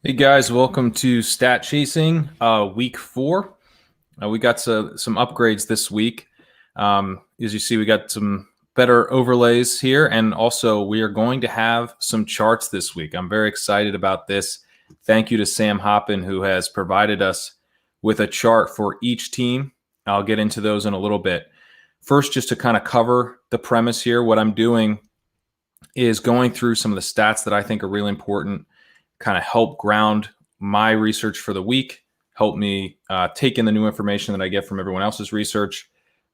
Hey guys, welcome to Stat Chasing, week 4. We got some upgrades this week. As you see, we got some better overlays here, and also we are going to have some charts this week. I'm very excited about this. Thank you to Sam Hoppin, who has provided us with a chart for each team. I'll get into those in a little bit. First, just to kind of cover the premise here, what I'm doing is going through some of the stats that I think are really important, kind of help ground my research for the week, help me take in the new information that I get from everyone else's research,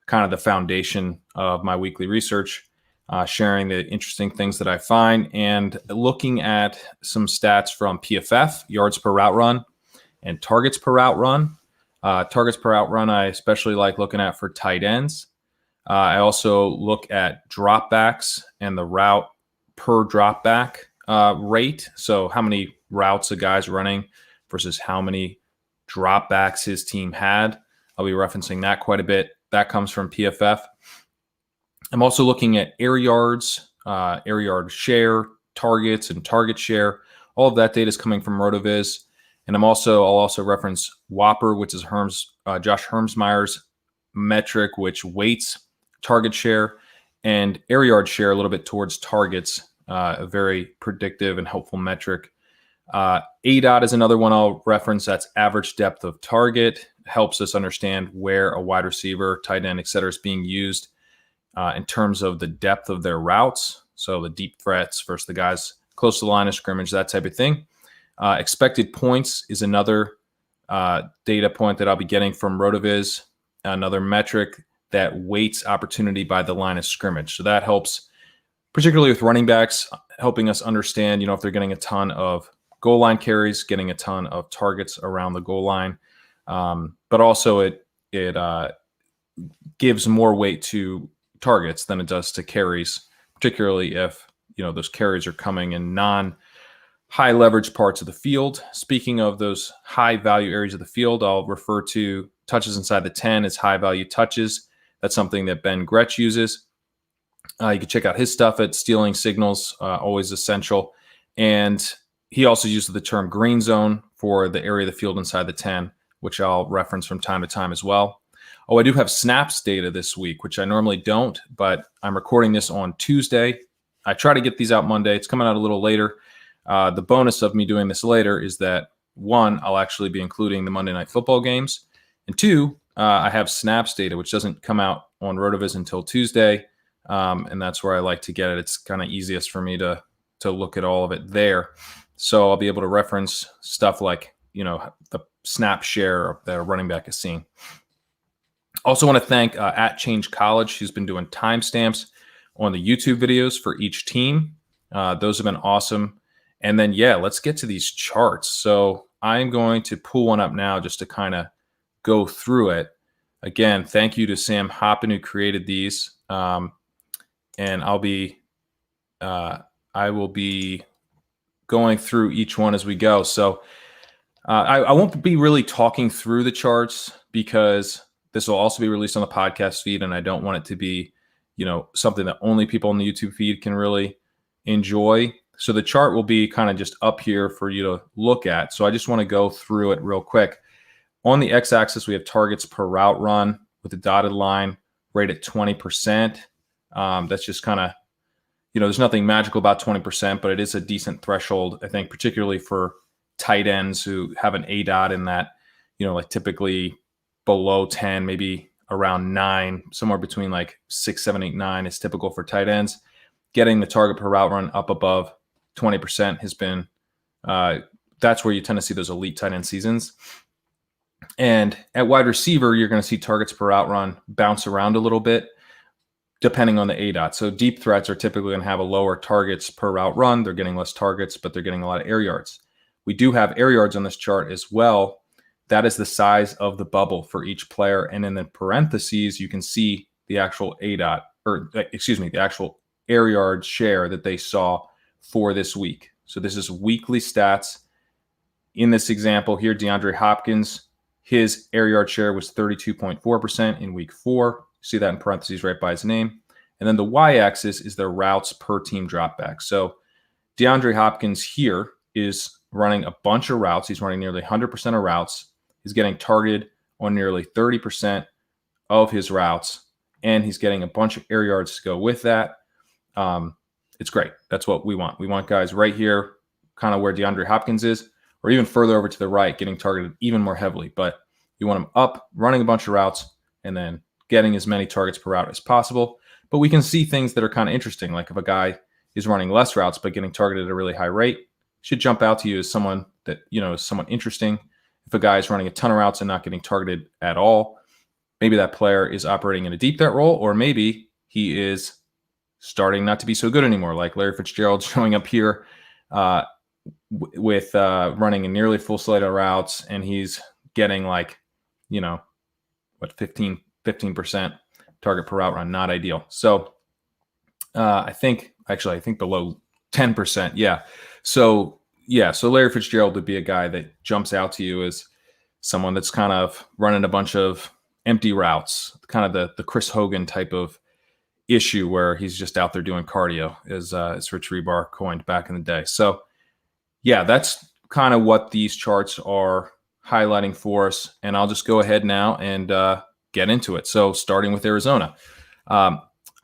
kind of the foundation of my weekly research, sharing the interesting things that I find, and looking at some stats from PFF, yards per route run, and targets per route run. Targets per route run, I especially like looking at for tight ends. I also look at dropbacks and the route per dropback rate. So how many routes a guy's running versus how many dropbacks his team had. I'll be referencing that quite a bit. That comes from PFF. I'm also looking at air yards, air yard share, targets, and target share. All of that data is coming from RotoViz. And I'll also reference Whopper, which is Josh Hermsmeyer's metric, which weights target share, and air yard share a little bit towards targets, a very predictive and helpful metric. ADOT is another one I'll reference. That's average depth of target. Helps us understand where a wide receiver, tight end, et cetera, is being used in terms of the depth of their routes. So the deep threats versus the guys close to the line of scrimmage, that type of thing. Expected points is another data point that I'll be getting from RotoViz, another metric that weights opportunity by the line of scrimmage. So that helps, particularly with running backs, helping us understand, if they're getting a ton of goal line carries, getting a ton of targets around the goal line. But also it gives more weight to targets than it does to carries, particularly if, those carries are coming in non-high leverage parts of the field. Speaking of those high value areas of the field, I'll refer to touches inside the 10 as high value touches. That's something that Ben Gretsch uses. You can check out his stuff at Stealing Signals, always essential. And he also uses the term green zone for the area of the field inside the 10, which I'll reference from time to time as well. Oh, I do have snaps data this week, which I normally don't, but I'm recording this on Tuesday. I try to get these out Monday. It's coming out a little later. The bonus of me doing this later is that, one, I'll actually be including the Monday Night Football games. And two, I have snaps data, which doesn't come out on RotoViz until Tuesday. And that's where I like to get it. It's kind of easiest for me to look at all of it there. So I'll be able to reference stuff like, the snap share that a running back is seeing. Also want to thank at Change College, who's been doing timestamps on the YouTube videos for each team. Those have been awesome. And then, let's get to these charts. So I'm going to pull one up now just to kind of go through it. Again, thank you to Sam Hoppin, who created these. And I will be going through each one as we go. So I won't be really talking through the charts because this will also be released on the podcast feed, and I don't want it to be, something that only people on the YouTube feed can really enjoy. So the chart will be kind of just up here for you to look at. So I just want to go through it real quick. On the x-axis, we have targets per route run with the dotted line right at 20%. That's just kind of, there's nothing magical about 20%, but it is a decent threshold, I think, particularly for tight ends who have an ADOT in that, like typically below 10, maybe around 9, somewhere between like 6, 7, 8, 9 is typical for tight ends. Getting the target per route run up above 20% has been, that's where you tend to see those elite tight end seasons. And at wide receiver, you're going to see targets per route run bounce around a little bit, depending on the ADOT. So deep threats are typically going to have a lower targets per route run. They're getting less targets, but they're getting a lot of air yards. We do have air yards on this chart as well. That is the size of the bubble for each player. And in the parentheses, you can see the actual ADOT, the actual air yard share that they saw for this week. So this is weekly stats. In this example here, DeAndre Hopkins, his air yard share was 32.4% in week 4. See that in parentheses right by his name. And then the y-axis is their routes per team dropback. So DeAndre Hopkins here is running a bunch of routes. He's running nearly 100% of routes. He's getting targeted on nearly 30% of his routes, and he's getting a bunch of air yards to go with that. It's great. That's what we want. We want guys right here, kind of where DeAndre Hopkins is, or even further over to the right, getting targeted even more heavily. But you want him up, running a bunch of routes, and then getting as many targets per route as possible. But we can see things that are kind of interesting, like if a guy is running less routes but getting targeted at a really high rate, should jump out to you as someone that, is somewhat interesting. If a guy is running a ton of routes and not getting targeted at all, maybe that player is operating in a deep threat role, or maybe he is starting not to be so good anymore, like Larry Fitzgerald showing up here with running a nearly full slate of routes, and he's getting 15% target per route run. Not ideal. So I think below 10%. Yeah. So Larry Fitzgerald would be a guy that jumps out to you as someone that's kind of running a bunch of empty routes, kind of the Chris Hogan type of issue where he's just out there doing cardio, as Rich Rebar coined back in the day. So yeah, that's kind of what these charts are highlighting for us. And I'll just go ahead now and get into it. So starting with Arizona, I'm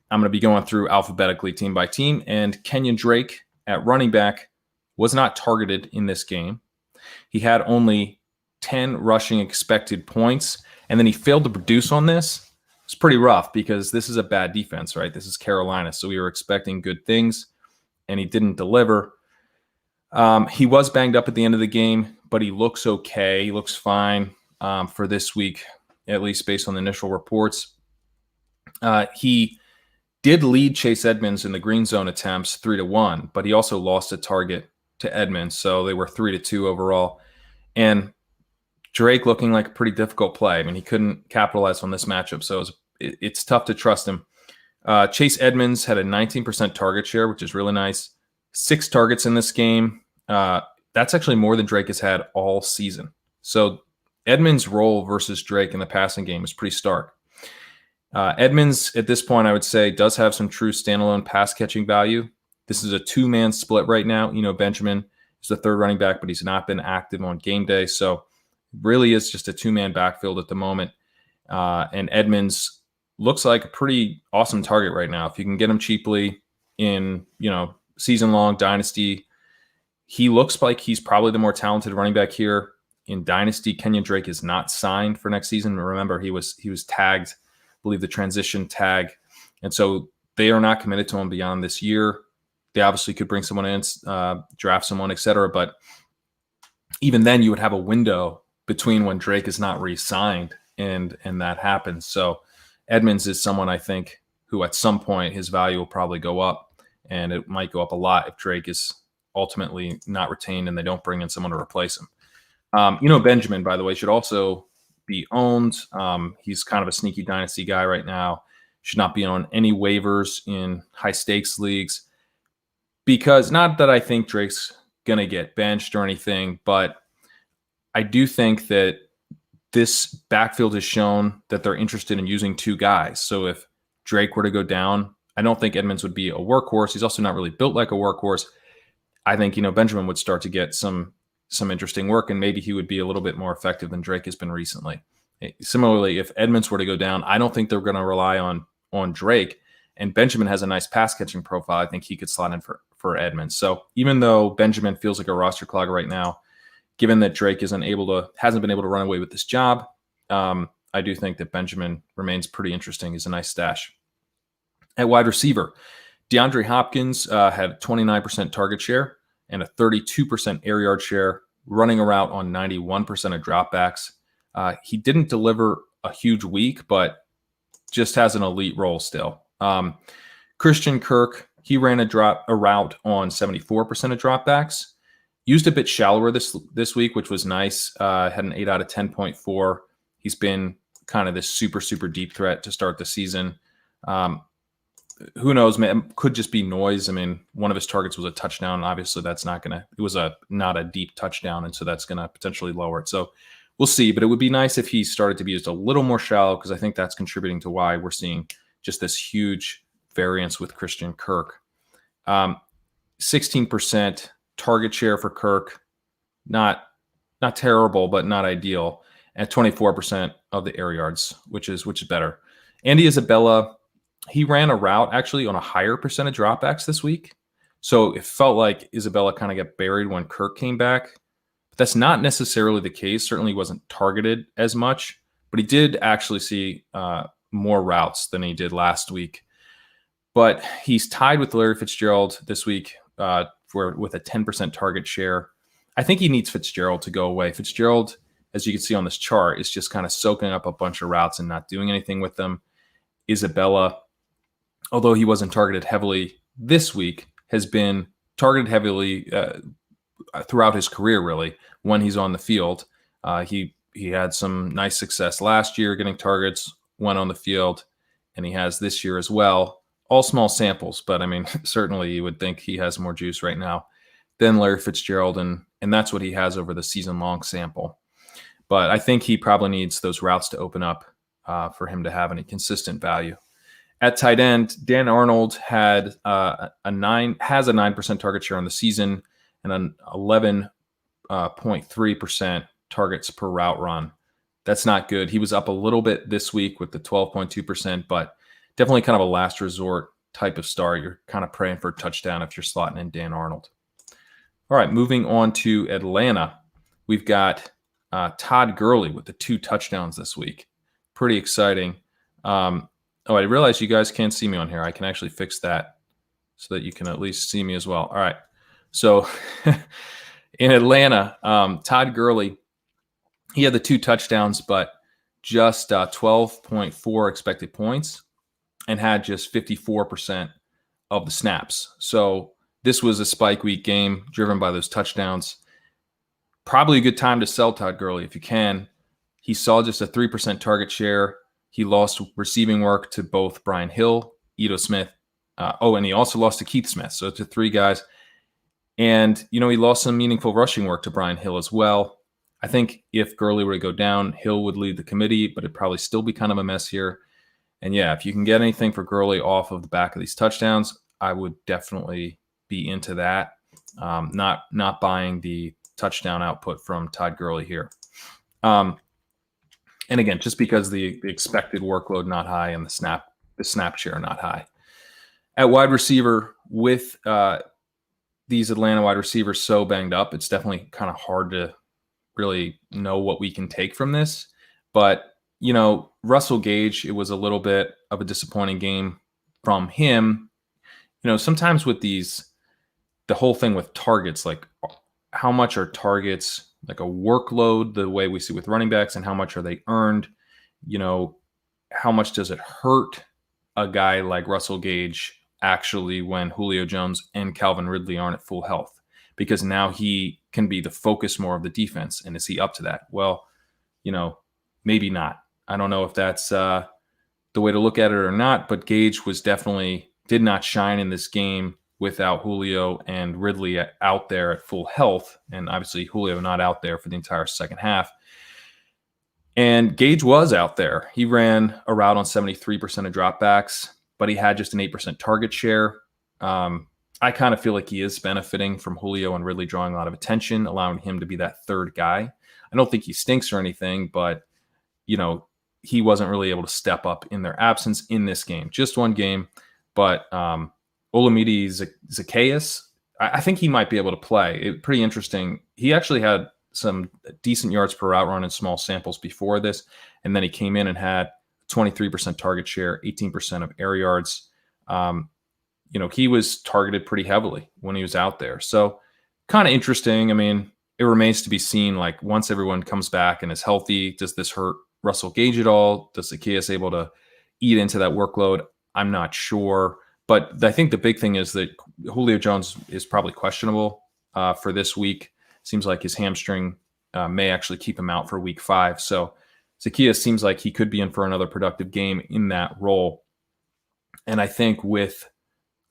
going to be going through alphabetically team by team, and Kenyon Drake at running back was not targeted in this game. He had only 10 rushing expected points, and then he failed to produce on this. It's pretty rough because this is a bad defense, right? This is Carolina, so we were expecting good things, and he didn't deliver. He was banged up at the end of the game, but he looks okay. He looks fine for this week, at least based on the initial reports. He did lead Chase Edmonds in the green zone attempts 3-1, but he also lost a target to Edmonds, so they were 3-2 overall. And Drake looking like a pretty difficult play. I mean, he couldn't capitalize on this matchup, so it's tough to trust him. Chase Edmonds had a 19% target share, which is really nice. 6 targets in this game. That's actually more than Drake has had all season. So Edmonds' role versus Drake in the passing game is pretty stark. Edmonds, at this point, I would say, does have some true standalone pass-catching value. This is a 2-man split right now. Benjamin is the third running back, but he's not been active on game day. So really is just a 2-man backfield at the moment. And Edmonds looks like a pretty awesome target right now. If you can get him cheaply in, season-long dynasty, he looks like he's probably the more talented running back here. In dynasty, Kenyon Drake is not signed for next season. Remember, he was tagged, I believe the transition tag. And so they are not committed to him beyond this year. They obviously could bring someone in, draft someone, et cetera. But even then, you would have a window between when Drake is not re-signed and that happens. So Edmonds is someone, I think, who at some point his value will probably go up, and it might go up a lot if Drake is ultimately not retained and they don't bring in someone to replace him. Benjamin, by the way, should also be owned. He's kind of a sneaky dynasty guy right now. Should not be on any waivers in high-stakes leagues, because not that I think Drake's going to get benched or anything, but I do think that this backfield has shown that they're interested in using 2 guys. So if Drake were to go down, I don't think Edmonds would be a workhorse. He's also not really built like a workhorse. I think, Benjamin would start to get some interesting work, and maybe he would be a little bit more effective than Drake has been recently. Similarly, if Edmonds were to go down, I don't think they're going to rely on Drake, and Benjamin has a nice pass-catching profile. I think he could slot in for Edmonds. So even though Benjamin feels like a roster clogger right now, given that Drake hasn't been able to run away with this job, I do think that Benjamin remains pretty interesting. He's a nice stash. At wide receiver, DeAndre Hopkins had a 29% target share and a 32% air yard share, running a route on 91% of dropbacks. He didn't deliver a huge week, but just has an elite role still. Christian Kirk, he ran a route on 74% of dropbacks. Used a bit shallower this week, which was nice. Had an 8 out of 10.4. He's been kind of this super, super deep threat to start the season. Who knows, man? It could just be noise. I mean, one of his targets was a touchdown. Obviously, that's not going to – it was not a deep touchdown, and so that's going to potentially lower it. So we'll see. But it would be nice if he started to be used a little more shallow, because I think that's contributing to why we're seeing just this huge variance with Christian Kirk. 16% target share for Kirk, not terrible, but not ideal at 24% of the air yards, which is better. Andy Isabella, he ran a route actually on a higher percentage dropbacks this week. So it felt like Isabella kind of got buried when Kirk came back. But that's not necessarily the case. Certainly wasn't targeted as much, but he did actually see more routes than he did last week. But he's tied with Larry Fitzgerald this week with a 10% target share. I think he needs Fitzgerald to go away. Fitzgerald, as you can see on this chart, is just kind of soaking up a bunch of routes and not doing anything with them. Isabella, although he wasn't targeted heavily this week, has been targeted heavily throughout his career, really, when he's on the field. He had some nice success last year getting targets when on the field, and he has this year as well. All small samples, but I mean, certainly you would think he has more juice right now than Larry Fitzgerald, and that's what he has over the season-long sample. But I think he probably needs those routes to open up for him to have any consistent value. At tight end, Dan Arnold has a 9% target share on the season and an 11.3% targets per route run. That's not good. He was up a little bit this week with the 12.2%, but definitely kind of a last resort type of start. You're kind of praying for a touchdown if you're slotting in Dan Arnold. All right, moving on to Atlanta. We've got Todd Gurley with the 2 touchdowns this week. Pretty exciting. I realize you guys can't see me on here. I can actually fix that so that you can at least see me as well. All right. So in Atlanta, Todd Gurley, he had the 2 touchdowns, but just 12.4 expected points and had just 54% of the snaps. So this was a spike week game driven by those touchdowns. Probably a good time to sell Todd Gurley if you can. He saw just a 3% target share. He lost receiving work to both Brian Hill, Ito Smith. And he also lost to Keith Smith. So to 3 guys. And, he lost some meaningful rushing work to Brian Hill as well. I think if Gurley were to go down, Hill would lead the committee, but it'd probably still be kind of a mess here. And yeah, if you can get anything for Gurley off of the back of these touchdowns, I would definitely be into that. Not buying the touchdown output from Todd Gurley here. And again, just because the expected workload not high and the snap share not high. At wide receiver, with these Atlanta wide receivers so banged up, it's definitely kind of hard to really know what we can take from this. But, Russell Gage, it was a little bit of a disappointing game from him. Sometimes with the whole thing with targets, like how much are targets like a workload, the way we see with running backs, and how much are they earned? How much does it hurt a guy like Russell Gage actually when Julio Jones and Calvin Ridley aren't at full health? Because now he can be the focus more of the defense. And is he up to that? Well, maybe not. I don't know if that's the way to look at it or not, but Gage did not shine in this game without Julio and Ridley out there at full health. And obviously Julio not out there for the entire second half. And Gage was out there. He ran a route on 73% of dropbacks, but he had just an 8% target share. I kind of feel like he is benefiting from Julio and Ridley drawing a lot of attention, allowing him to be that third guy. I don't think he stinks or anything, but, he wasn't really able to step up in their absence in this game. Just one game. But Olamide Zacchaeus, I think he might be able to play. Pretty interesting. He actually had some decent yards per route run in small samples before this, and then he came in and had 23% target share, 18% of air yards. He was targeted pretty heavily when he was out there. So kind of interesting. I mean, it remains to be seen, like once everyone comes back and is healthy, does this hurt Russell Gage at all? Does Zacchaeus able to eat into that workload? I'm not sure. But I think the big thing is that Julio Jones is probably questionable for this week. Seems like his hamstring may actually keep him out for week 5. So Zacchaeus seems like he could be in for another productive game in that role. And I think with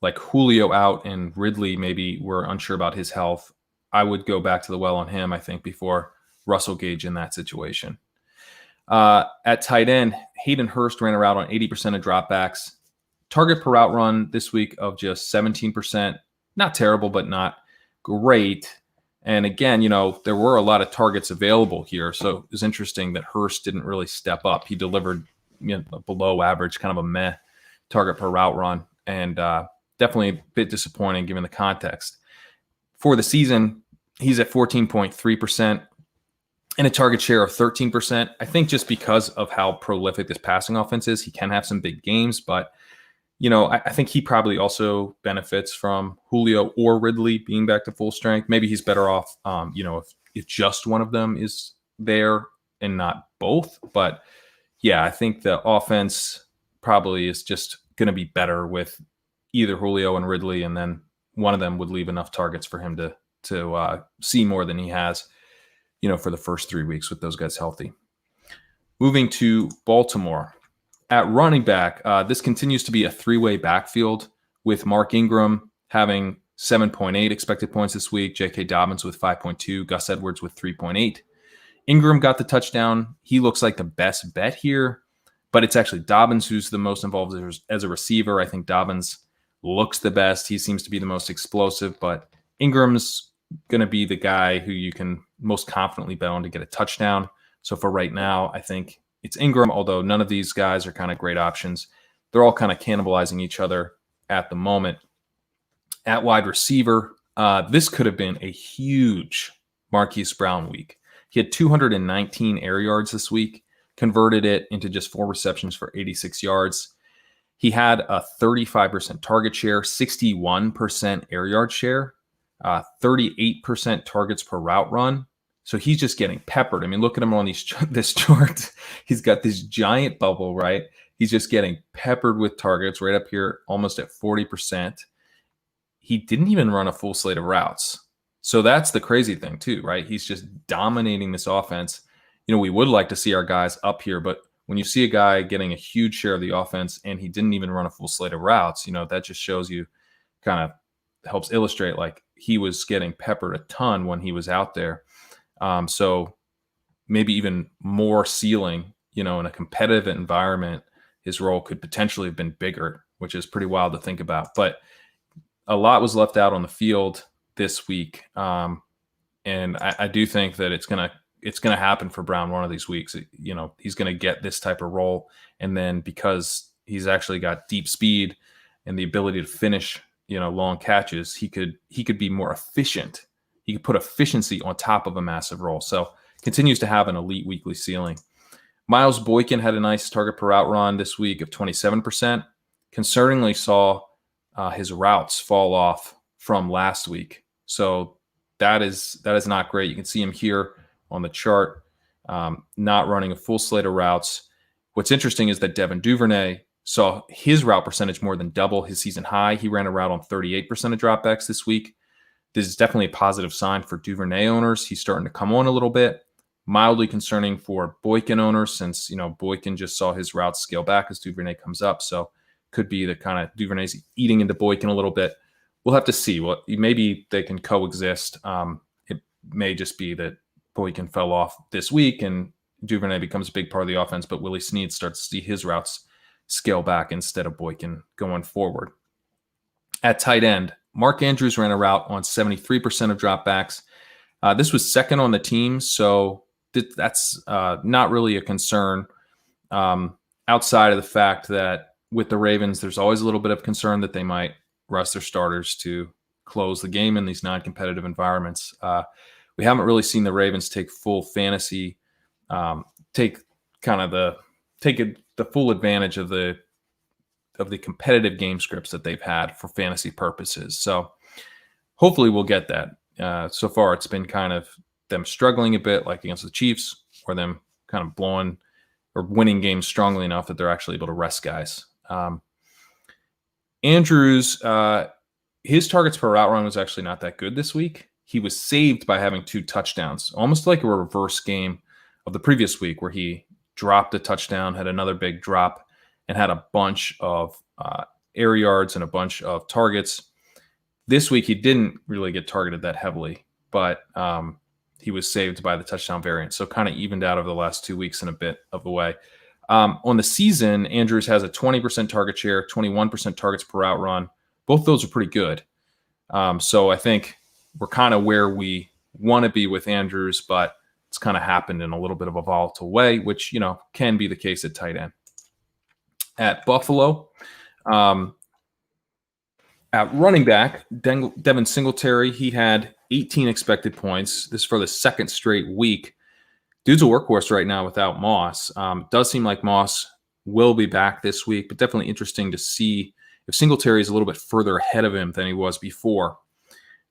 like Julio out and Ridley, maybe we're unsure about his health, I would go back to the well on him, I think, before Russell Gage in that situation. At tight end, Hayden Hurst ran a route on 80% of dropbacks. Target per route run this week of just 17%. Not terrible, but not great. And again, there were a lot of targets available here. So it was interesting that Hurst didn't really step up. He delivered below average, kind of a meh target per route run. And definitely a bit disappointing given the context. For the season, he's at 14.3% and a target share of 13%. I think just because of how prolific this passing offense is, he can have some big games, but I think he probably also benefits from Julio or Ridley being back to full strength. Maybe he's better off, if just one of them is there and not both. But yeah, I think the offense probably is just going to be better with either Julio and Ridley, and then one of them would leave enough targets for him to see more than he has, for the first 3 weeks with those guys healthy. Moving to Baltimore. At running back, this continues to be a three-way backfield with Mark Ingram having 7.8 expected points this week, J.K. Dobbins with 5.2, Gus Edwards with 3.8. Ingram got the touchdown. He looks like the best bet here, but it's actually Dobbins who's the most involved as a receiver. I think Dobbins looks the best. He seems to be the most explosive, but Ingram's going to be the guy who you can most confidently bet on to get a touchdown. So for right now, I think it's Ingram, although none of these guys are kind of great options. They're all kind of cannibalizing each other at the moment. At wide receiver, this could have been a huge Marquise Brown week. He had 219 air yards this week, converted it into just 4 receptions for 86 yards. He had a 35% target share, 61% air yard share, 38% targets per route run. So he's just getting peppered. I mean, look at him on this chart. He's got this giant bubble, right? He's just getting peppered with targets right up here, almost at 40%. He didn't even run a full slate of routes. So that's the crazy thing too, right? He's just dominating this offense. We would like to see our guys up here, but when you see a guy getting a huge share of the offense and he didn't even run a full slate of routes, that just shows you, kind of helps illustrate like he was getting peppered a ton when he was out there. So maybe even more ceiling, in a competitive environment, his role could potentially have been bigger, which is pretty wild to think about. But a lot was left out on the field this week. And I do think that it's going to happen for Brown one of these weeks. He's going to get this type of role. And then because he's actually got deep speed and the ability to finish, long catches, he could be more efficient. He could put efficiency on top of a massive role. So continues to have an elite weekly ceiling. Miles Boykin had a nice target per route run this week of 27%. Concerningly saw his routes fall off from last week. So that is not great. You can see him here on the chart, not running a full slate of routes. What's interesting is that Devin Duvernay saw his route percentage more than double his season high. He ran a route on 38% of dropbacks this week. This is definitely a positive sign for Duvernay owners. He's starting to come on a little bit. Mildly concerning for Boykin owners since, Boykin just saw his routes scale back as Duvernay comes up. So could be the kind of Duvernay's eating into Boykin a little bit. We'll have to see. Maybe they can coexist. It may just be that Boykin fell off this week and Duvernay becomes a big part of the offense, but Willie Snead starts to see his routes scale back instead of Boykin going forward. At tight end, Mark Andrews ran a route on 73% of dropbacks. This was second on the team, so that's not really a concern outside of the fact that with the Ravens, there's always a little bit of concern that they might rest their starters to close the game in these non-competitive environments. We haven't really seen the Ravens take full fantasy, take the full advantage of the competitive game scripts that they've had for fantasy purposes. So hopefully we'll get that. So far, it's been kind of them struggling a bit, like against the Chiefs, or them kind of blowing or winning games strongly enough that they're actually able to rest guys. Andrews, his targets per route run was actually not that good this week. He was saved by having 2 touchdowns, almost like a reverse game of the previous week where he dropped a touchdown, had another big drop, and had a bunch of air yards and a bunch of targets. This week, he didn't really get targeted that heavily, but he was saved by the touchdown variant. So kind of evened out over the last 2 weeks in a bit of a way. On the season, Andrews has a 20% target share, 21% targets per route run. Both those are pretty good. So I think we're kind of where we want to be with Andrews, but it's kind of happened in a little bit of a volatile way, which, can be the case at tight end. At Buffalo, at running back, Devin Singletary, he had 18 expected points. This is for the second straight week. Dude's a workhorse right now without Moss. It does seem like Moss will be back this week, but definitely interesting to see if Singletary is a little bit further ahead of him than he was before.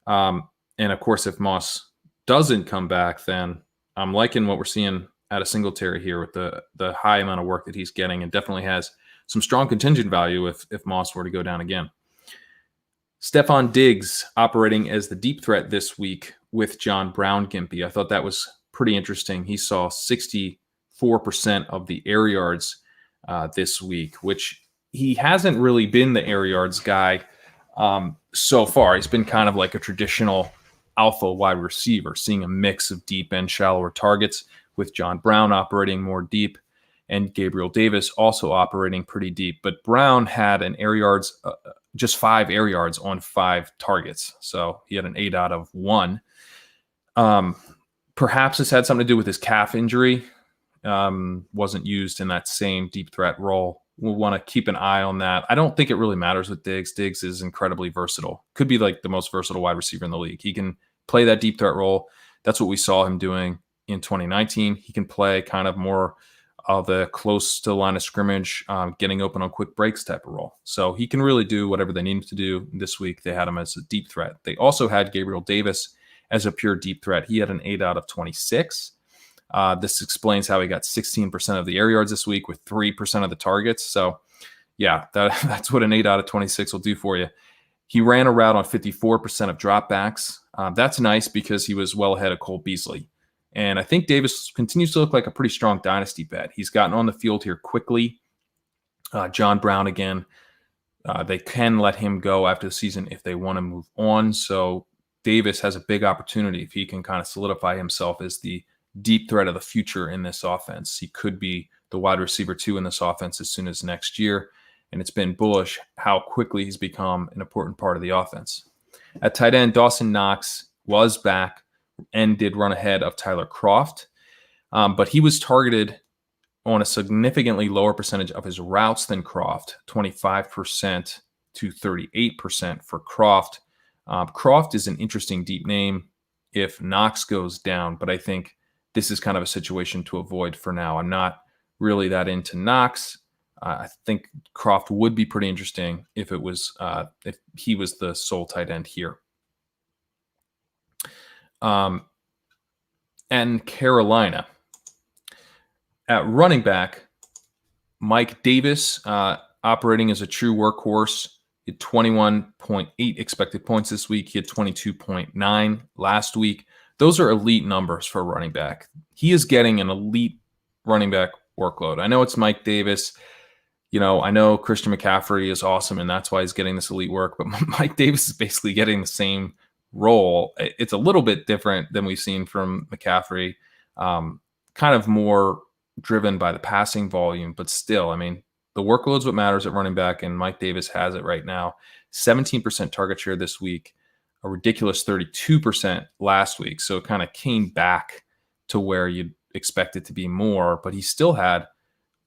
And of course, if Moss doesn't come back, then I'm liking what we're seeing out of Singletary here with the high amount of work that he's getting, and definitely has some strong contingent value if Moss were to go down again. Stephon Diggs operating as the deep threat this week with John Brown Gimpy. I thought that was pretty interesting. He saw 64% of the air yards this week, which he hasn't really been the air yards guy so far. He's been kind of like a traditional alpha wide receiver, seeing a mix of deep and shallower targets, with John Brown operating more deep and Gabriel Davis also operating pretty deep. But Brown had an air yards, just 5 air yards on 5 targets. So he had an 8 out of 1. Perhaps this had something to do with his calf injury. Wasn't used in that same deep threat role. We'll want to keep an eye on that. I don't think it really matters with Diggs. Diggs is incredibly versatile. Could be like the most versatile wide receiver in the league. He can play that deep threat role. That's what we saw him doing in 2019. He can play kind of more of the close to the line of scrimmage, getting open on quick breaks type of role. So he can really do whatever they need him to do. This week, they had him as a deep threat. They also had Gabriel Davis as a pure deep threat. He had an 8 out of 26. This explains how he got 16% of the air yards this week with 3% of the targets. So, yeah, that's what an 8 out of 26 will do for you. He ran a route on 54% of dropbacks. That's nice because he was well ahead of Cole Beasley. And I think Davis continues to look like a pretty strong dynasty bet. He's gotten on the field here quickly. John Brown again. They can let him go after the season if they want to move on. So Davis has a big opportunity if he can kind of solidify himself as the deep threat of the future in this offense. He could be the wide receiver 2 in this offense as soon as next year. And it's been bullish how quickly he's become an important part of the offense. At tight end, Dawson Knox was back and did run ahead of Tyler Kroft. But he was targeted on a significantly lower percentage of his routes than Kroft, 25% to 38% for Kroft. Kroft is an interesting deep name if Knox goes down, but I think this is kind of a situation to avoid for now. I'm not really that into Knox. I think Kroft would be pretty interesting if he was the sole tight end here. And Carolina. At running back, Mike Davis operating as a true workhorse. He had 21.8 expected points this week. He had 22.9 last week. Those are elite numbers for a running back. He is getting an elite running back workload. I know it's Mike Davis. I know Christian McCaffrey is awesome, and that's why he's getting this elite work. But Mike Davis is basically getting the same role. It's a little bit different than we've seen from McCaffrey, kind of more driven by the passing volume, but still, I mean, the workload's what matters at running back, and Mike Davis has it right now. 17% target share this week, a ridiculous 32% last week. So it kind of came back to where you'd expect it to be more, but he still had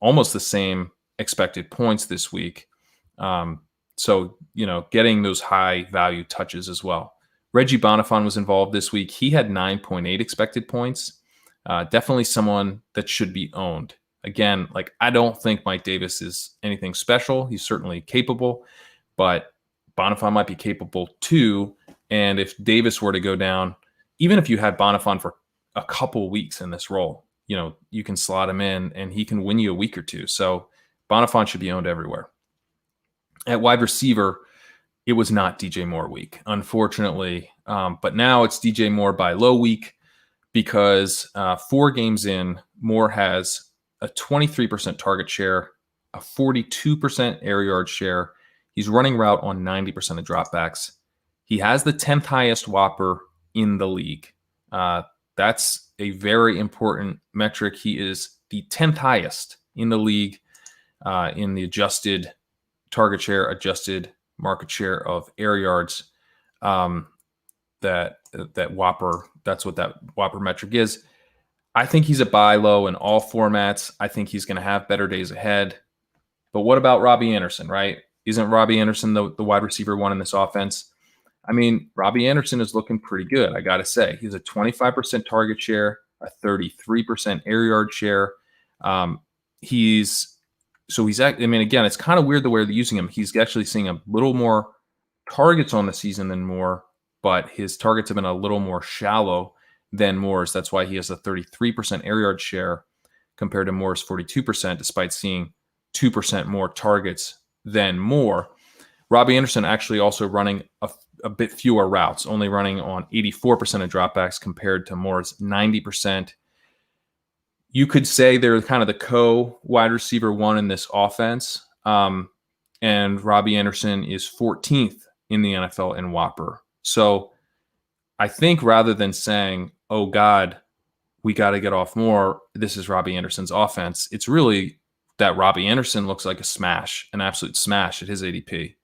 almost the same expected points this week. So, getting those high value touches as well. Reggie Bonifon was involved this week. He had 9.8 expected points. Definitely someone that should be owned. Again, I don't think Mike Davis is anything special. He's certainly capable, but Bonifon might be capable too. And if Davis were to go down, even if you had Bonifon for a couple weeks in this role, you can slot him in and he can win you a week or two. So Bonifon should be owned everywhere. At wide receiver, it was not DJ Moore week, unfortunately. But now it's DJ Moore by low week because 4 games in, Moore has a 23% target share, a 42% air yard share. He's running route on 90% of dropbacks. He has the 10th highest Whopper in the league. That's a very important metric. He is the 10th highest in the league in the adjusted target share, adjusted market share of air yards. that Whopper. That's what that Whopper metric is. I think he's a buy low in all formats. I think he's going to have better days ahead. But what about Robbie Anderson, right? Isn't Robbie Anderson the wide receiver one in this offense? I mean, Robbie Anderson is looking pretty good, I got to say. He's a 25% target share, a 33% air yard share. I mean, again, it's kind of weird the way they're using him. He's actually seeing a little more targets on the season than Moore, but his targets have been a little more shallow than Moore's. That's why he has a 33% air yard share compared to Moore's 42%, despite seeing 2% more targets than Moore. Robbie Anderson actually also running a bit fewer routes, only running on 84% of dropbacks compared to Moore's 90%. You could say they're kind of the co-wide receiver one in this offense. And Robbie Anderson is 14th in the NFL in Whopper. So I think rather than saying, oh God, we got to get off Moore, this is Robbie Anderson's offense, it's really that Robbie Anderson looks like a smash, an absolute smash at his ADP.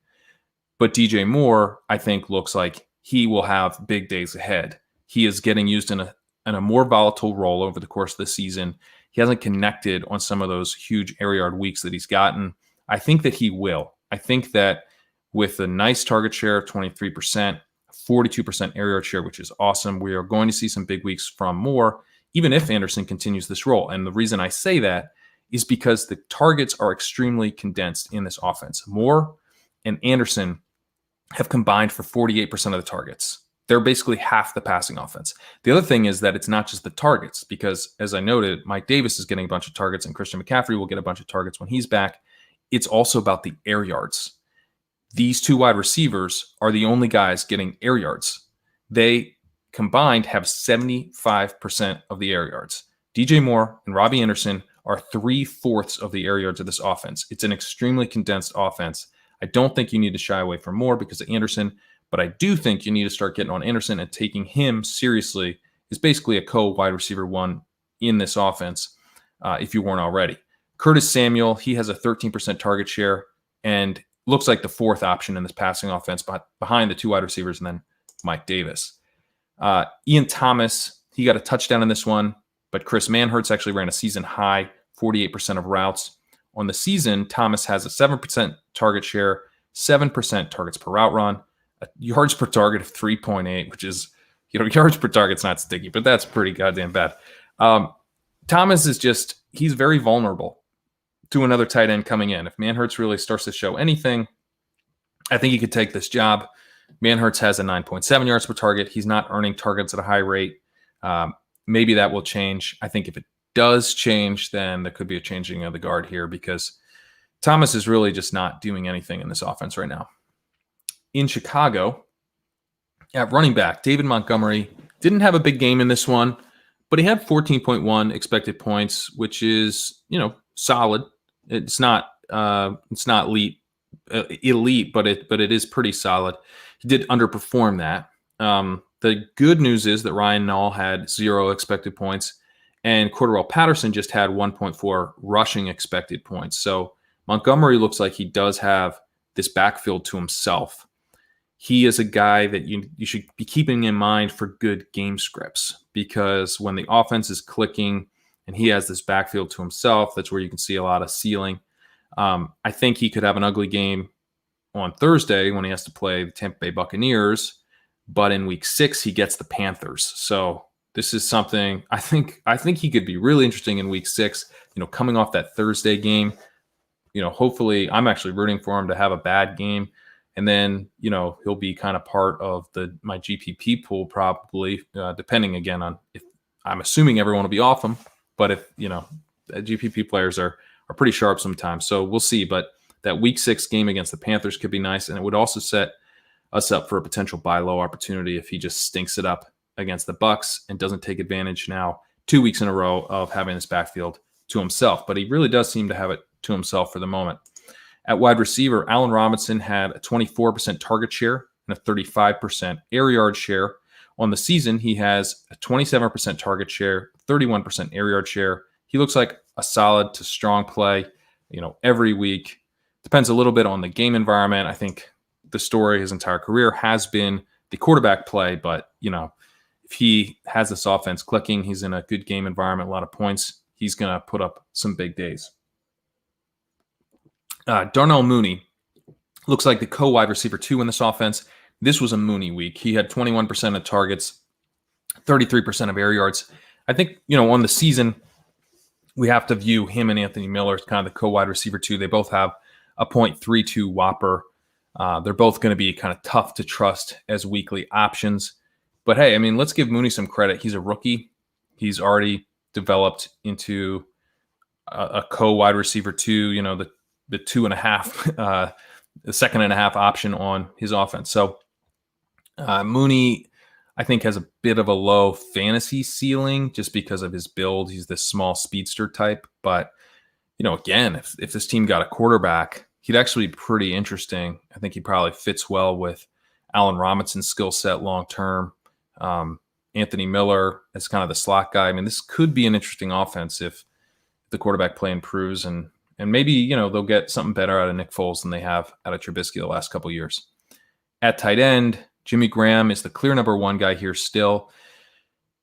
But DJ Moore, I think, looks like he will have big days ahead. He is getting used in a more volatile role over the course of the season. He hasn't connected on some of those huge air yard weeks that he's gotten. I think that he will. I think that with a nice target share of 23%, 42% air yard share, which is awesome, we are going to see some big weeks from Moore, even if Anderson continues this role. And the reason I say that is because the targets are extremely condensed in this offense. Moore and Anderson have combined for 48% of the targets. They're basically half the passing offense. The other thing is that it's not just the targets, because as I noted, Mike Davis is getting a bunch of targets and Christian McCaffrey will get a bunch of targets when he's back. It's also about the air yards. These two wide receivers are the only guys getting air yards. They combined have 75% of the air yards. DJ Moore and Robbie Anderson are 3/4 of the air yards of this offense. It's an extremely condensed offense. I don't think you need to shy away from Moore because of Anderson, but I do think you need to start getting on Anderson and taking him seriously is basically a co-wide receiver one in this offense if you weren't already. Curtis Samuel, he has a 13% target share and looks like the fourth option in this passing offense behind the two wide receivers and then Mike Davis. Ian Thomas, he got a touchdown in this one, but Chris Manhertz actually ran a season high 48% of routes. On the season, Thomas has a 7% target share, 7% targets per route run, a yards per target of 3.8, which is, yards per target's not sticky, but that's pretty goddamn bad. Thomas is he's very vulnerable to another tight end coming in. If Manhertz really starts to show anything, I think he could take this job. Manhertz has a 9.7 yards per target. He's not earning targets at a high rate. Maybe that will change. I think if it does change, then there could be a changing of the guard here because Thomas is really just not doing anything in this offense right now. In Chicago, at running back, David Montgomery didn't have a big game in this one, but he had 14.1 expected points, which is, solid. It's not elite, but it is pretty solid. He did underperform that. The good news is that Ryan Nall had 0 expected points, and Cordarrelle Patterson just had 1.4 rushing expected points. So Montgomery looks like he does have this backfield to himself. He is a guy that you should be keeping in mind for good game scripts, because when the offense is clicking and he has this backfield to himself, that's where you can see a lot of ceiling. I think he could have an ugly game on Thursday when he has to play the Tampa Bay Buccaneers, but in week 6, he gets the Panthers. So this is something I think he could be really interesting in week 6, coming off that Thursday game. Hopefully I'm actually rooting for him to have a bad game. And then, he'll be kind of part of my GPP pool probably, depending again on if I'm assuming everyone will be off him. But if, GPP players are pretty sharp sometimes. So we'll see. But that week 6 game against the Panthers could be nice. And it would also set us up for a potential buy low opportunity if he just stinks it up against the Bucs and doesn't take advantage now 2 weeks in a row of having this backfield to himself. But he really does seem to have it to himself for the moment. At wide receiver, Allen Robinson had a 24% target share and a 35% air yard share. On the season, he has a 27% target share, 31% air yard share. He looks like a solid to strong play, every week. Depends a little bit on the game environment. I think the story his entire career has been the quarterback play, but if he has this offense clicking, he's in a good game environment, a lot of points, he's going to put up some big days. Darnell Mooney looks like the co-wide receiver 2 in this offense. This was a Mooney week. He had 21% of targets, 33% of air yards. I think, on the season, we have to view him and Anthony Miller as kind of the co-wide receiver 2. They both have a .32 Whopper. They're both going to be kind of tough to trust as weekly options. But hey, let's give Mooney some credit. He's a rookie. He's already developed into a co-wide receiver 2, the 2.5, the second and a half option on his offense. So Mooney, I think, has a bit of a low fantasy ceiling just because of his build. He's this small speedster type. But, again, if this team got a quarterback, he'd actually be pretty interesting. I think he probably fits well with Allen Robinson's skill set long term. Anthony Miller as kind of the slot guy. This could be an interesting offense if the quarterback play improves, and maybe, they'll get something better out of Nick Foles than they have out of Trubisky the last couple of years. At tight end, Jimmy Graham is the clear number 1 guy here still.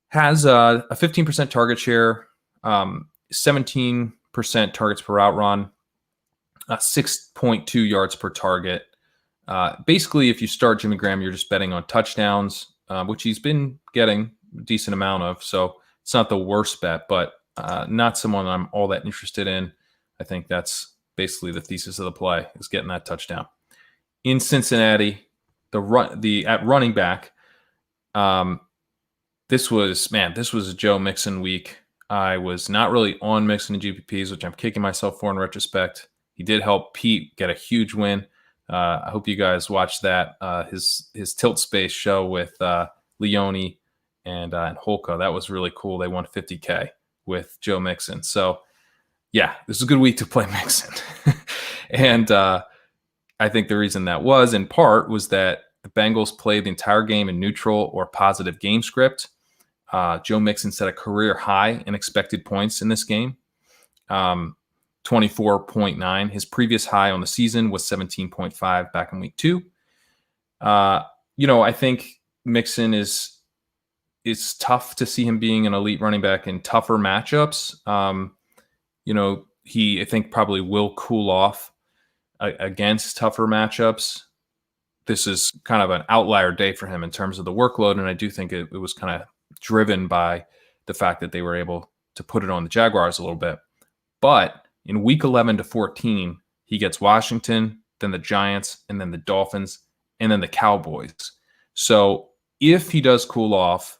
Has a 15% target share, 17% targets per route run, 6.2 yards per target. Basically, if you start Jimmy Graham, you're just betting on touchdowns, which he's been getting a decent amount of. So it's not the worst bet, but not someone I'm all that interested in. I think that's basically the thesis of the play, is getting that touchdown. In Cincinnati, at running back, this was a Joe Mixon week. I was not really on Mixon in GPPs, which I'm kicking myself for in retrospect. He did help Pete get a huge win. I hope you guys watched that. His Tilt Space show with Leone and Holka. That was really cool. They won $50K with Joe Mixon. So, yeah, this is a good week to play Mixon. And I think the reason that was, in part, was that the Bengals played the entire game in neutral or positive game script. Joe Mixon set a career high in expected points in this game, 24.9. His previous high on the season was 17.5 back in week 2. I think Mixon is tough to see him being an elite running back in tougher matchups. He, I think, probably will cool off against tougher matchups. This is kind of an outlier day for him in terms of the workload, and I do think it was kind of driven by the fact that they were able to put it on the Jaguars a little bit. But in week 11 to 14, he gets Washington, then the Giants, and then the Dolphins, and then the Cowboys. So if he does cool off,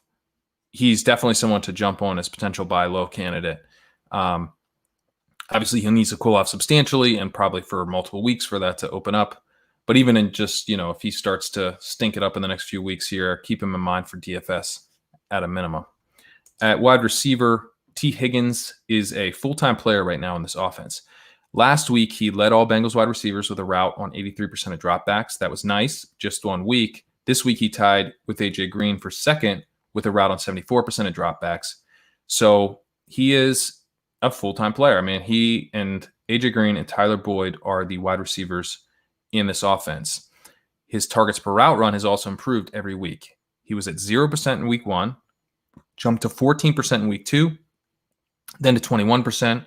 he's definitely someone to jump on as potential buy low candidate. Obviously, he needs to cool off substantially and probably for multiple weeks for that to open up. But even in just, if he starts to stink it up in the next few weeks here, keep him in mind for DFS at a minimum. At wide receiver, T. Higgins is a full-time player right now in this offense. Last week, he led all Bengals wide receivers with a route on 83% of dropbacks. That was nice, just 1 week. This week, he tied with A.J. Green for second with a route on 74% of dropbacks. So he is a full-time player. He and A.J. Green and Tyler Boyd are the wide receivers in this offense. His targets per route run has also improved every week. He was at 0% in week 1, jumped to 14% in week 2, then to 21%,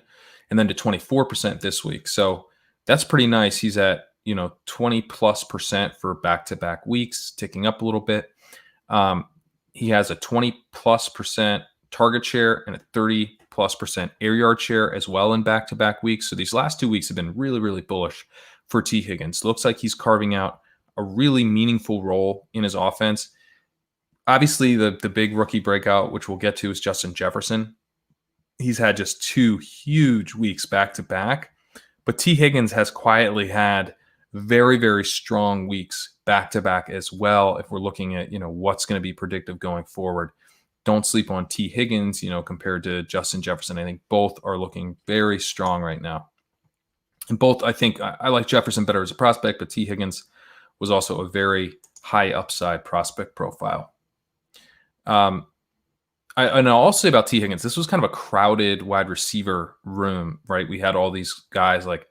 and then to 24% this week. So that's pretty nice. He's at 20+% for back-to-back weeks, ticking up a little bit. He has a 20+% target share and a 30+% air yard share as well in back-to-back weeks. So these last 2 weeks have been really, really bullish for T. Higgins. Looks like he's carving out a really meaningful role in his offense. Obviously, the big rookie breakout, which we'll get to, is Justin Jefferson. He's had just 2 huge weeks back-to-back. But T. Higgins has quietly had very, very strong weeks back-to-back as well. If we're looking at, what's going to be predictive going forward, don't sleep on T. Higgins, compared to Justin Jefferson. I think both are looking very strong right now. And both, I think, I like Jefferson better as a prospect, but T. Higgins was also a very high upside prospect profile. And I'll also say about T. Higgins, this was kind of a crowded wide receiver room, right? We had all these guys, like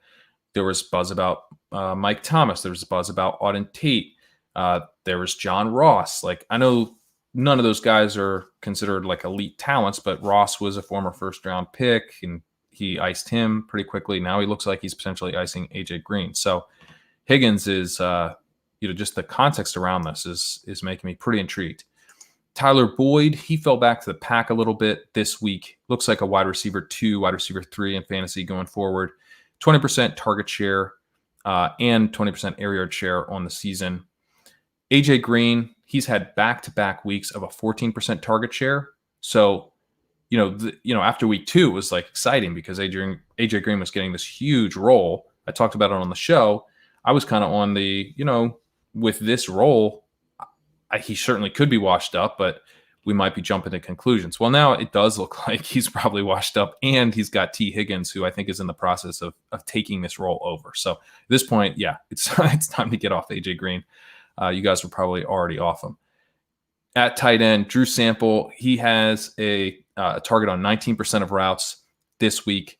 there was buzz about Mike Thomas. There was buzz about Auden Tate. There was John Ross. Like, I know none of those guys are considered like elite talents, but Ross was a former first-round pick, and he iced him pretty quickly. Now he looks like he's potentially icing AJ Green. So Higgins is, just the context around this is making me pretty intrigued. Tyler Boyd, he fell back to the pack a little bit this week. Looks like a wide receiver 2, wide receiver 3 in fantasy going forward. 20% target share and 20% air yard share on the season. AJ Green, he's had back-to-back weeks of a 14% target share. So, after week 2, it was like exciting because AJ Green was getting this huge role. I talked about it on the show. I was kind of on the, with this role, he certainly could be washed up, but we might be jumping to conclusions. Well, now it does look like he's probably washed up, and he's got T. Higgins, who I think is in the process of taking this role over. So at this point, yeah, it's time to get off AJ Green. You guys were probably already off him. At tight end, Drew Sample, he has a target on 19% of routes this week,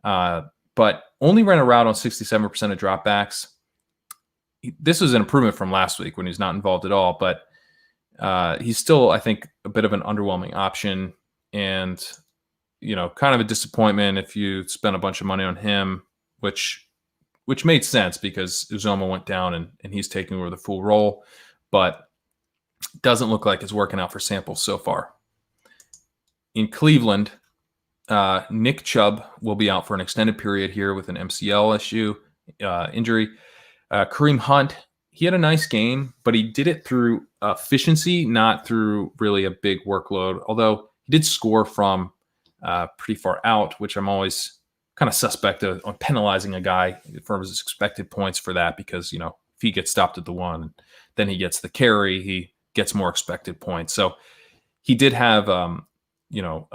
but only ran a route on 67% of dropbacks. This was an improvement from last week when he's not involved at all, but he's still, I think, a bit of an underwhelming option, and kind of a disappointment if you spent a bunch of money on him, which made sense because Uzomah went down and he's taking over the full role, but doesn't look like it's working out for Sample so far. In Cleveland, Nick Chubb will be out for an extended period here with an MCL injury. Kareem Hunt, he had a nice game, but he did it through efficiency, not through really a big workload, although he did score from pretty far out, which I'm always kind of suspect on penalizing a guy for his expected points for that, because, if he gets stopped at the 1, then he gets the carry, he gets more expected points. So he did have, a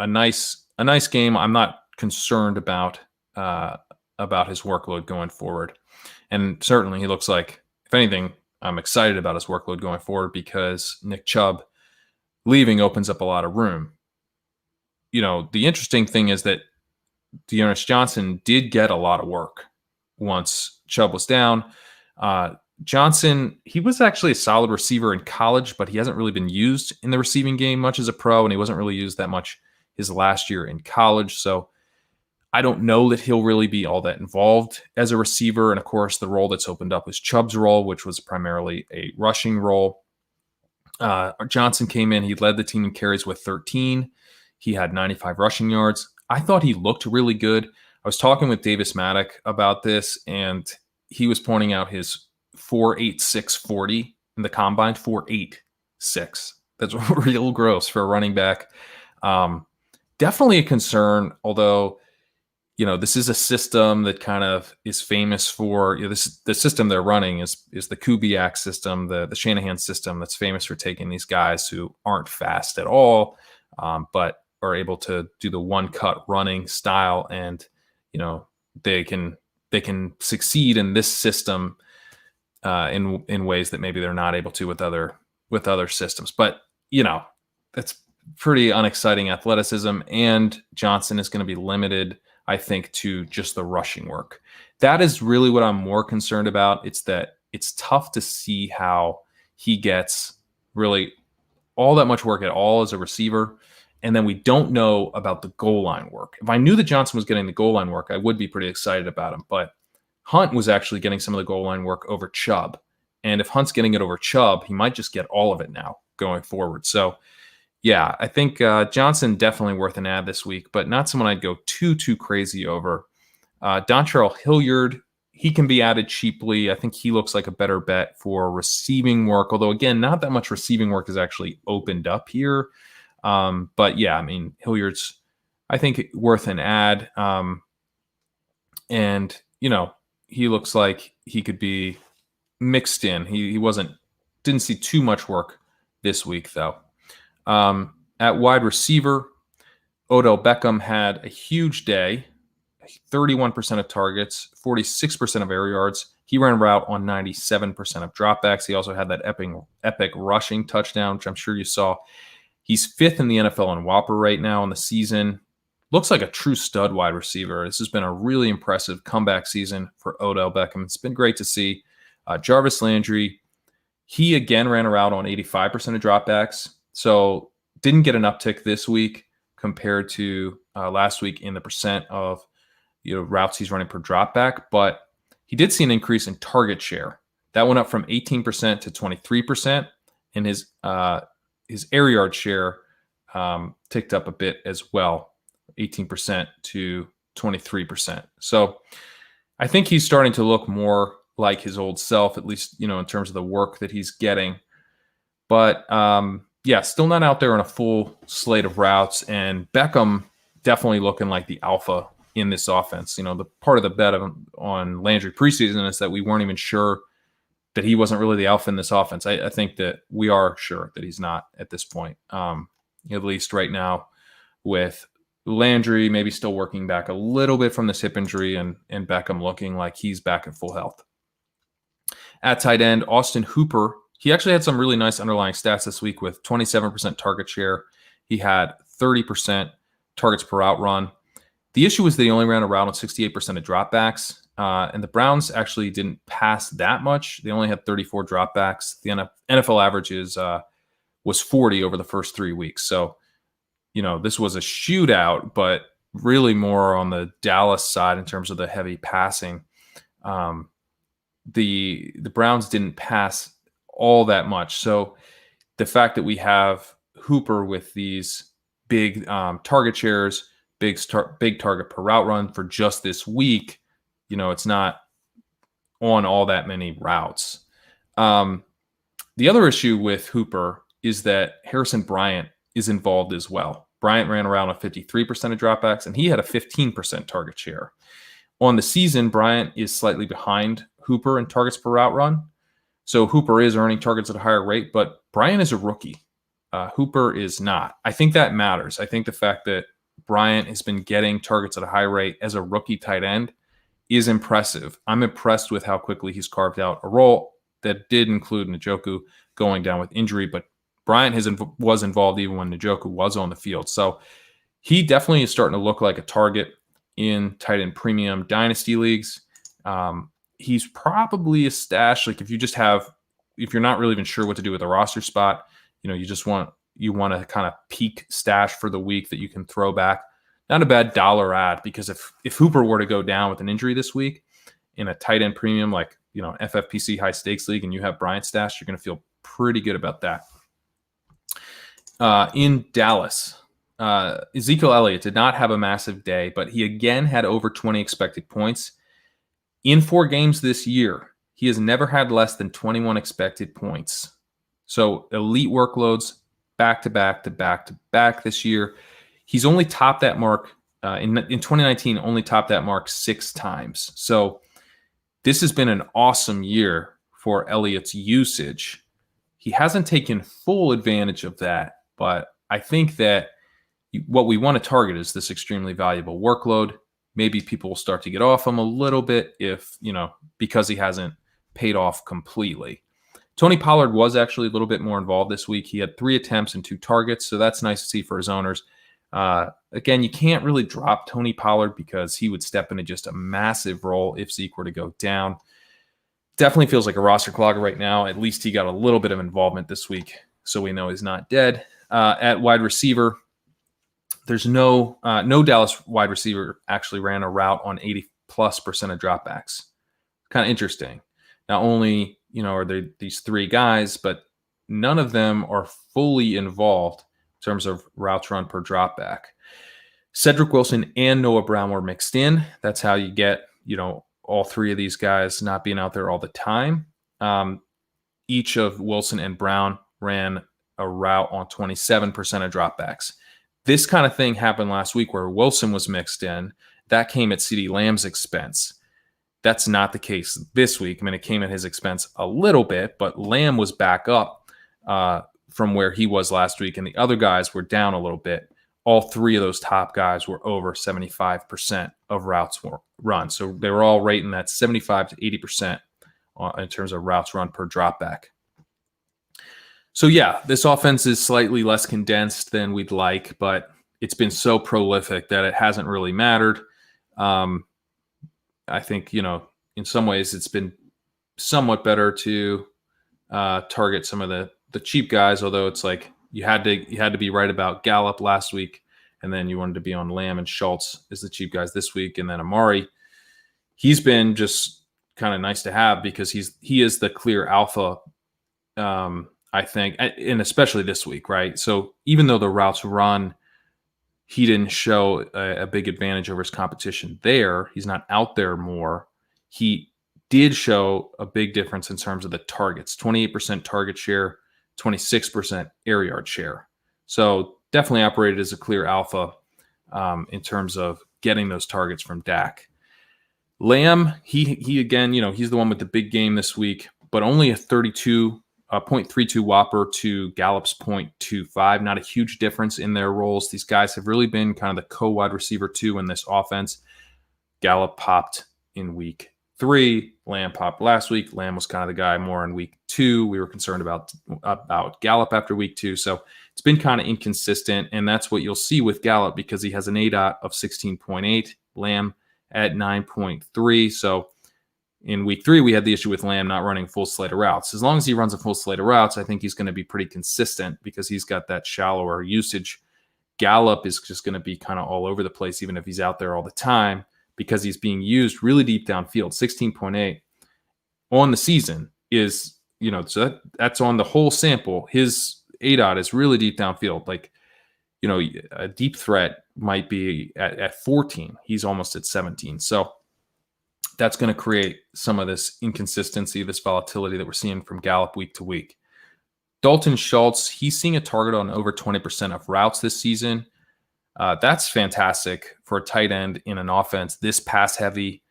nice game. I'm not concerned about his workload going forward. And certainly he looks like, if anything, I'm excited about his workload going forward because Nick Chubb leaving opens up a lot of room. The interesting thing is that Dearness Johnson did get a lot of work once Chubb was down. Johnson, he was actually a solid receiver in college, but he hasn't really been used in the receiving game much as a pro, and he wasn't really used that much his last year in college. So I don't know that he'll really be all that involved as a receiver. And of course, the role that's opened up is Chubb's role, which was primarily a rushing role. Johnson came in, he led the team in carries with 13. He had 95 rushing yards. I thought he looked really good. I was talking with Davis Maddock about this, and he was pointing out his 4.86 40 in the combine. 4.86. That's real gross for a running back. Definitely a concern, although this is a system that kind of is famous for, the system they're running is the Kubiak system, the Shanahan system that's famous for taking these guys who aren't fast at all, but are able to do the one-cut running style, and they can succeed in this system in ways that maybe they're not able to with other systems. But that's pretty unexciting athleticism, and Johnson is going to be limited, I think, to just the rushing work. That is really what I'm more concerned about. It's that it's tough to see how he gets really all that much work at all as a receiver. And then we don't know about the goal line work. If I knew that Johnson was getting the goal line work, I would be pretty excited about him. But Hunt was actually getting some of the goal line work over Chubb. And if Hunt's getting it over Chubb, he might just get all of it now going forward. So, yeah, I think Johnson definitely worth an ad this week, but not someone I'd go too crazy over. Dontrell Hilliard, he can be added cheaply. I think he looks like a better bet for receiving work, although, again, not that much receiving work is actually opened up here. But yeah, I mean, Hilliard's, I think, worth an ad. And, he looks like he could be mixed in. He didn't see too much work this week, though. At wide receiver, Odell Beckham had a huge day, 31% of targets, 46% of air yards. He ran a route on 97% of dropbacks. He also had that epic rushing touchdown, which I'm sure you saw. He's 5th in the NFL in Whopper right now in the season. Looks like a true stud wide receiver. This has been a really impressive comeback season for Odell Beckham. It's been great to see. Jarvis Landry, He again ran a route on 85% of dropbacks, so didn't get an uptick this week compared to last week in the percent of routes he's running per dropback, but he did see an increase in target share. That went up from 18% to 23%, and his air yard share ticked up a bit as well, 18% to 23%. So I think he's starting to look more like his old self, at least, in terms of the work that he's getting. But still not out there on a full slate of routes. And Beckham definitely looking like the alpha in this offense. The part of the bet on Landry preseason is that we weren't even sure that he wasn't really the alpha in this offense. I think that we are sure that he's not at this point, at least right now, with Landry maybe still working back a little bit from this hip injury, and Beckham looking like he's back at full health. At tight end, Austin Hooper, he actually had some really nice underlying stats this week with 27% target share. He had 30% targets per route run. The issue was that he only ran a route on 68% of dropbacks, and the Browns actually didn't pass that much. They only had 34 dropbacks. The NFL average was 40 over the first 3 weeks. So, this was a shootout, but really more on the Dallas side in terms of the heavy passing. The Browns didn't pass all that much. So the fact that we have Hooper with these big target shares, big target per route run for just this week, it's not on all that many routes. The other issue with Hooper is that Harrison Bryant is involved as well. Bryant ran around a 53% of dropbacks, and he had a 15% target share. On the season, Bryant is slightly behind Hooper in targets per route run. So Hooper is earning targets at a higher rate, but Bryant is a rookie. Hooper is not. I think that matters. I think the fact that Bryant has been getting targets at a high rate as a rookie tight end is impressive. I'm impressed with how quickly he's carved out a role that did include Njoku going down with injury, but Bryant was involved even when Njoku was on the field. So he definitely is starting to look like a target in tight end premium dynasty leagues. He's probably a stash. Like if you're not really even sure what to do with a roster spot, you want to kind of peak stash for the week that you can throw back. Not a bad dollar add, because if Hooper were to go down with an injury this week in a tight end premium, like, FFPC high stakes league, and you have Bryant stash, you're going to feel pretty good about that. In Dallas, Ezekiel Elliott did not have a massive day, but he again had over 20 expected points. In 4 games this year, he has never had less than 21 expected points. So elite workloads back to back this year. He's only topped that mark in 2019, only topped that mark 6 times. So this has been an awesome year for Elliott's usage. He hasn't taken full advantage of that, but I think that what we want to target is this extremely valuable workload. Maybe people will start to get off him a little bit because he hasn't paid off completely. Tony Pollard was actually a little bit more involved this week. He had 3 attempts and 2 targets, so that's nice to see for his owners. Again, you can't really drop Tony Pollard because he would step into just a massive role if Zeke were to go down. Definitely feels like a roster clogger right now. At least he got a little bit of involvement this week, so we know he's not dead. At wide receiver, there's no Dallas wide receiver actually ran a route on 80+% of dropbacks. Kind of interesting. Not only are there these 3 guys, but none of them are fully involved in terms of routes run per dropback. Cedric Wilson and Noah Brown were mixed in. That's how you get all 3 of these guys not being out there all the time. Each of Wilson and Brown ran a route on 27% of dropbacks. This kind of thing happened last week where Wilson was mixed in. That came at CeeDee Lamb's expense. That's not the case this week. I mean, it came at his expense a little bit, but Lamb was back up from where he was last week, and the other guys were down a little bit. All 3 of those top guys were over 75% of routes run. So they were all rating that 75 to 80% in terms of routes run per dropback. So yeah, this offense is slightly less condensed than we'd like, but it's been so prolific that it hasn't really mattered. I think, in some ways it's been somewhat better to target some of the cheap guys, although it's like you had to be right about Gallup last week, and then you wanted to be on Lamb and Schultz as the cheap guys this week, and then Amari. He's been just kind of nice to have because he is the clear alpha, I think, and especially this week, right? So even though the routes run, he didn't show a big advantage over his competition there. He's not out there more. He did show a big difference in terms of the targets, 28% target share, 26% air yard share. So definitely operated as a clear alpha in terms of getting those targets from Dak. Lamb, he again, he's the one with the big game this week, but only a 0.32 Whopper to Gallup's 0.25. Not a huge difference in their roles. These guys have really been kind of the co-wide receiver 2 in this offense. Gallup popped in week 3. Lamb popped last week. Lamb was kind of the guy more in week 2. We were concerned about Gallup after week 2. So it's been kind of inconsistent, and that's what you'll see with Gallup because he has an ADOT of 16.8. Lamb at 9.3. So in week 3, we had the issue with Lamb not running full slate of routes. As long as he runs a full slate of routes, I think he's going to be pretty consistent because he's got that shallower usage. Gallup is just going to be kind of all over the place, even if he's out there all the time, because he's being used really deep downfield. 16.8 on the season is, so that's on the whole sample. His ADOT is really deep downfield. Like, a deep threat might be at 14. He's almost at 17. So that's going to create some of this inconsistency, this volatility that we're seeing from Gallup week to week. Dalton Schultz, he's seeing a target on over 20% of routes this season. That's fantastic for a tight end in an offense this pass heavy.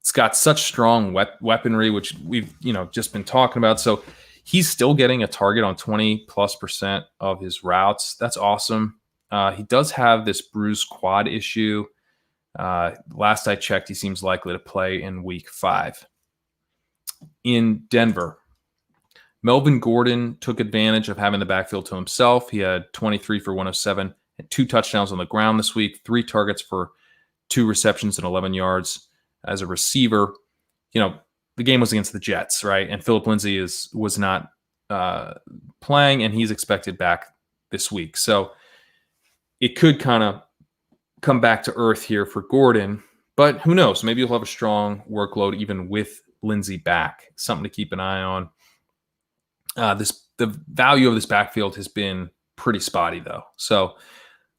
It's got such strong weaponry, which we've just been talking about. So he's still getting a target on 20+% of his routes. That's awesome. He does have this bruised quad issue. Last I checked, he seems likely to play in week 5. In Denver, Melvin Gordon took advantage of having the backfield to himself. He had 23 for 107 and 2 touchdowns on the ground this week, 3 targets for 2 receptions and 11 yards as a receiver. The game was against the Jets, right? And Phillip Lindsay was not playing, and he's expected back this week. So it could kind of come back to earth here for Gordon, but who knows? Maybe he'll have a strong workload even with Lindsay back. Something to keep an eye on. The value of this backfield has been pretty spotty, though. So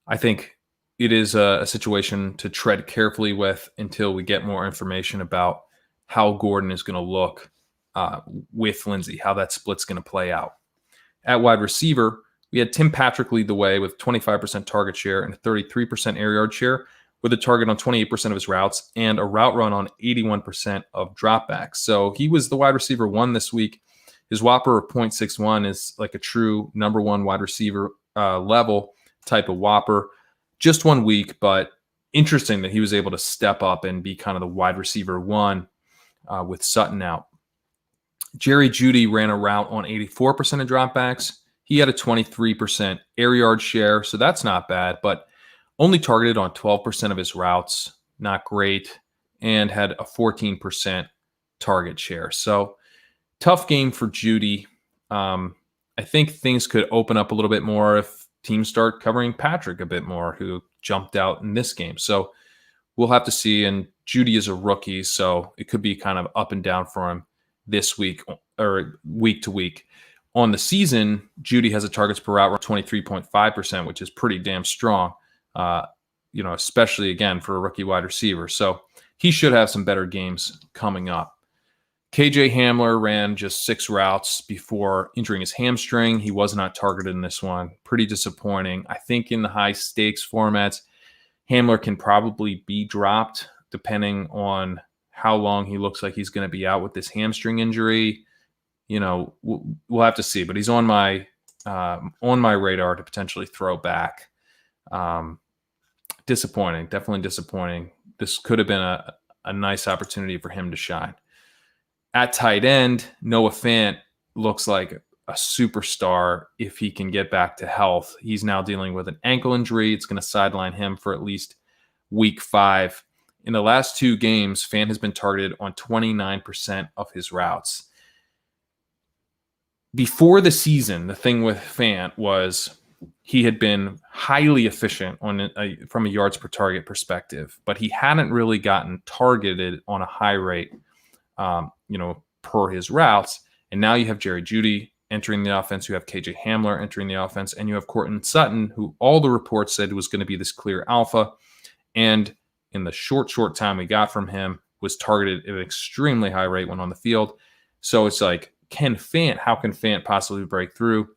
I think it is a situation to tread carefully with until we get more information about how Gordon is going to look with Lindsay, how that split's going to play out. At wide receiver, we had Tim Patrick lead the way with 25% target share and a 33% air yard share, with a target on 28% of his routes and a route run on 81% of dropbacks. So he was the wide receiver 1 this week. His Whopper of 0.61 is like a true number 1 wide receiver level type of Whopper. Just 1 week, but interesting that he was able to step up and be kind of the wide receiver 1 with Sutton out. Jerry Jeudy ran a route on 84% of dropbacks. He had a 23% air yard share, so that's not bad, but only targeted on 12% of his routes. Not great, and had a 14% target share. So tough game for Jeudy. I think things could open up a little bit more if teams start covering Patrick a bit more, who jumped out in this game. So we'll have to see. And Jeudy is a rookie, so it could be kind of up and down for him this week or week to week. On the season, Jeudy has a targets per route 23.5%, which is pretty damn strong, especially, again, for a rookie wide receiver. So he should have some better games coming up. KJ Hamler ran just 6 routes before injuring his hamstring. He was not targeted in this one. Pretty disappointing. I think in the high-stakes formats, Hamler can probably be dropped depending on how long he looks like he's going to be out with this hamstring injury. We'll have to see, but he's on my radar to potentially throw back. Disappointing, definitely disappointing. This could have been a nice opportunity for him to shine. At tight end, Noah Fant looks like a superstar if he can get back to health. He's now dealing with an ankle injury. It's going to sideline him for at least week 5. In the last 2 games, Fant has been targeted on 29% of his routes. before the season, the thing with Fant was he had been highly efficient from a yards per target perspective, but he hadn't really gotten targeted on a high rate, per his routes. And now you have Jerry Jeudy entering the offense, you have KJ Hamler entering the offense, and you have Courtland Sutton, who all the reports said was going to be this clear alpha. And in the short time we got from him, was targeted at an extremely high rate when on the field. So it's like, how can Fant possibly break through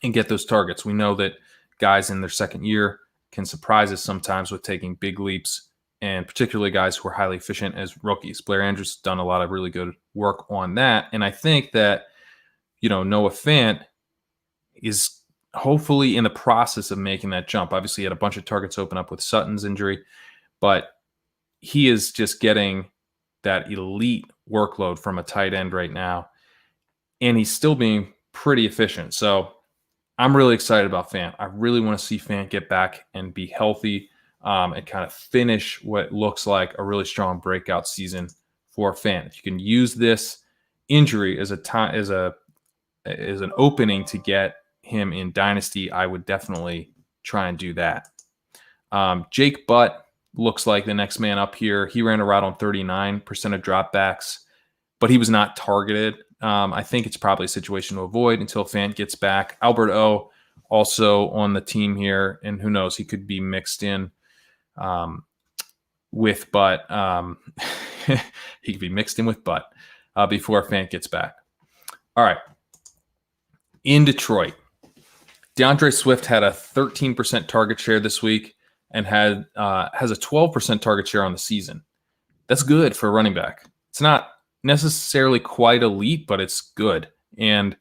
and get those targets? We know that guys in their second year can surprise us sometimes with taking big leaps, and particularly guys who are highly efficient as rookies. Blair Andrews has done a lot of really good work on that. And I think that, Noah Fant is hopefully in the process of making that jump. Obviously, he had a bunch of targets open up with Sutton's injury, but he is just getting that elite workload from a tight end right now, and he's still being pretty efficient. So I'm really excited about Fant. I really want to see Fant get back and be healthy, and kind of finish what looks like a really strong breakout season for Fant. If you can use this injury as an opening to get him in Dynasty, I would definitely try and do that. Jake Butt looks like the next man up here. He ran a route on 39% of dropbacks, but he was not targeted. I think it's probably a situation to avoid until Fant gets back. Albert O also on the team here, and who knows, he could be mixed in with Butt. He could be mixed in with Butt before Fant gets back. All right. In Detroit, DeAndre Swift had a 13% target share this week and has a 12% target share on the season. That's good for a running back. It's not necessarily quite elite, but it's good. And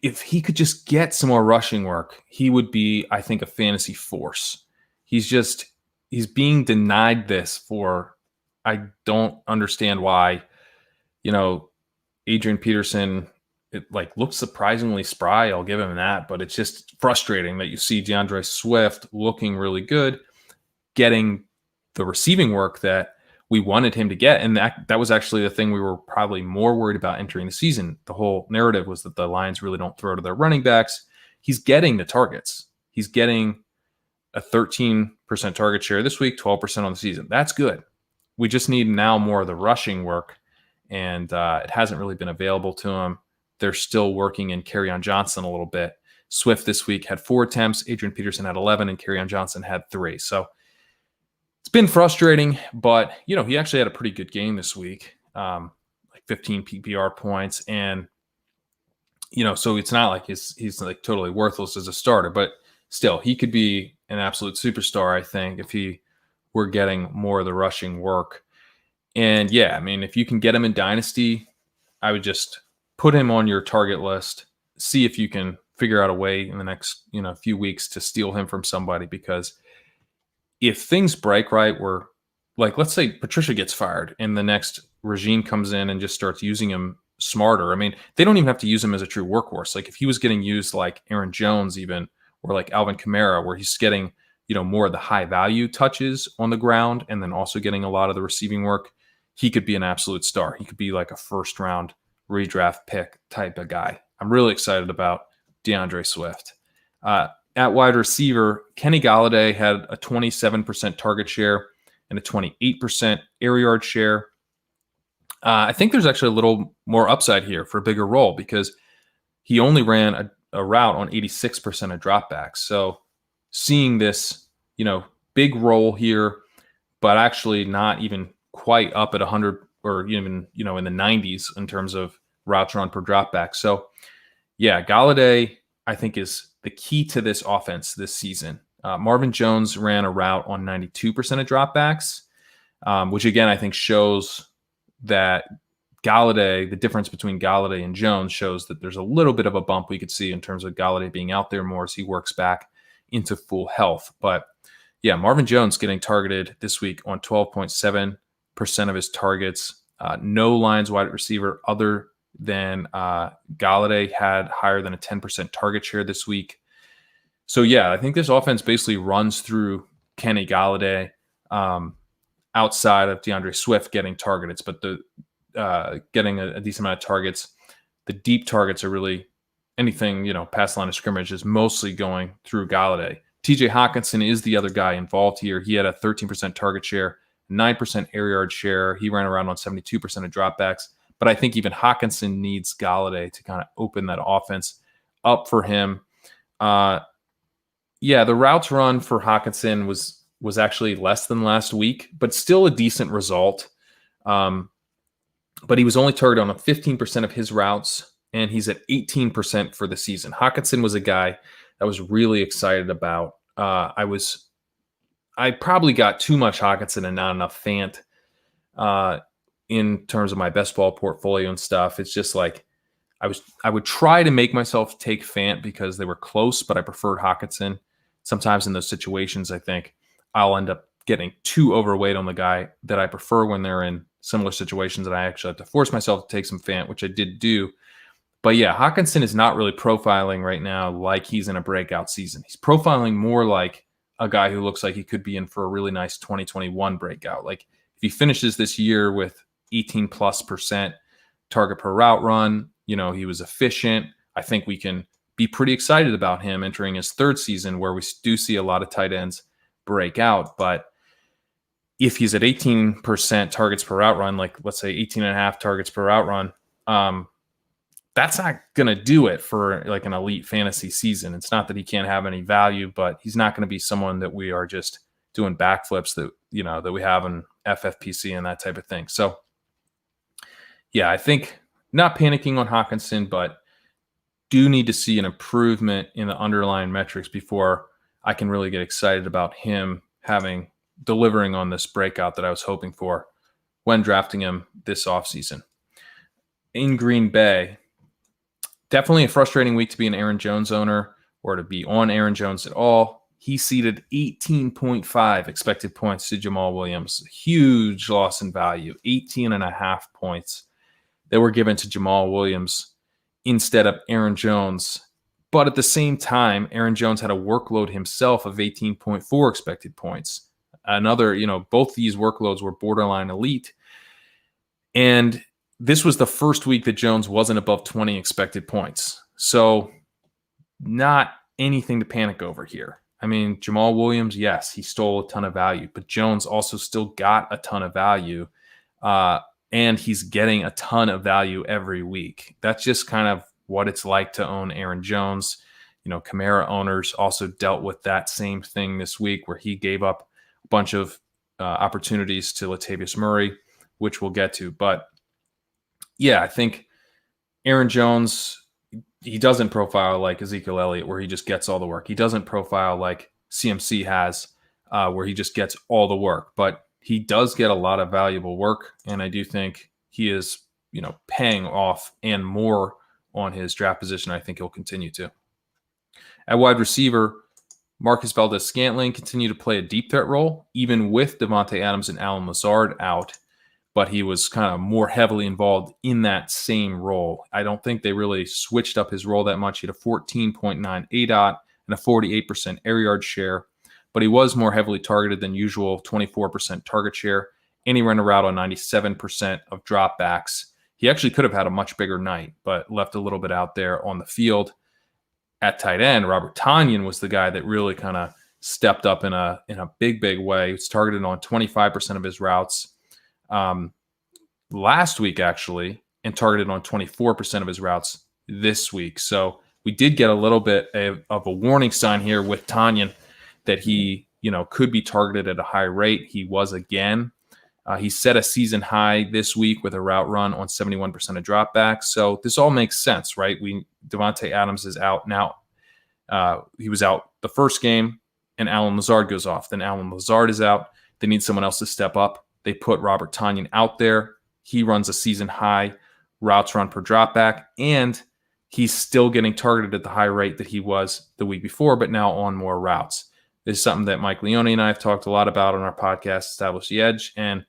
if he could just get some more rushing work, he would be, I think, a fantasy force. He's being denied this for, I don't understand why. Adrian Peterson, it looks surprisingly spry. I'll give him that, but it's just frustrating that you see DeAndre Swift looking really good, getting the receiving work that we wanted him to get. And that was actually the thing we were probably more worried about entering the season. The whole narrative was that the Lions really don't throw to their running backs. He's getting the targets. He's getting a 13% target share this week, 12% on the season. That's good. We just need now more of the rushing work, and it hasn't really been available to him. They're still working in Kerrane Johnson a little bit. Swift this week had 4 attempts. Adrian Peterson had 11, and Kerrane Johnson had 3. So it's been frustrating, but, he actually had a pretty good game this week, 15 PPR points. And, so it's not like he's totally worthless as a starter, but still, he could be an absolute superstar, I think, if he were getting more of the rushing work. And, yeah, if you can get him in Dynasty, I would just put him on your target list, see if you can figure out a way in the next, few weeks to steal him from somebody, because if things break right, where let's say Patricia gets fired and the next regime comes in and just starts using him smarter. They don't even have to use him as a true workhorse. If he was getting used like Aaron Jones even, or like Alvin Kamara, where he's getting, more of the high value touches on the ground and then also getting a lot of the receiving work, he could be an absolute star. He could be like a first round redraft pick type of guy. I'm really excited about DeAndre Swift. At wide receiver, Kenny Golladay had a 27% target share and a 28% air yard share. I think there's actually a little more upside here for a bigger role, because he only ran a route on 86% of dropbacks. So seeing this, big role here, but actually not even quite up at 100 or even, in the 90s in terms of routes run per dropback. So yeah, Golladay, I think, is the key to this offense this season. Marvin Jones ran a route on 92% of dropbacks, which again, I think shows that Golladay, the difference between Golladay and Jones, shows that there's a little bit of a bump we could see in terms of Golladay being out there more as he works back into full health. But yeah, Marvin Jones getting targeted this week on 12.7% of his targets. No Lions wide receiver other than Golladay had higher than a 10% target share this week. So yeah, I think this offense basically runs through Kenny Golladay, outside of DeAndre Swift getting targets, but the getting a decent amount of targets. the deep targets are really anything, past line of scrimmage is mostly going through Galladay. TJ Hawkinson is the other guy involved here. He had a 13% target share, 9% air yard share. He ran around on 72% of dropbacks. But I think even Hawkinson needs Galladay to kind of open that offense up for him. The routes run for Hawkinson was actually less than last week, but still a decent result. But he was only targeted on 15% of his routes, and he's at 18% for the season. Hawkinson was a guy I was really excited about. I probably got too much Hawkinson and not enough Fant in terms of my best ball portfolio and stuff. It's just like I would try to make myself take Fant because they were close, but I preferred Hawkinson. Sometimes in those situations, I think I'll end up getting too overweight on the guy that I prefer when they're in similar situations, and I actually have to force myself to take some Fant, which I did do. But yeah, Hawkinson is not really profiling right now like he's in a breakout season. He's profiling more like a guy who looks like he could be in for a really nice 2021 breakout. Like if he finishes this year with 18+% target per route run, he was efficient. I think we can be pretty excited about him entering his third season where we do see a lot of tight ends break out. But if he's at 18% targets per route run, like let's say 18.5 targets per route run, that's not going to do it for like an elite fantasy season. It's not that he can't have any value, but he's not going to be someone that we are just doing backflips that we have in FFPC and that type of thing. So yeah, I think not panicking on Hawkinson, but do need to see an improvement in the underlying metrics before I can really get excited about him delivering on this breakout that I was hoping for when drafting him this offseason. In Green Bay, definitely a frustrating week to be an Aaron Jones owner or to be on Aaron Jones at all. He ceded 18.5 expected points to Jamal Williams. Huge loss in value, 18.5 points that were given to Jamal Williams instead of Aaron Jones. But at the same time, Aaron Jones had a workload himself of 18.4 expected points. Another, both these workloads were borderline elite. And this was the first week that Jones wasn't above 20 expected points. So not anything to panic over here. I mean, Jamal Williams, yes, he stole a ton of value, but Jones also still got a ton of value. And he's getting a ton of value every week. That's just kind of what it's like to own Aaron Jones. Kamara owners also dealt with that same thing this week where he gave up a bunch of opportunities to Latavius Murray, which we'll get to. But yeah, I think Aaron Jones, he doesn't profile like Ezekiel Elliott where he just gets all the work. He doesn't profile like CMC has where he just gets all the work. But he does get a lot of valuable work, and I do think he is, paying off and more on his draft position. I think he'll continue to. At wide receiver, Marcus Valdes-Scantling continued to play a deep threat role, even with Davante Adams and Allen Lazard out, but he was kind of more heavily involved in that same role. I don't think they really switched up his role that much. He had a 14.9 ADOT and a 48% air yard share, but he was more heavily targeted than usual, 24% target share, and he ran a route on 97% of dropbacks. He actually could have had a much bigger night, but left a little bit out there on the field. At tight end, Robert Tonyan was the guy that really kind of stepped up in a big way. He was targeted on 25% of his routes last week, actually, and targeted on 24% of his routes this week. So we did get a little bit of a warning sign here with Tonyan that he, could be targeted at a high rate. He was again. He set a season high this week with a route run on 71% of dropbacks. So this all makes sense, right? Davante Adams is out now. He was out the first game, and Allen Lazard goes off. Then Allen Lazard is out. They need someone else to step up. They put Robert Tonyan out there. He runs a season high routes run per dropback, and he's still getting targeted at the high rate that he was the week before, but now on more routes. This is something that Mike Leone and I have talked a lot about on our podcast, Establish the Edge, and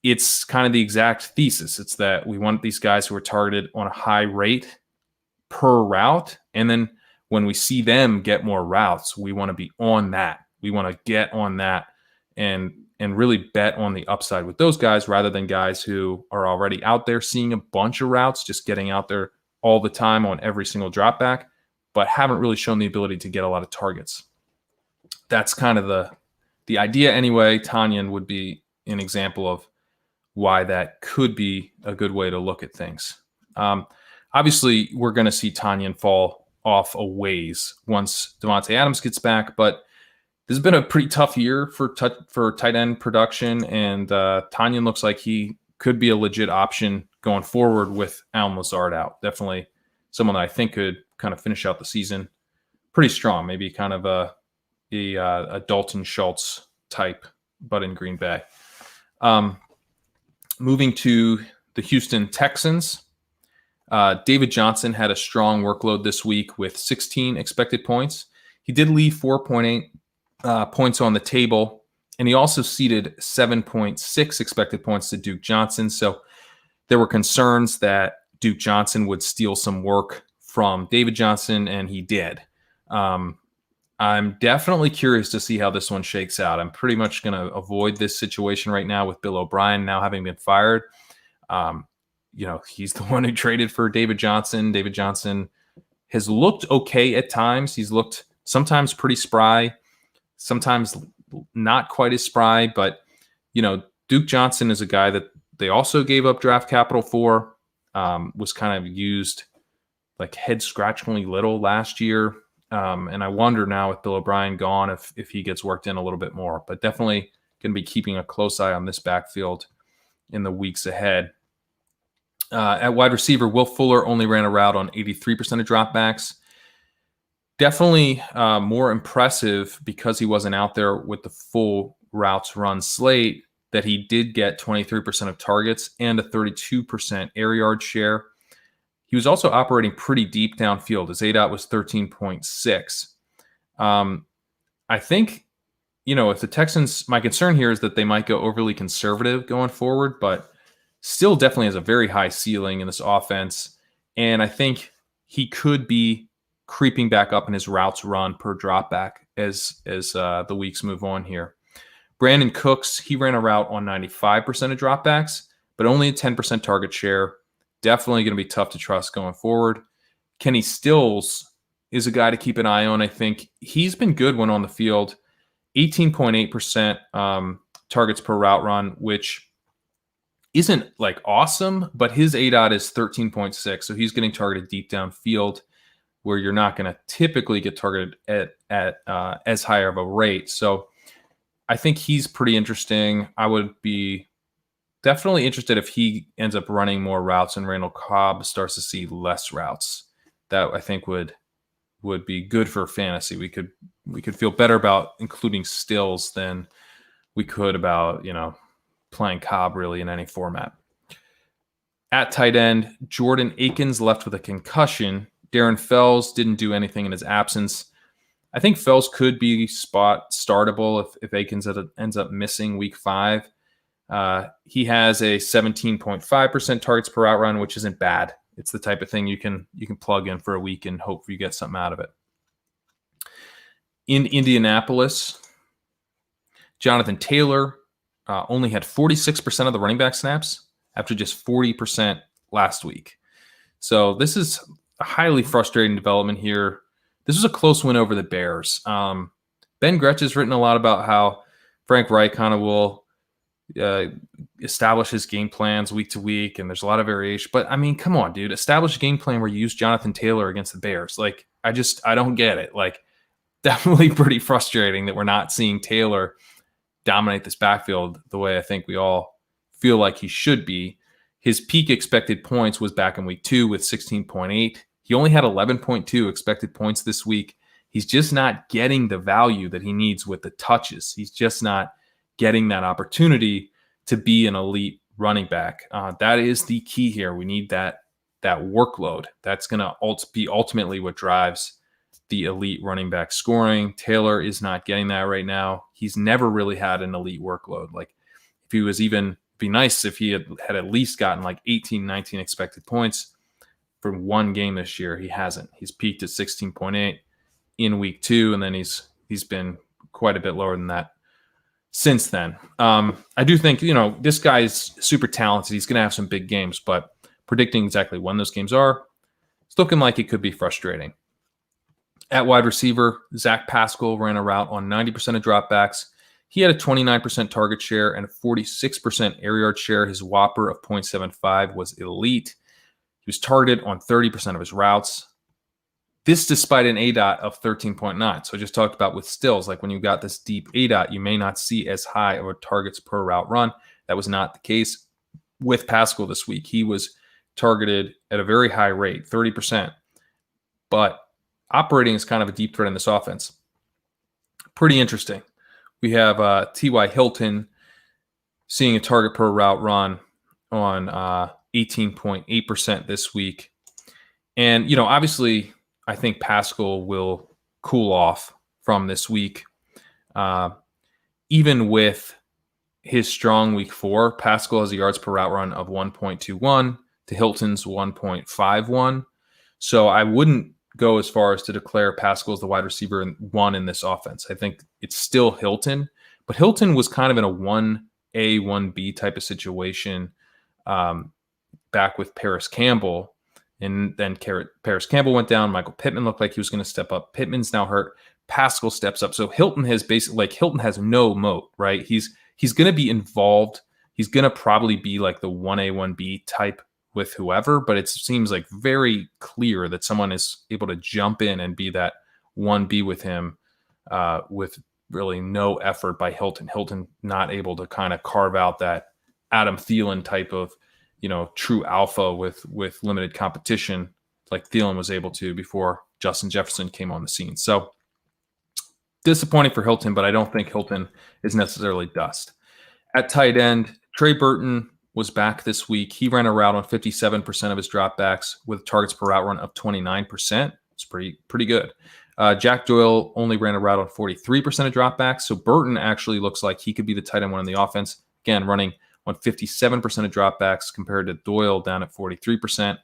it's kind of the exact thesis. It's that we want these guys who are targeted on a high rate per route, and then when we see them get more routes, we want to be on that. We want to get on that and really bet on the upside with those guys rather than guys who are already out there seeing a bunch of routes, just getting out there all the time on every single drop back, but haven't really shown the ability to get a lot of targets. That's kind of the idea anyway. Tanyan would be an example of why that could be a good way to look at things. Obviously, we're going to see Tanyan fall off a ways once Davante Adams gets back, but this has been a pretty tough year for tight end production, and Tanyan looks like he could be a legit option going forward with Allen Lazard out. Definitely someone that I think could kind of finish out the season pretty strong, maybe kind of a Dalton Schultz type, but in Green Bay. Moving to the Houston Texans, David Johnson had a strong workload this week with 16 expected points. He did leave 4.8 points on the table, and he also ceded 7.6 expected points to Duke Johnson. So there were concerns that Duke Johnson would steal some work from David Johnson, and he did. I'm definitely curious to see how this one shakes out. I'm pretty much going to avoid this situation right now with Bill O'Brien now having been fired. He's the one who traded for David Johnson. David Johnson has looked okay at times. He's looked sometimes pretty spry, sometimes not quite as spry. But, Duke Johnson is a guy that they also gave up draft capital for, was kind of used like head-scratchingly little last year. And I wonder now with Bill O'Brien gone if he gets worked in a little bit more. But definitely going to be keeping a close eye on this backfield in the weeks ahead. At wide receiver, Will Fuller only ran a route on 83% of dropbacks. Definitely more impressive because he wasn't out there with the full routes run slate that he did get 23% of targets and a 32% air yard share. He was also operating pretty deep downfield. His ADOT was 13.6. I think, if the Texans, my concern here is that they might go overly conservative going forward, but still definitely has a very high ceiling in this offense. And I think he could be creeping back up in his routes run per dropback as the weeks move on here. Brandon Cooks, he ran a route on 95% of dropbacks, but only a 10% target share. Definitely going to be tough to trust going forward. Kenny Stills is a guy to keep an eye on. I think he's been good when on the field. 18.8% targets per route run, which isn't like awesome, but his ADOT is 13.6. So he's getting targeted deep downfield where you're not going to typically get targeted at as high of a rate. So I think he's pretty interesting. I would be definitely interested if he ends up running more routes and Randall Cobb starts to see less routes. That I think would be good for fantasy. We could feel better about including Stills than we could about, playing Cobb really in any format. At tight end, Jordan Akins left with a concussion. Darren Fells didn't do anything in his absence. I think Fells could be spot startable if Akins ends up missing week 5. He has a 17.5% targets per route run, which isn't bad. It's the type of thing you can plug in for a week and hope you get something out of it. In Indianapolis, Jonathan Taylor only had 46% of the running back snaps after just 40% last week. So this is a highly frustrating development here. This was a close win over the Bears. Ben Gretsch has written a lot about how Frank Reich kind of will establish his game plans week to week, and there's a lot of variation. But I mean, come on, dude, establish a game plan where you use Jonathan Taylor against the Bears. Like, I don't get it. Like, definitely pretty frustrating that we're not seeing Taylor dominate this backfield the way I think we all feel like he should be. His peak expected points was back in week 2 with 16.8. He only had 11.2 expected points this week. He's just not getting the value that he needs with the touches. He's just not getting that opportunity to be an elite running back. That is the key here. We need that workload. That's going to be ultimately what drives the elite running back scoring. Taylor is not getting that right now. He's never really had an elite workload. Like, if he was even, be nice if he had at least gotten like 18, 19 expected points from one game this year. He hasn't. He's peaked at 16.8 in week 2, and then he's been quite a bit lower than that since then. I do think, this guy's super talented. He's going to have some big games, but predicting exactly when those games are, it's looking like it could be frustrating. At wide receiver, Zach Pascal ran a route on 90% of dropbacks. He had a 29% target share and a 46% air yard share. His Whopper of 0.75 was elite. He was targeted on 30% of his routes. This despite an ADOT of 13.9. So I just talked about with stills, like when you got this deep ADOT, you may not see as high of a targets per route run. That was not the case with Pascal this week. He was targeted at a very high rate, 30%. But operating is kind of a deep threat in this offense. Pretty interesting. We have T.Y. Hilton seeing a target per route run on 18.8% this week. And, obviously, I think Pascal will cool off from this week. Even with his strong week 4, Pascal has a yards per route run of 1.21 to Hilton's 1.51. So I wouldn't go as far as to declare Pascal as the wide receiver 1 in this offense. I think it's still Hilton, but Hilton was kind of in a 1A, 1B type of situation back with Paris Campbell. And then Paris Campbell went down. Michael Pittman looked like he was going to step up. Pittman's now hurt. Pascal steps up. So Hilton has Hilton has no moat, right? He's going to be involved. He's going to probably be like the 1A, 1B type with whoever, but it seems like very clear that someone is able to jump in and be that 1B with him with really no effort by Hilton. Hilton not able to kind of carve out that Adam Thielen type of, true alpha with limited competition like Thielen was able to before Justin Jefferson came on the scene. So disappointing for Hilton, but I don't think Hilton is necessarily dust. At tight end, Trey Burton was back this week. He ran a route on 57% of his dropbacks with targets per route run of 29%. It's pretty good. Jack Doyle only ran a route on 43% of dropbacks. So Burton actually looks like he could be the tight end one in the offense. Again, running on 57% of dropbacks compared to Doyle down at 43%.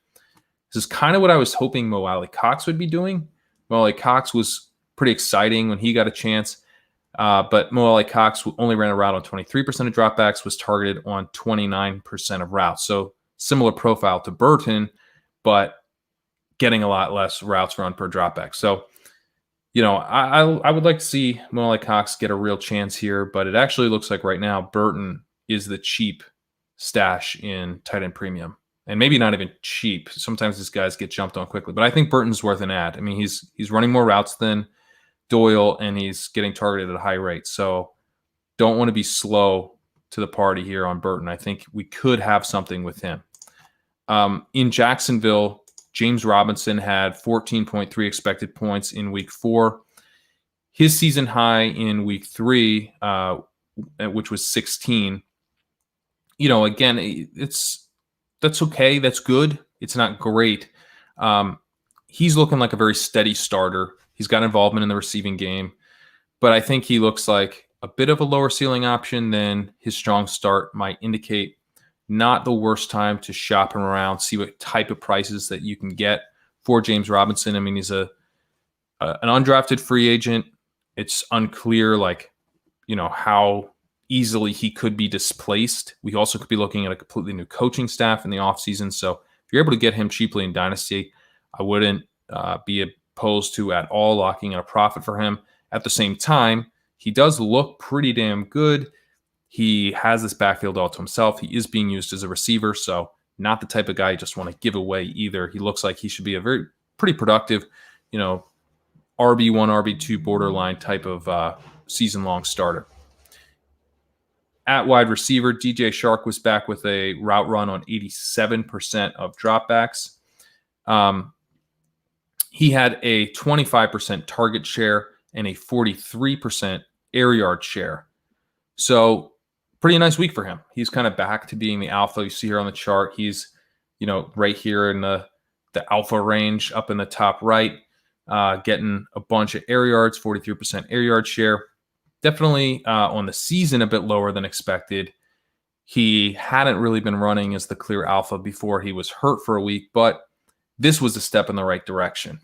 This is kind of what I was hoping Mo Alley-Cox would be doing. Mo Alley-Cox was pretty exciting when he got a chance. But Mo Alley-Cox only ran a route on 23% of dropbacks, was targeted on 29% of routes. So similar profile to Burton, but getting a lot less routes run per dropback. So, I would like to see Mo Alley-Cox get a real chance here, but it actually looks like right now Burton is the cheap stash in tight end premium. And maybe not even cheap. Sometimes these guys get jumped on quickly, but I think Burton's worth an ad. I mean, he's running more routes than Doyle, and he's getting targeted at a high rate. So don't want to be slow to the party here on Burton. I think we could have something with him. In Jacksonville, James Robinson had 14.3 expected points in week 4. His season high in week 3, which was 16. Again, that's okay. That's good. It's not great. He's looking like a very steady starter. He's got involvement in the receiving game, but I think he looks like a bit of a lower ceiling option than his strong start might indicate. Not the worst time to shop him around, see what type of prices that you can get for James Robinson. I mean, he's an undrafted free agent. It's unclear, how easily he could be displaced. We also could be looking at a completely new coaching staff in the offseason. So if you're able to get him cheaply in Dynasty, I wouldn't be opposed to at all locking in a profit for him. At the same time, he does look pretty damn good. He has this backfield all to himself. He is being used as a receiver, so not the type of guy you just want to give away either. He looks like he should be a pretty productive, RB1, RB2 borderline type of season-long starter. At wide receiver, DJ Shark was back with a route run on 87% of dropbacks. He had a 25% target share and a 43% air yard share. So pretty nice week for him. He's kind of back to being the alpha. You see here on the chart, he's, right here in the alpha range up in the top right, getting a bunch of air yards, 43% air yard share. Definitely on the season a bit lower than expected. He hadn't really been running as the clear alpha before he was hurt for a week, but this was a step in the right direction.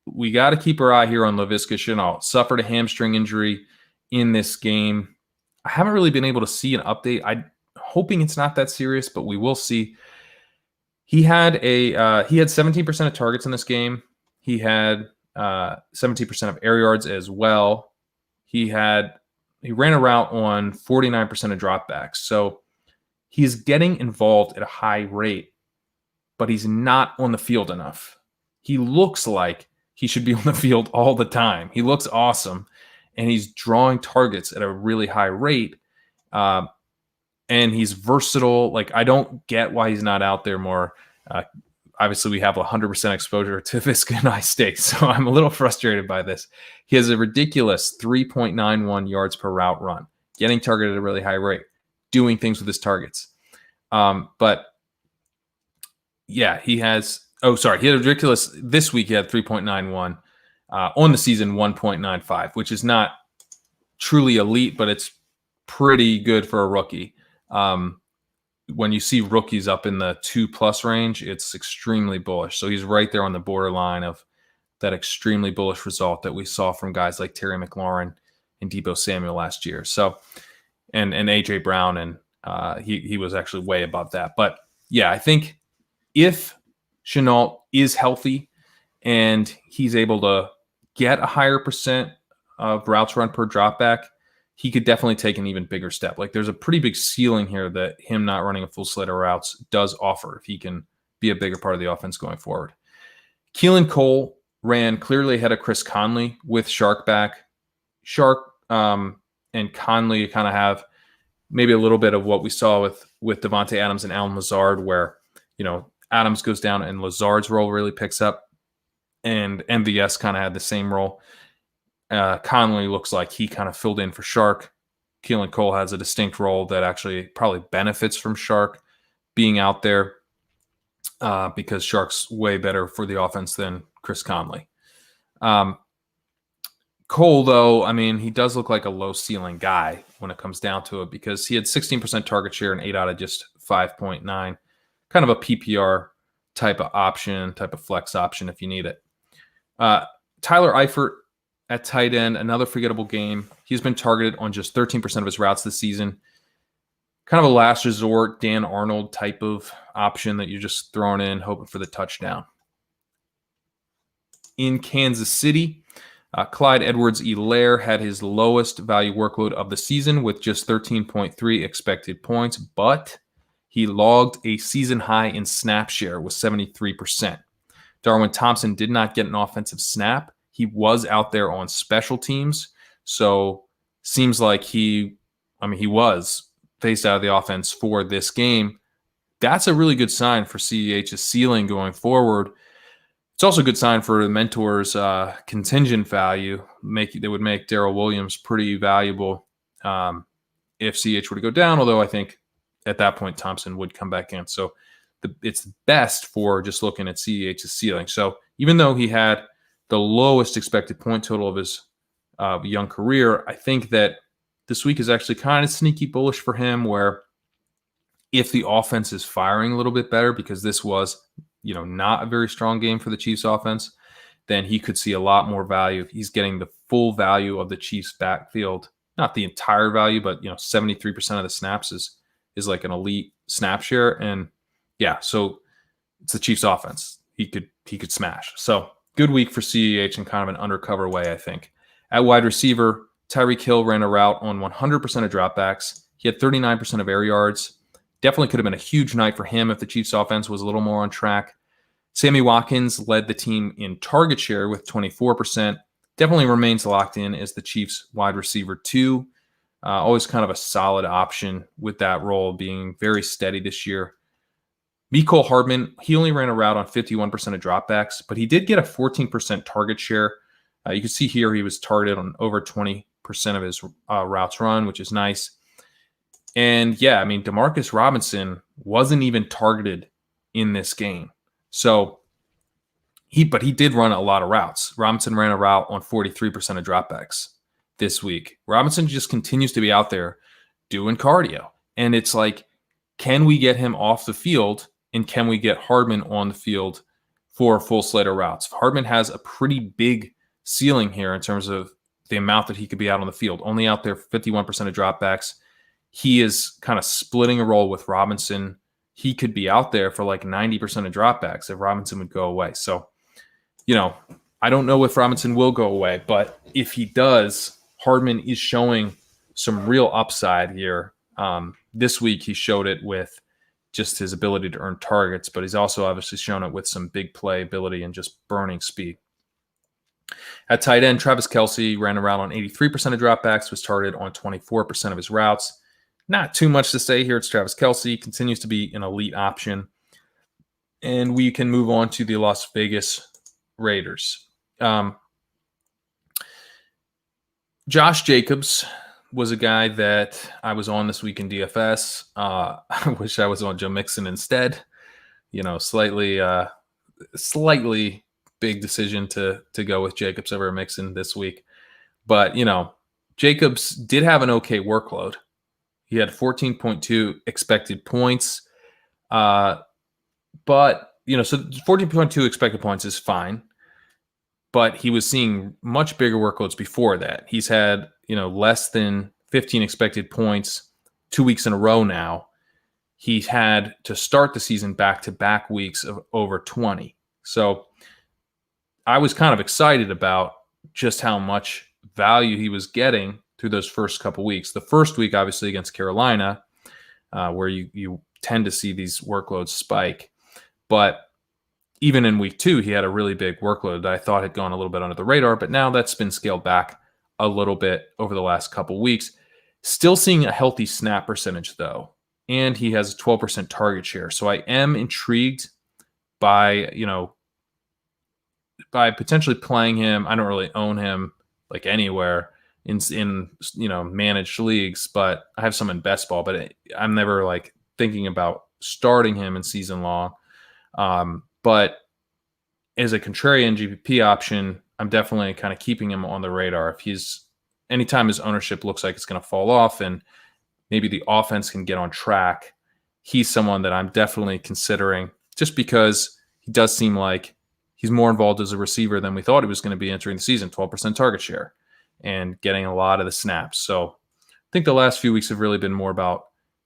We got to keep our eye here on Laviska Shenault. Suffered a hamstring injury in this game. I haven't really been able to see an update. I'm hoping it's not that serious, but we will see. He had 17% of targets in this game. He had 17% of air yards as well. He ran a route on 49% of dropbacks. So he's getting involved at a high rate, but he's not on the field enough. He looks like he should be on the field all the time. He looks awesome, and he's drawing targets at a really high rate. And he's versatile. Like, I don't get why he's not out there more. Obviously, we have 100% exposure to Visca State, so I'm a little frustrated by this. He has a ridiculous 3.91 yards per route run, getting targeted at a really high rate, doing things with his targets. But yeah, he had a ridiculous, this week he had 3.91, on the season 1.95, which is not truly elite, but it's pretty good for a rookie. When you see rookies up in the 2+ range, it's extremely bullish. So he's right there on the borderline of that extremely bullish result that we saw from guys like Terry McLaurin and Deebo Samuel last year. So, and AJ Brown, and he was actually way above that. But yeah, I think if Shenault is healthy and he's able to get a higher percent of routes run per dropback, he could definitely take an even bigger step. Like, there's a pretty big ceiling here that him not running a full slate of routes does offer if he can be a bigger part of the offense going forward. Keelan Cole ran clearly ahead of Chris Conley with Shark back. Shark and Conley kind of have maybe a little bit of what we saw with Devontae Adams and Allen Lazard, where, Adams goes down and Lazard's role really picks up, and MVS kind of had the same role. Conley looks like he kind of filled in for Shark. Keelan Cole has a distinct role that actually probably benefits from Shark being out there, because Shark's way better for the offense than Chris Conley. Cole, though, I mean, he does look like a low ceiling guy when it comes down to it, because he had 16% target share and 8 out of just 5.9, kind of a PPR type of option, type of flex option if you need it. Tyler Eifert at tight end, another forgettable game. He's been targeted on just 13% of his routes this season. Kind of a last resort Dan Arnold type of option that you're just throwing in, hoping for the touchdown. In Kansas City, Clyde Edwards-Helaire had his lowest value workload of the season with just 13.3 expected points, but he logged a season high in snap share with 73%. Darwin Thompson did not get an offensive snap. He was out there on special teams, so seems like he was phased out of the offense for this game. That's a really good sign for CEH's ceiling going forward. It's also a good sign for the mentor's contingent value. That would make Darrell Williams pretty valuable if CEH were to go down, although I think at that point Thompson would come back in. So it's best for just looking at CEH's ceiling. So even though he had the lowest expected point total of his young career, I think that this week is actually kind of sneaky bullish for him, where if the offense is firing a little bit better, because this was, not a very strong game for the Chiefs offense, then he could see a lot more value. He's getting the full value of the Chiefs backfield, not the entire value, but 73% of the snaps is like an elite snap share. And yeah, so it's the Chiefs offense. He could smash. So good week for CEH in kind of an undercover way, I think. At wide receiver, Tyreek Hill ran a route on 100% of dropbacks. He had 39% of air yards. Definitely could have been a huge night for him if the Chiefs offense was a little more on track. Sammy Watkins led the team in target share with 24%. Definitely remains locked in as the Chiefs wide receiver 2. Always kind of a solid option with that role, being very steady this year. Mecole Hardman, he only ran a route on 51% of dropbacks, but he did get a 14% target share. You can see here he was targeted on over 20% of his routes run, which is nice. And yeah, Demarcus Robinson wasn't even targeted in this game. So he did run a lot of routes. Robinson ran a route on 43% of dropbacks this week. Robinson just continues to be out there doing cardio. And it's like, can we get him off the field, and can we get Hardman on the field for a full slate of routes? Hardman has a pretty big ceiling here in terms of the amount that he could be out on the field. Only out there 51% of dropbacks. He is kind of splitting a role with Robinson. He could be out there for like 90% of dropbacks if Robinson would go away. So, I don't know if Robinson will go away, but if he does, Hardman is showing some real upside here. This week, he showed it with just his ability to earn targets, but he's also obviously shown it with some big play ability and just burning speed. At tight end, Travis Kelce ran around on 83% of dropbacks, was targeted on 24% of his routes. Not too much to say here. It's Travis Kelce, continues to be an elite option. And we can move on to the Las Vegas Raiders. Josh Jacobs was a guy that I was on this week in DFS. I wish I was on Joe Mixon instead. Slightly big decision to go with Jacobs over Mixon this week. But, Jacobs did have an okay workload. He had 14.2 expected points. But, so 14.2 expected points is fine. But he was seeing much bigger workloads before that. He's had, less than 15 expected points 2 weeks in a row now. He's had to start the season back-to-back weeks of over 20. So I was kind of excited about just how much value he was getting through those first couple weeks. The first week, obviously, against Carolina, where you tend to see these workloads spike. But even in week 2, he had a really big workload that I thought had gone a little bit under the radar, but now that's been scaled back a little bit over the last couple weeks. Still seeing a healthy snap percentage, though, and he has a 12% target share. So I am intrigued by potentially playing him. I don't really own him like anywhere in managed leagues, but I have some in best ball, but I'm never like thinking about starting him in season long. But as a contrarian GPP option, I'm definitely kind of keeping him on the radar. If anytime his ownership looks like it's going to fall off and maybe the offense can get on track, he's someone that I'm definitely considering, just because he does seem like he's more involved as a receiver than we thought he was going to be entering the season. 12% target share and getting a lot of the snaps. So I think the last few weeks have really been more about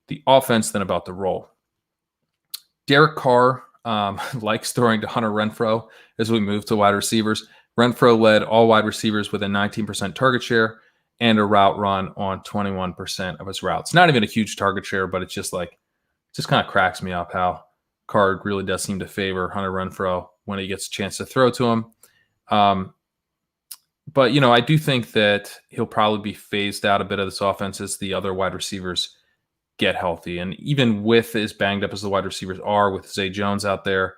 the offense than about the role. Derek Carr likes throwing to Hunter Renfrow as we move to wide receivers. Renfrow led all wide receivers with a 19% target share and a route run on 21% of his routes. Not even a huge target share, but it's just kind of cracks me up how Carr really does seem to favor Hunter Renfrow when he gets a chance to throw to him. But, I do think that he'll probably be phased out a bit of this offense as the other wide receivers get healthy. And even with as banged up as the wide receivers are, with Zay Jones out there,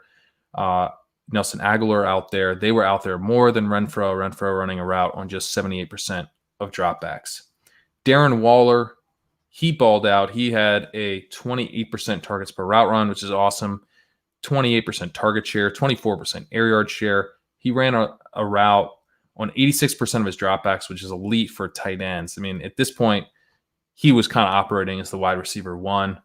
Nelson Aguilar out there, they were out there more than Renfrow. Renfrow running a route on just 78% of dropbacks. Darren Waller, he balled out. He had a 28% targets per route run, which is awesome. 28% target share, 24% air yard share. He ran a route on 86% of his dropbacks, which is elite for tight ends. I mean, at this point, he was kind of operating as the wide receiver one.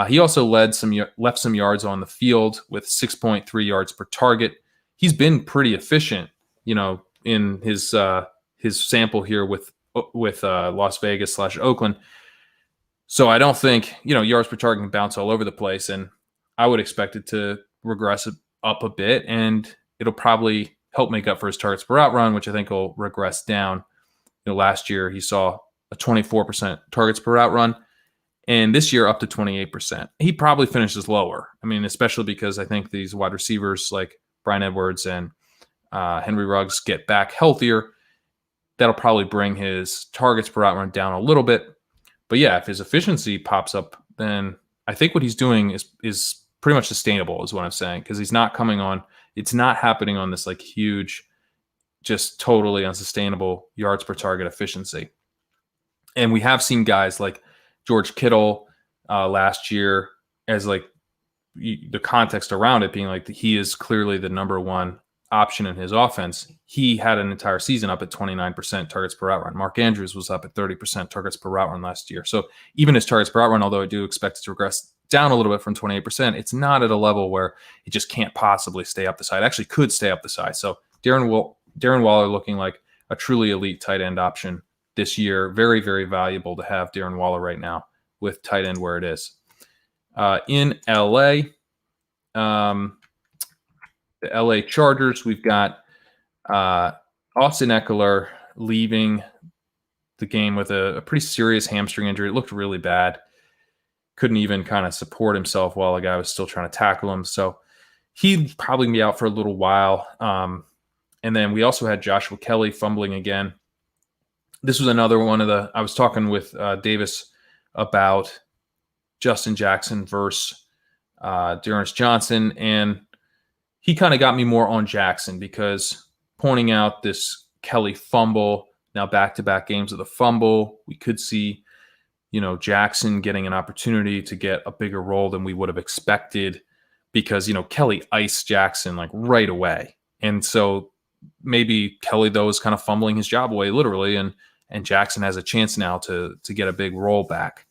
He also left some yards on the field with 6.3 yards per target. He's been pretty efficient, in his sample here with Las Vegas / Oakland. So I don't think, yards per target can bounce all over the place, and I would expect it to regress up a bit, and it'll probably help make up for his targets per route run, which I think will regress down. Last year he saw a 24% targets per route run, and this year up to 28%. He probably finishes lower. I mean, especially because I think these wide receivers like Bryan Edwards and Henry Ruggs get back healthier. That'll probably bring his targets per route run down a little bit. But yeah, if his efficiency pops up, then I think what he's doing is pretty much sustainable, is what I'm saying, because he's not coming on. It's not happening on this like huge, just totally unsustainable yards per target efficiency. And we have seen guys like George Kittle last year, as like the context around it being like he is clearly the number one option in his offense. He had an entire season up at 29% targets per route run. Mark Andrews was up at 30% targets per route run last year. So even his targets per route run, although I do expect it to regress down a little bit from 28%, it's not at a level where it just can't possibly stay up the side. It actually could stay up the side. So Darren Waller looking like a truly elite tight end option this year. Very, very valuable to have Darren Waller right now with tight end where it is. In LA, the LA Chargers, we've got Austin Eckler leaving the game with a pretty serious hamstring injury. It looked really bad. Couldn't even kind of support himself while the guy was still trying to tackle him. So he'd probably be out for a little while. And then we also had Joshua Kelly fumbling again. This was another one of I was talking with Davis about Justin Jackson versus D'Ernest Johnson, and he kind of got me more on Jackson because pointing out this Kelly fumble, now back-to-back games of the fumble, we could see, Jackson getting an opportunity to get a bigger role than we would have expected because, Kelly iced Jackson like right away. And so maybe Kelly, though, is kind of fumbling his job away literally, and Jackson has a chance now to get a big role back.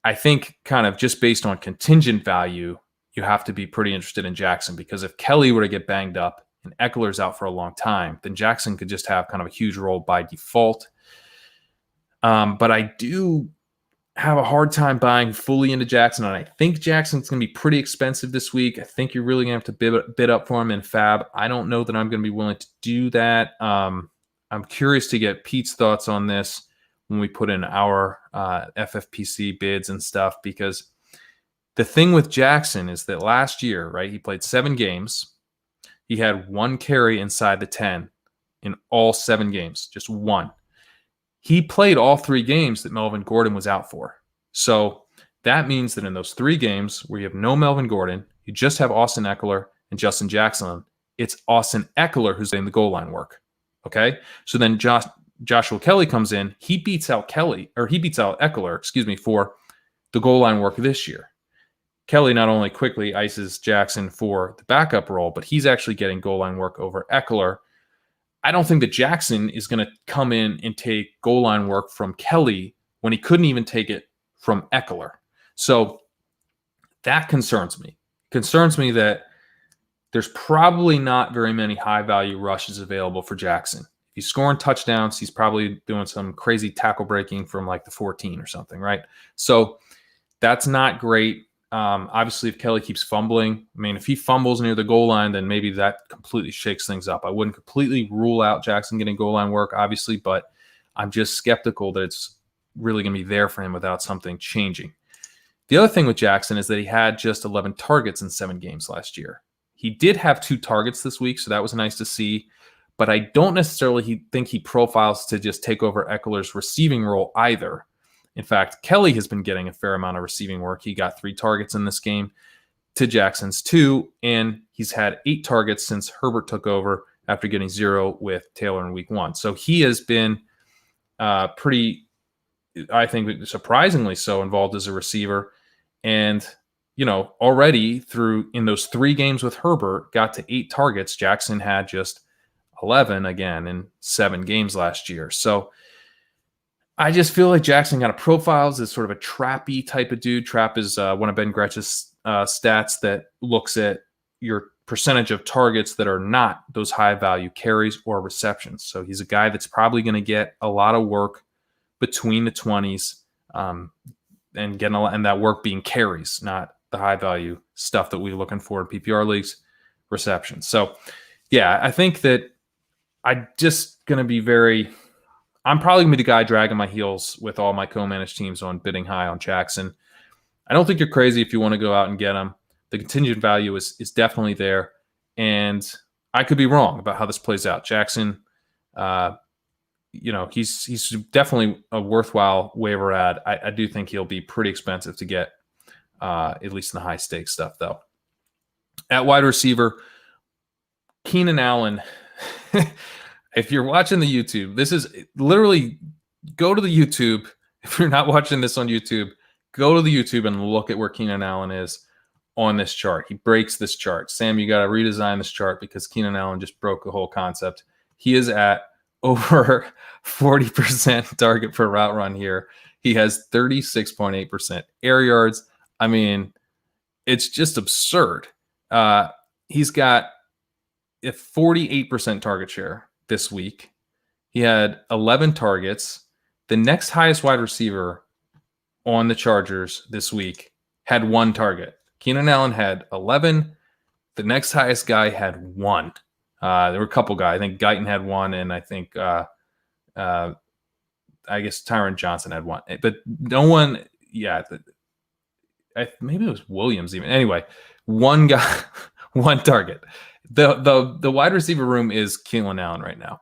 I think kind of just based on contingent value, you have to be pretty interested in Jackson because if Kelly were to get banged up and Eckler's out for a long time, then Jackson could just have kind of a huge role by default. But I do have a hard time buying fully into Jackson, and I think Jackson's going to be pretty expensive this week. I think you're really going to have to bid up for him in Fab. I don't know that I'm going to be willing to do that. I'm curious to get Pete's thoughts on this when we put in our FFPC bids and stuff, because the thing with Jackson is that last year, right, he played 7 games. He had 1 carry inside the 10 in all 7 games, just 1. He played all 3 games that Melvin Gordon was out for. So that means that in those 3 games where you have no Melvin Gordon, you just have Austin Eckler and Justin Jackson, it's Austin Eckler who's doing the goal line work. Okay? So then Joshua Kelly comes in, he beats out Eckler, for the goal line work this year. Kelly not only quickly ices Jackson for the backup role, but he's actually getting goal line work over Eckler. I don't think that Jackson is going to come in and take goal line work from Kelly when he couldn't even take it from Eckler. So that concerns me. Concerns me that there's probably not very many high-value rushes available for Jackson. If he's scoring touchdowns, he's probably doing some crazy tackle breaking from like the 14 or something, right? So that's not great. Obviously, if Kelly keeps fumbling, if he fumbles near the goal line, then maybe that completely shakes things up. I wouldn't completely rule out Jackson getting goal line work, obviously, but I'm just skeptical that it's really going to be there for him without something changing. The other thing with Jackson is that he had just 11 targets in 7 games last year. He did have 2 targets this week, so that was nice to see, but I don't necessarily think he profiles to just take over Eckler's receiving role either. In fact, Kelly has been getting a fair amount of receiving work. He got 3 targets in this game to Jackson's 2, and he's had 8 targets since Herbert took over after getting 0 with Taylor in week 1. So he has been pretty, I think, surprisingly so involved as a receiver. And, already in those 3 games with Herbert, got to 8 targets. Jackson had just 11 again in 7 games last year. So I just feel like Jackson kind of profiles as sort of a trappy type of dude. Trap is one of Ben Gretch's stats that looks at your percentage of targets that are not those high-value carries or receptions. So he's a guy that's probably going to get a lot of work between the 20s and that work being carries, not the high-value stuff that we're looking for in PPR leagues, receptions. So, yeah, I think that I'm just going to be I'm probably going to be the guy dragging my heels with all my co-managed teams on bidding high on Jackson. I don't think you're crazy if you want to go out and get him. The contingent value is definitely there, and I could be wrong about how this plays out. Jackson, he's definitely a worthwhile waiver ad. I do think he'll be pretty expensive to get, at least in the high stakes stuff, though. At wide receiver, Keenan Allen. If you're watching the YouTube, this is literally, go to the YouTube. If you're not watching this on YouTube, go to the YouTube and look at where Keenan Allen is on this chart. He breaks this chart. Sam, you got to redesign this chart because Keenan Allen just broke the whole concept. He is at over 40% target per route run here. He has 36.8% air yards. It's just absurd. He's got a 48% target share this week. He had 11 targets. The next highest wide receiver on the Chargers this week had 1 target. Keenan Allen had 11. The next highest guy had 1. There were a couple guys. I think Guyton had 1, and I think I guess Tyron Johnson had 1. But no one, maybe it was Williams even. Anyway, 1 guy, 1 target. The wide receiver room is Keenan Allen right now.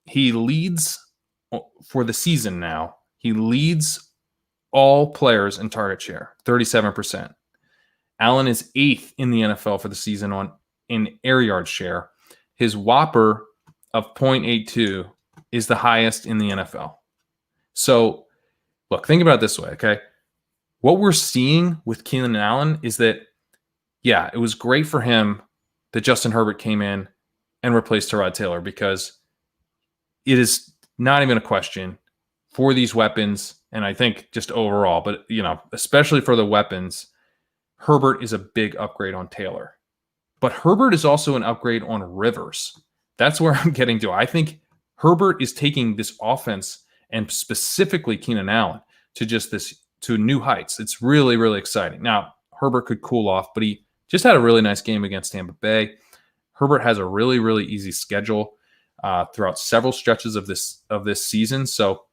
He leads for the season now. He leads all players in target share, 37%. Allen is 8th in the NFL for the season in air yard share. His Whopper of 0.82 is the highest in the NFL. So, look, think about it this way, okay? What we're seeing with Keenan Allen is that, yeah, it was great for him that Justin Herbert came in and replaced Tyrod Taylor, because it is not even a question for these weapons, and I think just overall, but especially for the weapons, Herbert is a big upgrade on Taylor. But Herbert is also an upgrade on Rivers. That's where I'm getting to. I think Herbert is taking this offense, and specifically Keenan Allen, to new heights. It's really, really exciting. Now, Herbert could cool off, but he just had a really nice game against Tampa Bay. Herbert has a really, really easy schedule throughout several stretches of this season. So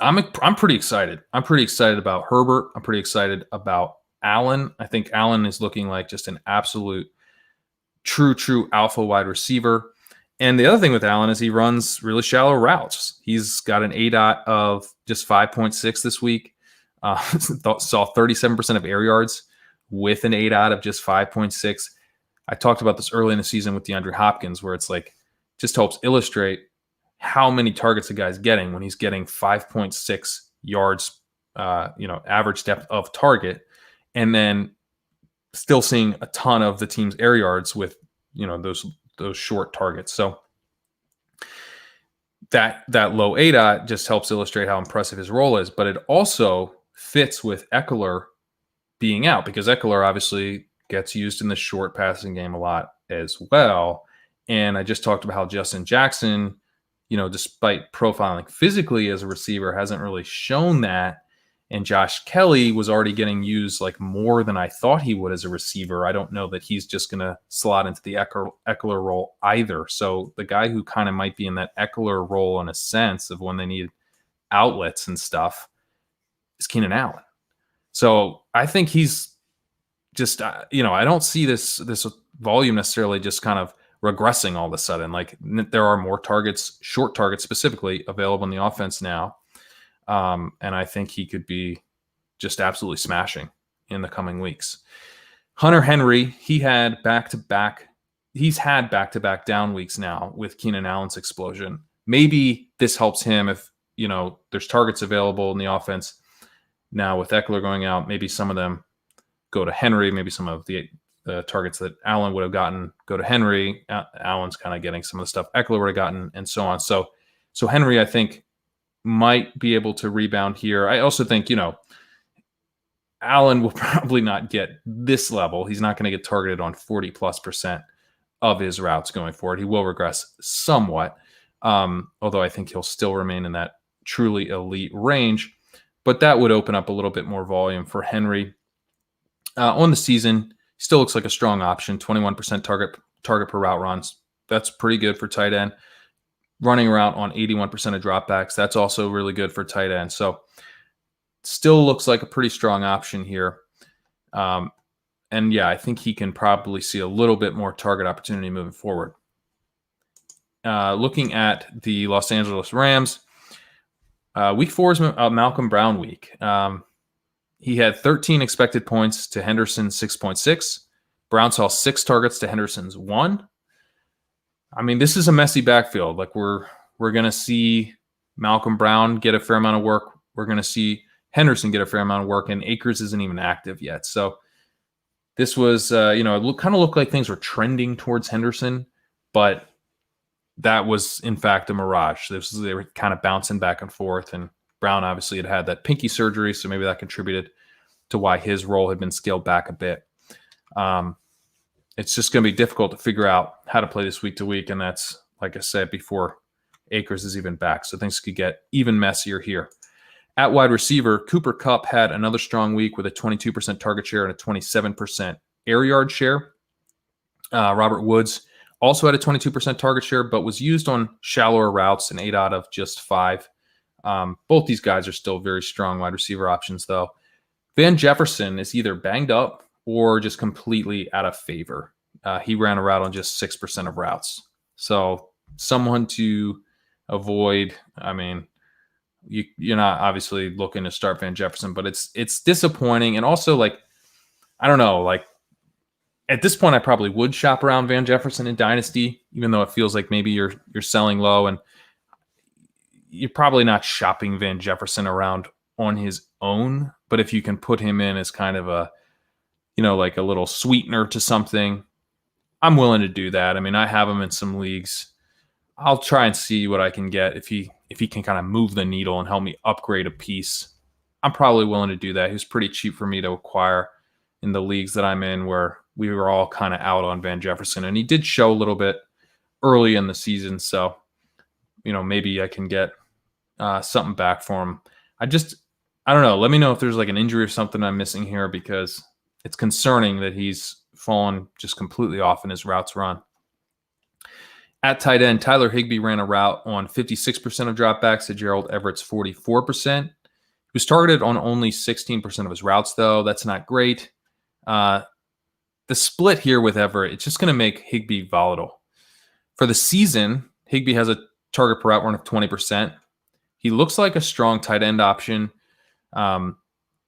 I'm pretty excited. I'm pretty excited about Herbert. I'm pretty excited about Allen. I think Allen is looking like just an absolute true alpha wide receiver. And the other thing with Allen is he runs really shallow routes. He's got an ADOT of just 5.6 this week. Saw 37% of air yards with an ADOT of just 5.6. I talked about this early in the season with DeAndre Hopkins, where it's like, just helps illustrate how many targets a guy's getting when he's getting 5.6 yards, average depth of target, and then still seeing a ton of the team's air yards with, those short targets. So that low ADOT just helps illustrate how impressive his role is, but it also fits with Eckler being out, because Eckler obviously gets used in the short passing game a lot as well. And I just talked about how Justin Jackson, despite profiling physically as a receiver, hasn't really shown that. And Josh Kelly was already getting used like more than I thought he would as a receiver. I don't know that he's just going to slot into the Eckler role either. So the guy who kind of might be in that Eckler role in a sense of when they need outlets and stuff is Keenan Allen. So I think he's just, I don't see this volume necessarily just kind of regressing all of a sudden. Like, there are more targets, short targets specifically, available in the offense now. And I think he could be just absolutely smashing in the coming weeks. Hunter Henry, he's had back-to-back down weeks now with Keenan Allen's explosion. Maybe this helps him if, there's targets available in the offense now with Eckler going out. Maybe some of them go to Henry. Maybe some of the targets that Allen would have gotten go to Henry. Allen's kind of getting some of the stuff Eckler would have gotten, and so on. So Henry, I think, might be able to rebound here. I also think, Allen will probably not get this level. He's not going to get targeted on 40+% of his routes going forward. He will regress somewhat, although I think he'll still remain in that truly elite range. But that would open up a little bit more volume for Henry. On the season, still looks like a strong option, 21% target per route runs. That's pretty good for tight end. Running around on 81% of dropbacks, that's also really good for tight end. So still looks like a pretty strong option here. And yeah, I think he can probably see a little bit more target opportunity moving forward. Looking at the Los Angeles Rams, week 4 is Malcolm Brown week. He had 13 expected points to Henderson's 6.6. Brown saw 6 targets to Henderson's 1. I mean, this is a messy backfield. Like, we're going to see Malcolm Brown get a fair amount of work. We're going to see Henderson get a fair amount of work, and Akers isn't even active yet. So this was, it kind of looked like things were trending towards Henderson, but that was, in fact, a mirage. They were kind of bouncing back and forth, and Brown obviously had that pinky surgery, so maybe that contributed to why his role had been scaled back a bit. It's just going to be difficult to figure out how to play this week to week, and that's like I said, before Akers is even back. So things could get even messier here. At wide receiver, Cooper Kupp had another strong week with a 22% target share and a 27% air yard share. Robert Woods also had a 22% target share, but was used on shallower routes in 8 out of just 5. Both these guys are still very strong wide receiver options, though. Van Jefferson is either banged up or just completely out of favor. He ran a route on just 6% of routes. So someone to avoid. I mean, you're not obviously looking to start Van Jefferson, but it's disappointing. And also, like, I don't know, like, at this point, I probably would shop around Van Jefferson in Dynasty, even though it feels like maybe you're selling low, and you're probably not shopping Van Jefferson around on his own. But if you can put him in as kind of a, like a little sweetener to something, I'm willing to do that. I mean, I have him in some leagues. I'll try and see what I can get if he can kind of move the needle and help me upgrade a piece. I'm probably willing to do that. He was pretty cheap for me to acquire in the leagues that I'm in, where we were all kind of out on Van Jefferson, and he did show a little bit early in the season. So, maybe I can get something back for him. I don't know. Let me know if there's like an injury or something I'm missing here, because it's concerning that he's fallen just completely off in his routes run. At tight end, Tyler Higbee ran a route on 56% of dropbacks to Gerald Everett's 44%. He was targeted on only 16% of his routes, though. That's not great. The split here with Everett, it's just going to make Higbee volatile. For the season, Higbee has a target per route run of 20%. He looks like a strong tight end option. And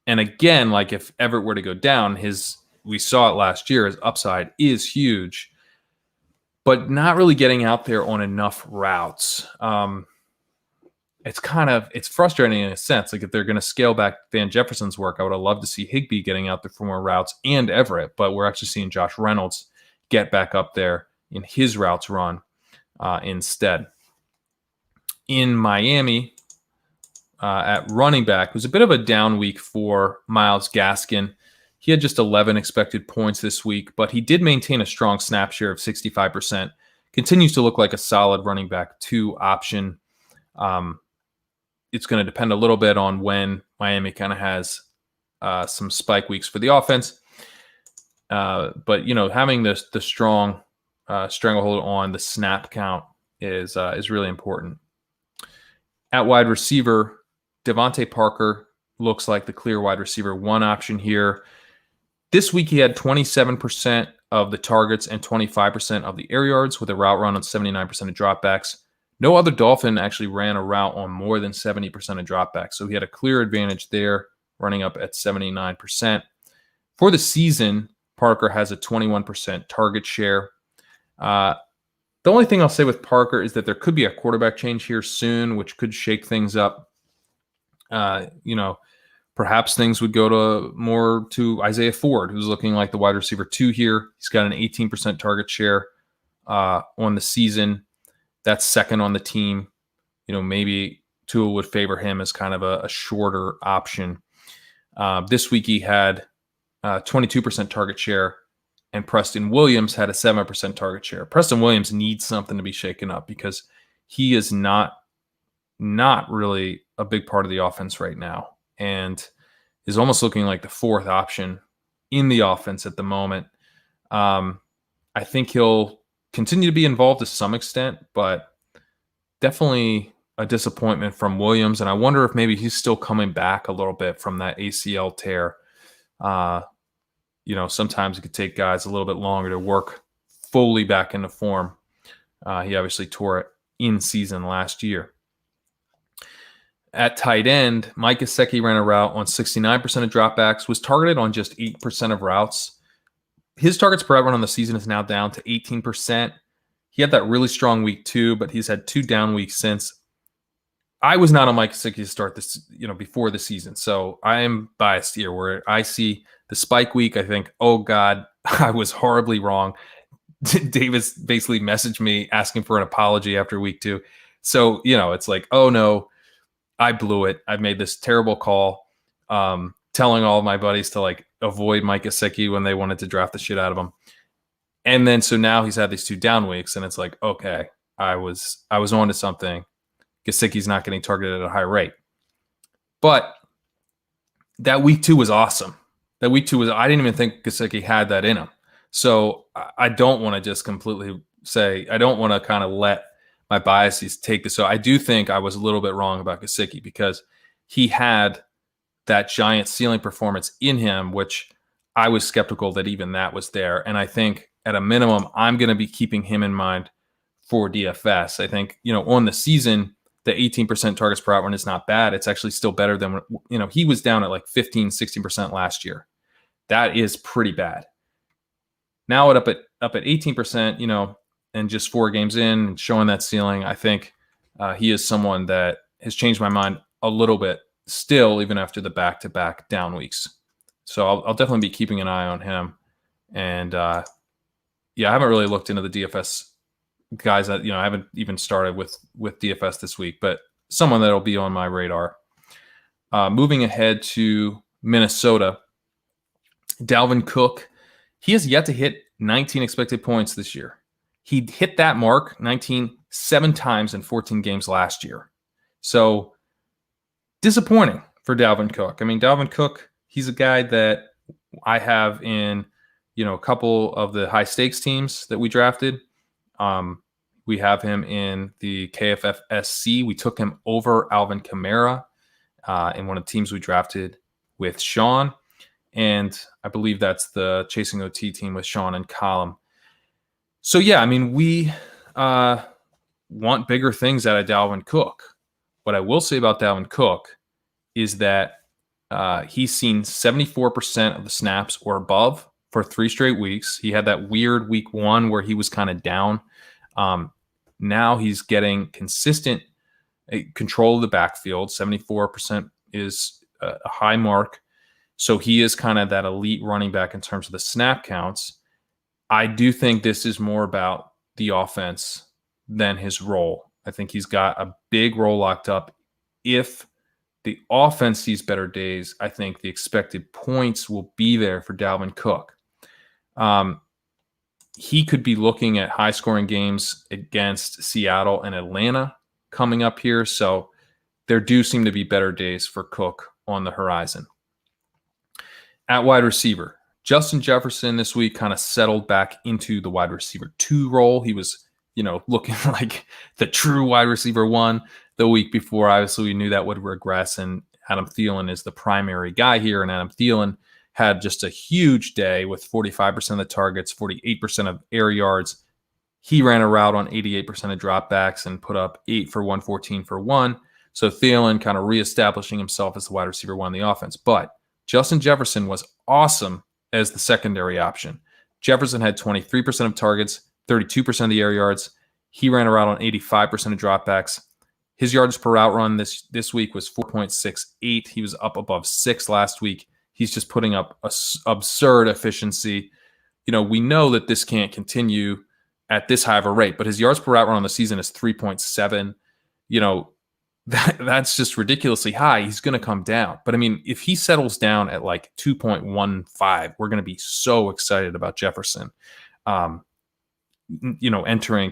again, like if Everett were to go down, we saw it last year, his upside is huge, but not really getting out there on enough routes. It's frustrating in a sense. Like if they're going to scale back Van Jefferson's work, I would have loved to see Higbee getting out there for more routes and Everett, but we're actually seeing Josh Reynolds get back up there in his routes run instead. In Miami, at running back, it was a bit of a down week for Myles Gaskin. He had just 11 expected points this week, but he did maintain a strong snap share of 65%. Continues to look like a solid running back 2 option. It's going to depend a little bit on when Miami kind of has some spike weeks for the offense. But, having the strong stranglehold on the snap count is really important. At wide receiver, Devontae Parker looks like the clear wide receiver 1 option here. This week, he had 27% of the targets and 25% of the air yards with a route run on 79% of dropbacks. No other Dolphin actually ran a route on more than 70% of dropbacks, so he had a clear advantage there, running up at 79%. For the season, Parker has a 21% target share. The only thing I'll say with Parker is that there could be a quarterback change here soon, which could shake things up. Perhaps things would go more to Isaiah Ford, who's looking like the wide receiver 2 here. He's got an 18% target share on the season. That's second on the team. Maybe Tua would favor him as kind of a shorter option. This week he had 22% target share, and Preston Williams had a 7% target share. Preston Williams needs something to be shaken up because he is not really a big part of the offense right now, and is almost looking like the 4th option in the offense at the moment. I think he'll continue to be involved to some extent, but definitely a disappointment from Williams. And I wonder if maybe he's still coming back a little bit from that ACL tear. Sometimes it could take guys a little bit longer to work fully back into form. He obviously tore it in season last year. At tight end, Mike Gesicki ran a route on 69% of dropbacks, was targeted on just 8% of routes. His targets per route run on the season is now down to 18%. He had that really strong week 2, but he's had 2 down weeks since. I was not on Mike Gesicki to start this, before the season. So I am biased here, where I see the spike week. I think, oh God, I was horribly wrong. Davis basically messaged me asking for an apology after week 2. So, it's like, oh no, I blew it. I made this terrible call, telling all of my buddies to avoid Mike Gesicki when they wanted to draft the shit out of him. And then, so now he's had these 2 down weeks, and it's like, okay, I was on to something. Gesicki's not getting targeted at a high rate. But that week 2 was awesome. I didn't even think Gesicki had that in him. So I don't want to just completely say, I don't want to kind of let my biases take this. So I do think I was a little bit wrong about Gesicki because he had that giant ceiling performance in him, which I was skeptical that even that was there. And I think at a minimum, I'm going to be keeping him in mind for DFS. I think, on the season, the 18% targets per out run is not bad. It's actually still better than, he was down at like 15, 16% last year. That is pretty bad. Now up at 18%, and just 4 games in and showing that ceiling, I think he is someone that has changed my mind a little bit still, even after the back-to-back down weeks. So I'll definitely be keeping an eye on him. And I haven't really looked into the DFS guys that, I haven't even started with DFS this week, but someone that'll be on my radar. Moving ahead to Minnesota, Dalvin Cook, he has yet to hit 19 expected points this year. He hit that mark 7 times in 14 games last year. So disappointing for Dalvin Cook. I mean, Dalvin Cook, he's a guy that I have in, a couple of the high stakes teams that we drafted. We have him in the KFFSC. We took him over Alvin Kamara in one of the teams we drafted with Sean. And I believe that's the Chasing OT team with Sean and Column. So, we want bigger things out of Dalvin Cook. What I will say about Dalvin Cook is that he's seen 74% of the snaps or above for 3 straight weeks. He had that weird week 1 where he was kind of down. Now he's getting consistent control of the backfield. 74% is a high mark. So he is kind of that elite running back in terms of the snap counts. I do think this is more about the offense than his role. I think he's got a big role locked up. If the offense sees better days, I think the expected points will be there for Dalvin Cook. He could be looking at high-scoring games against Seattle and Atlanta coming up here. So there do seem to be better days for Cook on the horizon. At wide receiver, Justin Jefferson this week kind of settled back into the wide receiver 2 role. He was, looking like the true wide receiver 1 the week before. Obviously, we knew that would regress, and Adam Thielen is the primary guy here. And Adam Thielen had just a huge day with 45% of the targets, 48% of air yards. He ran a route on 88% of dropbacks and put up 8 for 114 for 1. So Thielen kind of reestablishing himself as the wide receiver 1 in the offense. But Justin Jefferson was awesome as the secondary option. Jefferson had 23% of targets, 32% of the air yards. He ran a route on 85% of dropbacks. His yards per route run this week was 4.68. He was up above 6 last week. He's just putting up absurd efficiency. We know that this can't continue at this high of a rate, but his yards per route run on the season is 3.7. That's just ridiculously high. He's going to come down. But if he settles down at like 2.15, we're going to be so excited about Jefferson, entering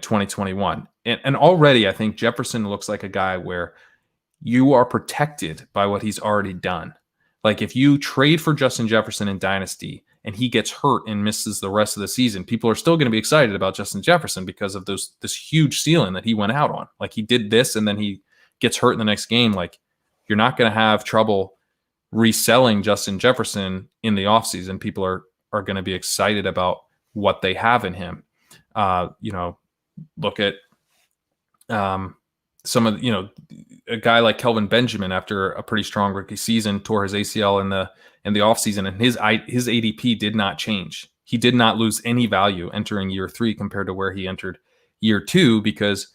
2021. And already I think Jefferson looks like a guy where you are protected by what he's already done. Like if you trade for Justin Jefferson in Dynasty and he gets hurt and misses the rest of the season, people are still going to be excited about Justin Jefferson because of this huge ceiling that he went out on. Like he did this and then he gets hurt in the next game. Like you're not going to have trouble reselling Justin Jefferson in the offseason. People are going to be excited about what they have in him. Look at some of a guy like Kelvin Benjamin after a pretty strong rookie season tore his ACL in the offseason, and his ADP did not change. He did not lose any value entering year 3 compared to where he entered year 2 because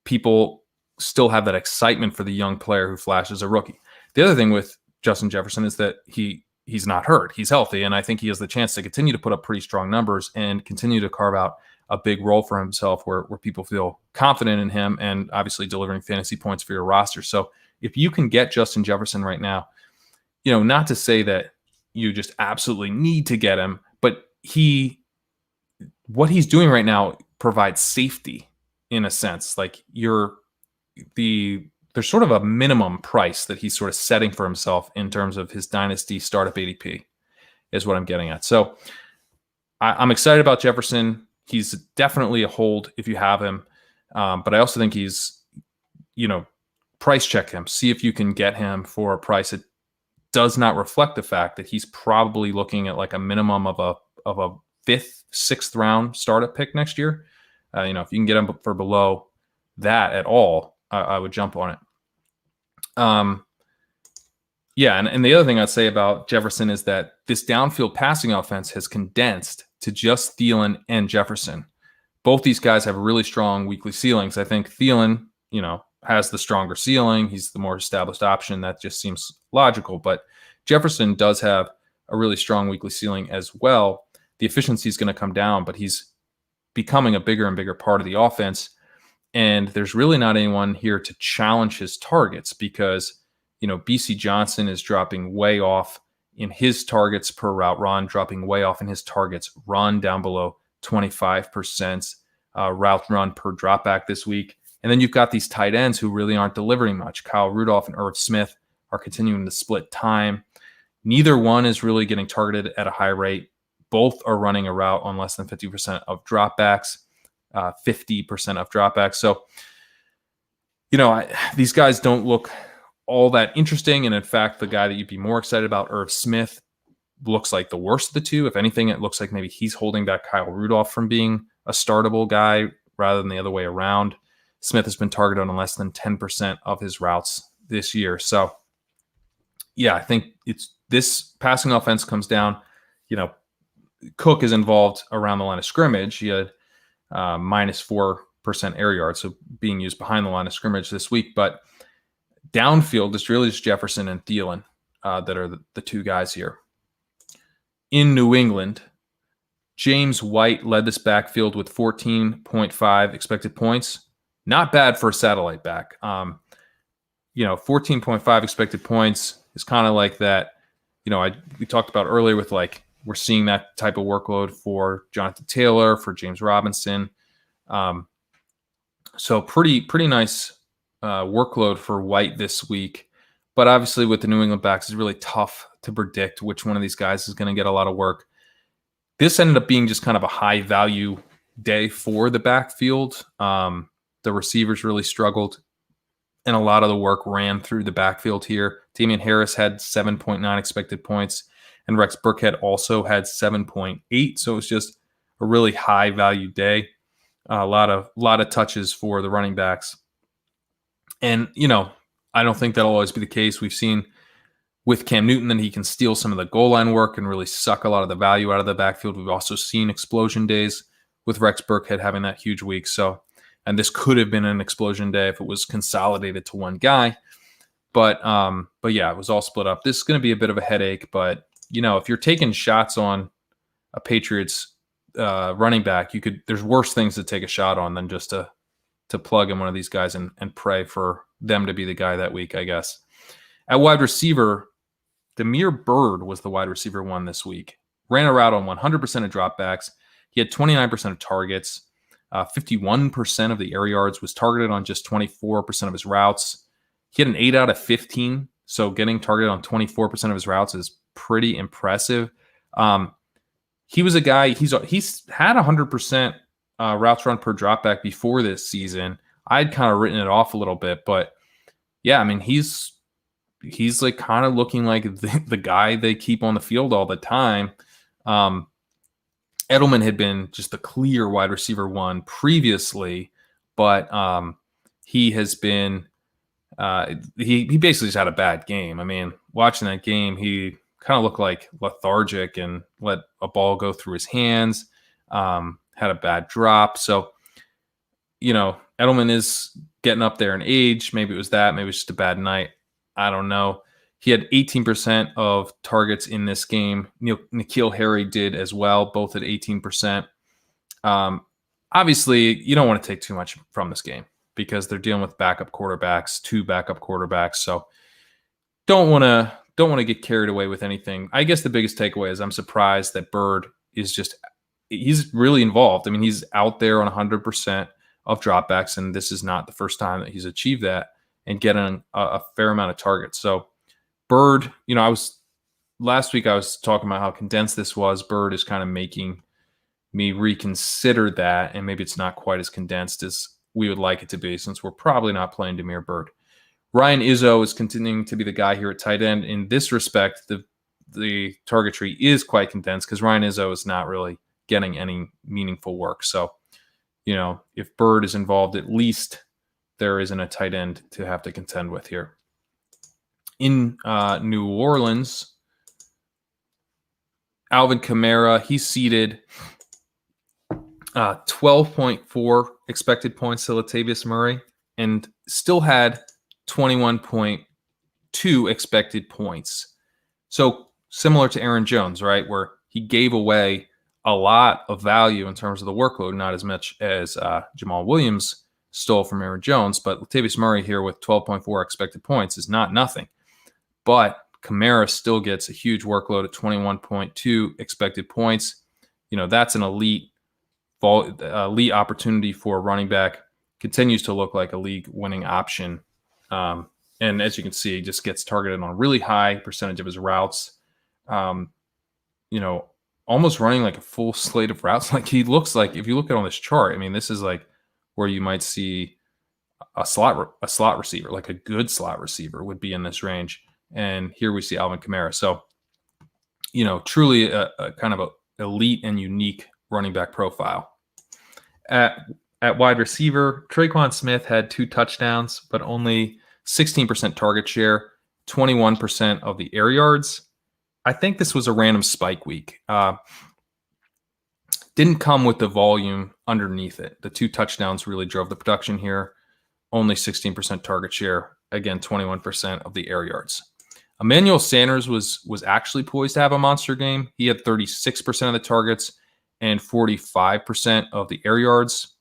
people still have that excitement for the young player who flashed as a rookie. The other thing with Justin Jefferson is that he's not hurt. He's healthy, and I think he has the chance to continue to put up pretty strong numbers and continue to carve out a big role for himself where people feel confident in him and obviously delivering fantasy points for your roster. So if you can get Justin Jefferson right now, not to say that you just absolutely need to get him, but what he's doing right now provides safety. in a sense. Like there's sort of a minimum price that he's sort of setting for himself in terms of his dynasty startup ADP is what I'm getting at. So I'm excited about Jefferson. He's definitely a hold if you have him. But I also think he's, price check him. See if you can get him for a price that does not reflect the fact that he's probably looking at like a minimum of a 5th, 6th round startup pick next year. If you can get him for below that at all, I would jump on it. And the other thing I'd say about Jefferson is that this downfield passing offense has condensed to just Thielen and Jefferson. Both these guys have really strong weekly ceilings. I think Thielen, has the stronger ceiling. He's the more established option. That just seems logical. But Jefferson does have a really strong weekly ceiling as well. The efficiency is going to come down, but he's becoming a bigger and bigger part of the offense. And there's really not anyone here to challenge his targets because, BC Johnson is dropping way off in his targets per route run, dropping way off in his targets run down below 25% route run per dropback this week. And then you've got these tight ends who really aren't delivering much. Kyle Rudolph and Irv Smith are continuing to split time. Neither one is really getting targeted at a high rate. Both are running a route on less than 50% of dropbacks, 50% of dropbacks. So, these guys don't look all that interesting. And in fact, the guy that you'd be more excited about, Irv Smith, looks like the worst of the two. If anything, it looks like maybe he's holding back Kyle Rudolph from being a startable guy rather than the other way around. Smith has been targeted on less than 10% of his routes this year. So, I think it's this passing offense comes down. Cook is involved around the line of scrimmage. He had minus 4% air yards, so being used behind the line of scrimmage this week. But downfield, it's really just Jefferson and Thielen that are the two guys here. In New England, James White led this backfield with 14.5 expected points. Not bad for a satellite back. 14.5 expected points is kind of like that. We talked about earlier with like we're seeing that type of workload for Jonathan Taylor, for James Robinson. So pretty nice workload for White this week. But obviously with the New England backs, it's really tough to predict which one of these guys is going to get a lot of work. This ended up being just kind of a high value day for the backfield. The receivers really struggled, and a lot of the work ran through the backfield here. Damian Harris had 7.9 expected points, and Rex Burkhead also had 7.8. So it was just a really high value day. A lot of touches for the running backs. And, I don't think that'll always be the case. We've seen with Cam Newton that he can steal some of the goal line work and really suck a lot of the value out of the backfield. We've also seen explosion days with Rex Burkhead having that huge week. And this could have been an explosion day if it was consolidated to one guy. But it was all split up. This is going to be a bit of a headache. But, if you're taking shots on a Patriots running back, there's worse things to take a shot on than just to plug in one of these guys and pray for them to be the guy that week, I guess. At wide receiver, Damiere Byrd was the wide receiver one this week. Ran a route on 100% of dropbacks. He had 29% of targets. 51% of the air yards, was targeted on just 24% of his routes. He had an 8 out of 15, so getting targeted on 24% of his routes is pretty impressive. He was a guy, he's had 100% routes run per dropback before this season. I'd kind of written it off a little bit, but he's like kind of looking like the guy they keep on the field all the time. Edelman had been just the clear wide receiver one previously, but he has been he basically just had a bad game. Watching that game, he kind of looked like lethargic and let a ball go through his hands, had a bad drop. So, Edelman is getting up there in age. Maybe it was that. Maybe it's just a bad night. I don't know. He had 18% of targets in this game. N'Keal Harry did as well, both at 18%. Obviously, you don't want to take too much from this game because they're dealing with backup quarterbacks, 2 backup quarterbacks. So don't want to get carried away with anything. I guess the biggest takeaway is I'm surprised that Byrd is he's really involved. He's out there on 100% of dropbacks, and this is not the first time that he's achieved that and getting a fair amount of targets. So Bird, last week I was talking about how condensed this was. Bird is kind of making me reconsider that, and maybe it's not quite as condensed as we would like it to be, since we're probably not playing Damiere Byrd. Ryan Izzo is continuing to be the guy here at tight end. In this respect, the target tree is quite condensed because Ryan Izzo is not really getting any meaningful work. So, if Byrd is involved, at least there isn't a tight end to have to contend with here. In New Orleans, Alvin Kamara, he's seeded 12.4 expected points to Latavius Murray and still had 21.2 expected points. So similar to Aaron Jones, right, where he gave away a lot of value in terms of the workload, not as much as Jamal Williams stole from Aaron Jones, but Latavius Murray here with 12.4 expected points is not nothing. But Kamara still gets a huge workload at 21.2 expected points. That's an elite opportunity for a running back. Continues to look like a league-winning option. And as you can see, he just gets targeted on a really high percentage of his routes. Almost running like a full slate of routes. Like he looks like, if you look at on this chart, this is like where you might see a slot receiver, like a good slot receiver would be in this range. And here we see Alvin Kamara. So, truly a kind of a elite and unique running back profile. At wide receiver, Traquan Smith had 2 touchdowns, but only 16% target share, 21% of the air yards. I think this was a random spike week. Didn't come with the volume underneath it. The 2 touchdowns really drove the production here. Only 16% target share. Again, 21% of the air yards. Emmanuel Sanders was actually poised to have a monster game. He had 36% of the targets and 45% of the air yards.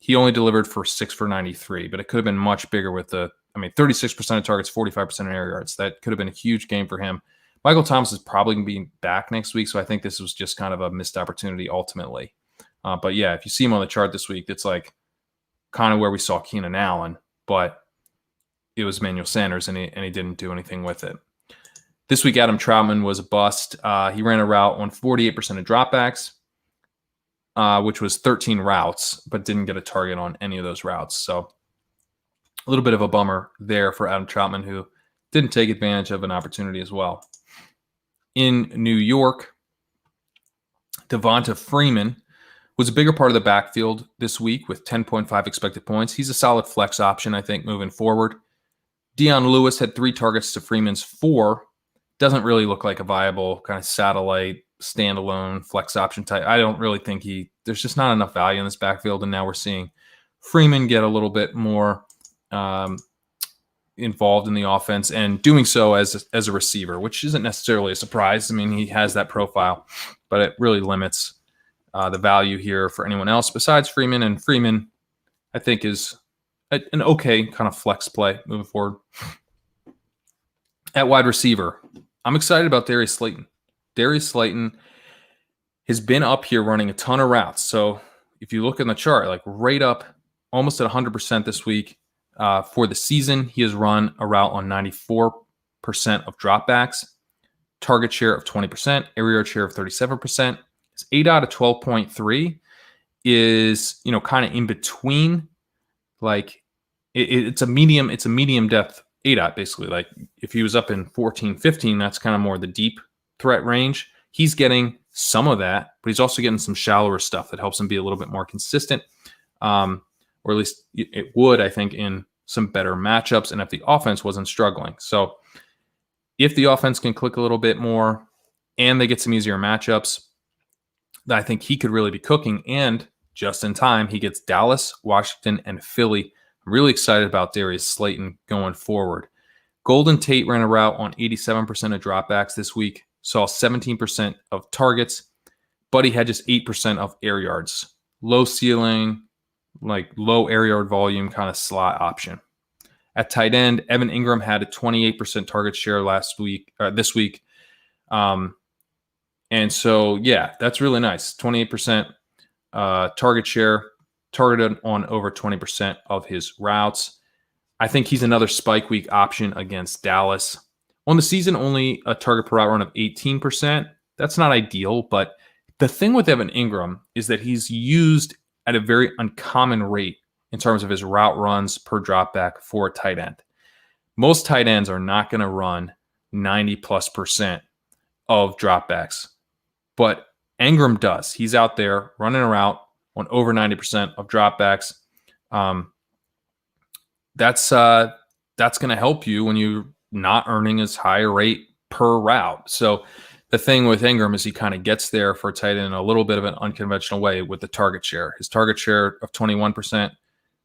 He only delivered for 6 for 93, but it could have been much bigger with 36% of targets, 45% of air yards. That could have been a huge game for him. Michael Thomas is probably going to be back next week, so I think this was just kind of a missed opportunity ultimately. But yeah, if you see him on the chart this week, it's like kind of where we saw Keenan Allen, but it was Emmanuel Sanders, and he didn't do anything with it. This week, Adam Troutman was a bust. He ran a route on 48% of dropbacks, which was 13 routes, but didn't get a target on any of those routes. So a little bit of a bummer there for Adam Troutman, who didn't take advantage of an opportunity as well. In New York, Devonta Freeman was a bigger part of the backfield this week with 10.5 expected points. He's a solid flex option, I think, moving forward. Dion Lewis had 3 targets to Freeman's 4. Doesn't really look like a viable kind of satellite, standalone flex option type. I don't really think there's just not enough value in this backfield, and now we're seeing Freeman get a little bit more involved in the offense and doing so as a receiver, which isn't necessarily a surprise. He has that profile, but it really limits the value here for anyone else besides Freeman. And Freeman, I think, is an okay kind of flex play moving forward. At wide receiver, I'm excited about Darius Slayton. Darius Slayton has been up here running a ton of routes. So if you look in the chart, like right up almost at 100% this week. For the season, he has run a route on 94% of dropbacks, target share of 20%, air yard share of 37%. His 8 out of 12.3 is, kind of in between. Like it's a medium depth 8 out basically. Like if he was up in 14, 15, that's kind of more the deep threat range. He's getting some of that, but he's also getting some shallower stuff that helps him be a little bit more consistent. Or at least it would, I think, in some better matchups and if the offense wasn't struggling. So if the offense can click a little bit more and they get some easier matchups, I think he could really be cooking. And just in time, he gets Dallas, Washington, and Philly. I'm really excited about Darius Slayton going forward. Golden Tate ran a route on 87% of dropbacks this week, saw 17% of targets, but he had just 8% of air yards. Low ceiling, like low air yard volume kind of slot option. At tight end, Evan Ingram had a 28% target share this week. And so, yeah, that's really nice. 28% target share. targeted on over 20% of his routes. I think he's another spike week option against Dallas. On the season, only a target per route run of 18%. That's not ideal, but the thing with Evan Ingram is that he's used at a very uncommon rate in terms of his route runs per dropback for a tight end. Most tight ends are not going to run 90+% of dropbacks, but Ingram does. He's out there running a route on over 90% of dropbacks. That's going to help you when you're not earning as high a rate per route. So the thing with Ingram is he kind of gets there for a tight end in a little bit of an unconventional way with the target share. His target share of 21%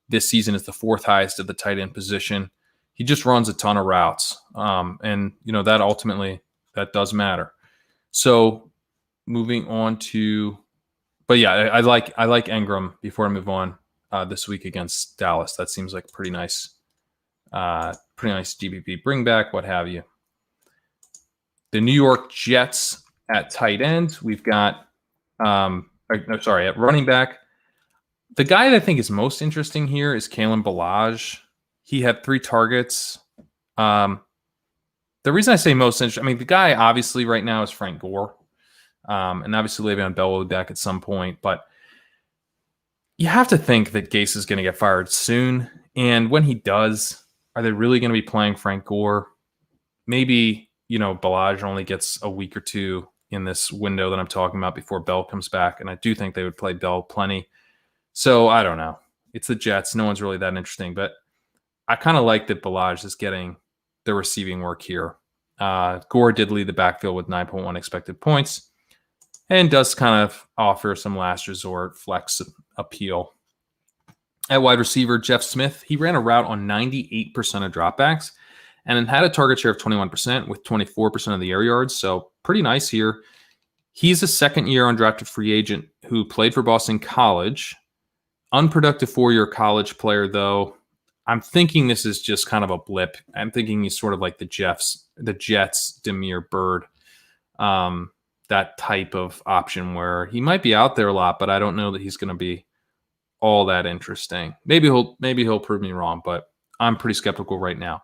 this season is the fourth highest at the tight end position. He just runs a ton of routes. And that ultimately, that does matter. So moving on to, but yeah, I like Ingram before I move on this week against Dallas. That seems like pretty nice GPP bring back, what have you. The New York Jets at tight end, we've got, at running back. The guy that I think is most interesting here is Kalen Ballage. He had 3 targets. The reason I say most interesting, the guy obviously right now is Frank Gore. And obviously Le'Veon Bell will be back at some point. But you have to think that Gase is going to get fired soon. And when he does, are they really going to be playing Frank Gore? Maybe, Ballage only gets a week or two in this window that I'm talking about before Bell comes back. And I do think they would play Bell plenty. So I don't know. It's the Jets. No one's really that interesting. But I kind of like that Ballage is getting the receiving work here. Gore did lead the backfield with 9.1 expected points and does kind of offer some last resort flex appeal. At wide receiver, Jeff Smith, he ran a route on 98% of dropbacks and had a target share of 21% with 24% of the air yards. So pretty nice here. He's a second-year undrafted free agent who played for Boston College. Unproductive 4-year college player, though. I'm thinking this is just kind of a blip. I'm thinking he's sort of like the Jets, Demir Bird, that type of option where he might be out there a lot, but I don't know that he's going to be all that interesting. Maybe he'll prove me wrong, but I'm pretty skeptical right now.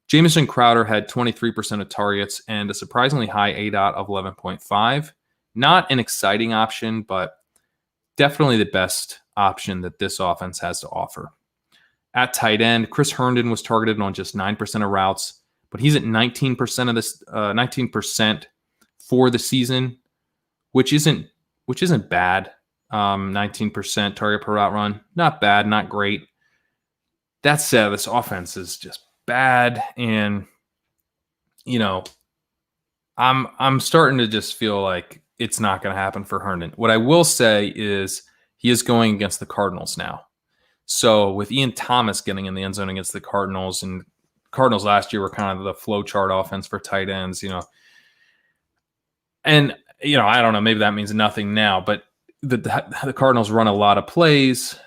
Jamison Crowder had 23% of targets and a surprisingly high ADOT of 11.5. Not an exciting option, but definitely the best option that this offense has to offer. At tight end, Chris Herndon was targeted on just 9% of routes, but he's at 19% of this, 19% for the season, which isn't bad. 19% target per route run, not bad, not great. That said, this offense is just bad, and I'm starting to just feel like it's not going to happen for Herndon. What I will say is he is going against the Cardinals now. So with Ian Thomas getting in the end zone against the Cardinals, and Cardinals last year were kind of the flow chart offense for tight ends, and I don't know, maybe that means nothing now, but the Cardinals run a lot of plays.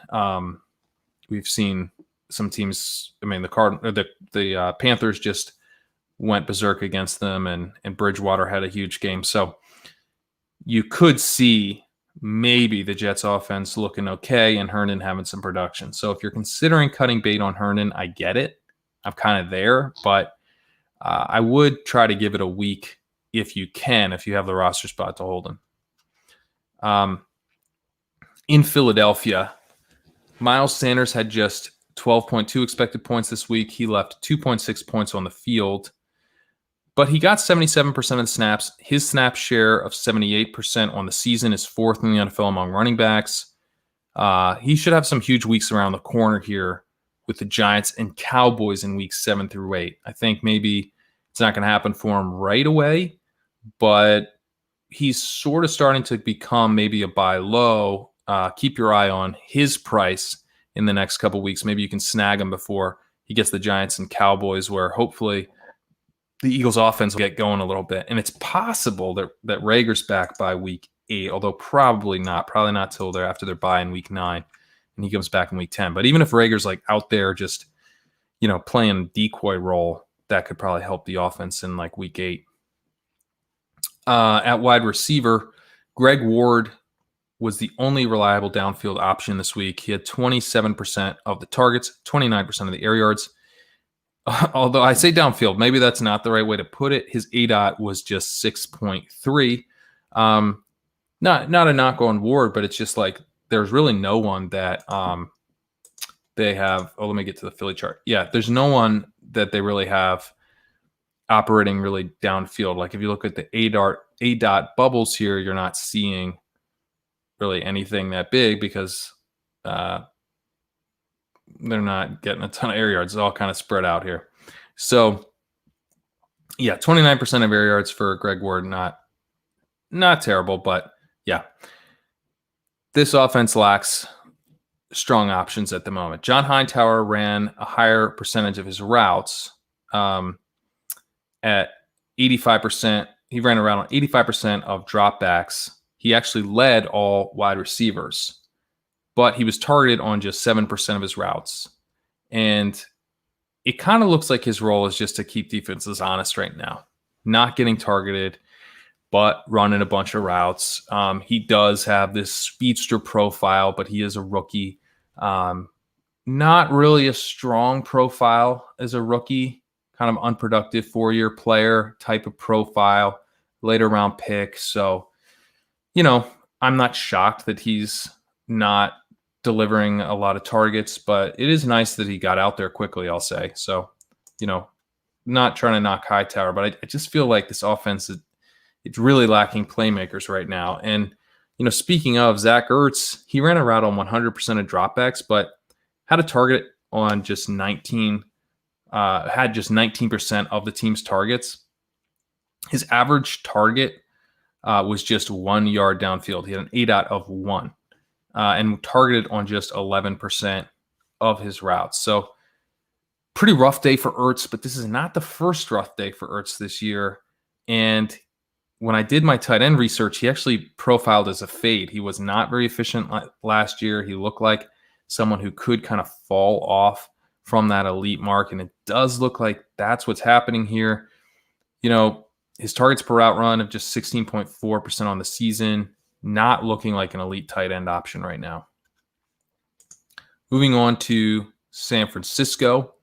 We've seen some teams. The Panthers just went berserk against them, and Bridgewater had a huge game. So you could see maybe the Jets offense looking okay and Herndon having some production. So if you're considering cutting bait on Herndon, I get it. I'm kind of there, but I would try to give it a week if you can, if you have the roster spot to hold him. In Philadelphia, Miles Sanders had just 12.2 expected points this week. He left 2.6 points on the field, but he got 77% of the snaps. His snap share of 78% on the season is fourth in the NFL among running backs. He should have some huge weeks around the corner here with the Giants and Cowboys in weeks 7 through 8. I think maybe it's not going to happen for him right away, but he's sort of starting to become maybe a buy low. Keep your eye on his price in the next couple weeks. Maybe you can snag him before he gets the Giants and Cowboys, where hopefully the Eagles offense will get going a little bit. And it's possible that Rager's back by week 8, although probably not till after their bye in week 9, and he comes back in week 10. But even if Rager's like out there just, playing decoy role, that could probably help the offense in like week 8. At wide receiver, Greg Ward was the only reliable downfield option this week. He had 27% of the targets, 29% of the air yards. Although I say downfield, maybe that's not the right way to put it. His ADOT was just 6.3. Not a knock on Ward, but it's just like there's really no one that they have. Oh, let me get to the Philly chart. Yeah, there's no one that they really have operating really downfield. Like if you look at the ADOT bubbles here, you're not seeing really anything that big because they're not getting a ton of air yards. It's all kind of spread out here. So yeah, 29% of air yards for Greg Ward, not terrible, but yeah. This offense lacks strong options at the moment. John Hightower ran a higher percentage of his routes at 85%. He ran around 85% of dropbacks. He actually led all wide receivers, but he was targeted on just 7% of his routes. And it kind of looks like his role is just to keep defenses honest right now, not getting targeted, but running a bunch of routes. He does have this speedster profile, but he is a rookie. Not really a strong profile as a rookie, kind of unproductive 4-year player type of profile, later round pick. So, I'm not shocked that he's not delivering a lot of targets, but it is nice that he got out there quickly, I'll say. So, not trying to knock Hightower, but I just feel like this offense it's really lacking playmakers right now. And, speaking of Zach Ertz, he ran a route on 100% of dropbacks, but had a target on just 19%, had just 19% of the team's targets. His average target was just 1 yard downfield. He had an ADOT of 1 and targeted on just 11% of his routes. So pretty rough day for Ertz, but this is not the first rough day for Ertz this year. And when I did my tight end research, he actually profiled as a fade. He was not very efficient last year. He looked like someone who could kind of fall off from that elite mark, and it does look like that's what's happening here. His targets per route run of just 16.4% on the season, not looking like an elite tight end option right now. Moving on to San Francisco,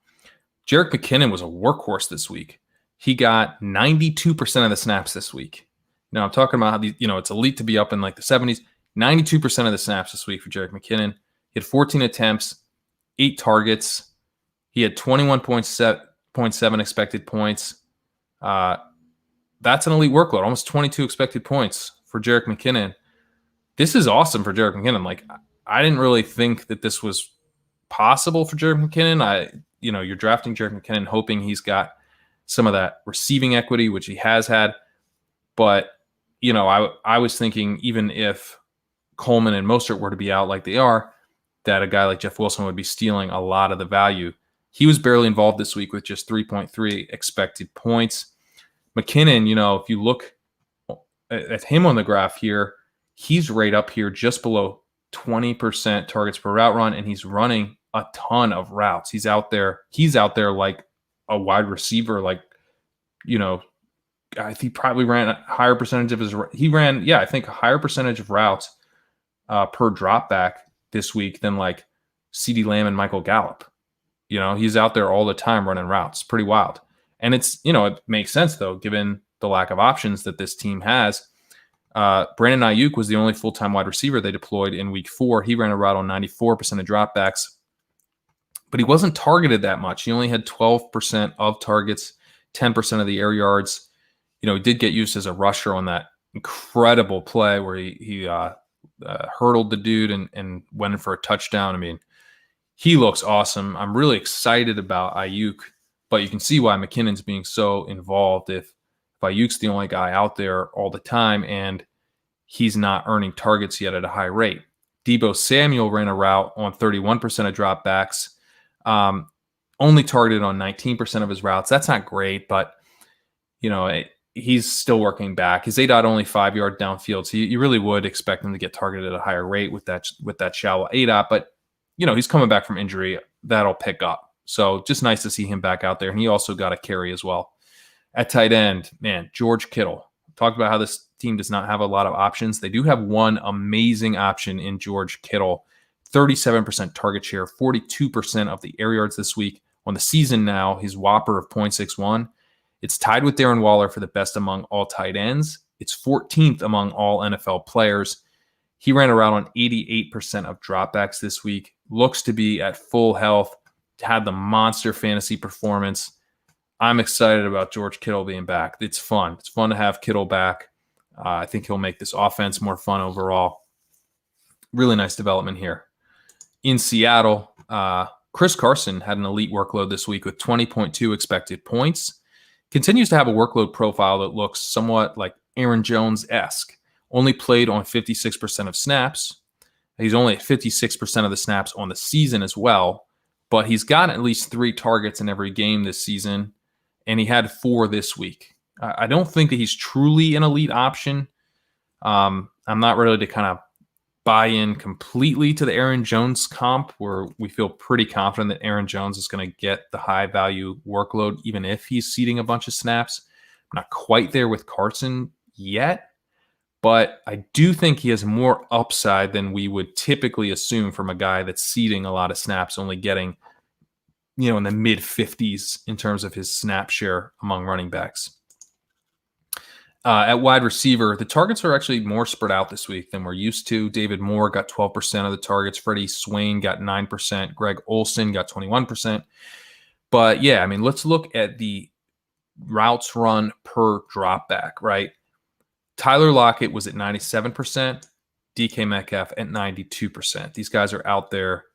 Jerick McKinnon was a workhorse this week. He got 92% of the snaps this week. Now, I'm talking about how it's elite to be up in like the 70s. 92% of the snaps this week for Jerick McKinnon. He had 14 attempts, 8 targets. He had 21.7 expected points. That's an elite workload, almost 22 expected points for Jerick McKinnon. This is awesome for Jerick McKinnon. Like, I didn't really think that this was possible for Jerick McKinnon. You're drafting Jerick McKinnon hoping he's got some of that receiving equity, which he has had. But, I was thinking even if Coleman and Mostert were to be out like they are, that a guy like Jeff Wilson would be stealing a lot of the value. He was barely involved this week with just 3.3 expected points. McKinnon, if you look at him on the graph here, he's right up here just below 20% targets per route run, and he's running a ton of routes. He's out there like a wide receiver, I think he probably ran a higher percentage of a higher percentage of routes per drop back this week than like CeeDee Lamb and Michael Gallup. He's out there all the time running routes. Pretty wild. And it's, it makes sense though, given the lack of options that this team has. Brandon Ayuk was the only full-time wide receiver they deployed in week 4. He ran a route on 94% of dropbacks, but he wasn't targeted that much. He only had 12% of targets, 10% of the air yards. He did get used as a rusher on that incredible play where he hurdled the dude and went in for a touchdown. I mean, he looks awesome. I'm really excited about Ayuk, but you can see why McKinnon's being so involved if Ayuk's the only guy out there all the time and he's not earning targets yet at a high rate. Deebo Samuel ran a route on 31% of dropbacks, only targeted on 19% of his routes. That's not great, but, he's still working back. His ADOT only 5 yard downfield, so you really would expect him to get targeted at a higher rate with that shallow ADOT. But he's coming back from injury. That'll pick up. So just nice to see him back out there. And he also got a carry as well. At tight end, man, George Kittle. Talked about how this team does not have a lot of options. They do have one amazing option in George Kittle. 37% target share, 42% of the air yards this week. On the season now, his whopper of 0.61. It's tied with Darren Waller for the best among all tight ends. It's 14th among all NFL players. He ran around on 88% of dropbacks this week. Looks to be at full health. Had the monster fantasy performance. I'm excited about George Kittle being back. It's fun. It's fun to have Kittle back. I think he'll make this offense more fun overall. Really nice development here. In Seattle, Chris Carson had an elite workload this week with 20.2 expected points. Continues to have a workload profile that looks somewhat like Aaron Jones-esque. Only played on 56% of snaps. He's only at 56% of the snaps on the season as well, but he's got at least 3 targets in every game this season, and he had 4 this week. I don't think that he's truly an elite option. I'm not ready to kind of buy in completely to the Aaron Jones comp, where we feel pretty confident that Aaron Jones is going to get the high value workload, even if he's ceding a bunch of snaps. I'm not quite there with Carson yet, but I do think he has more upside than we would typically assume from a guy that's ceding a lot of snaps, only getting, in the mid 50s in terms of his snap share among running backs. At wide receiver, the targets are actually more spread out this week than we're used to. David Moore got 12% of the targets. Freddie Swain got 9%. Greg Olsen got 21%. But yeah, let's look at the routes run per drop back, right? Tyler Lockett was at 97%. DK Metcalf at 92%. These guys are out there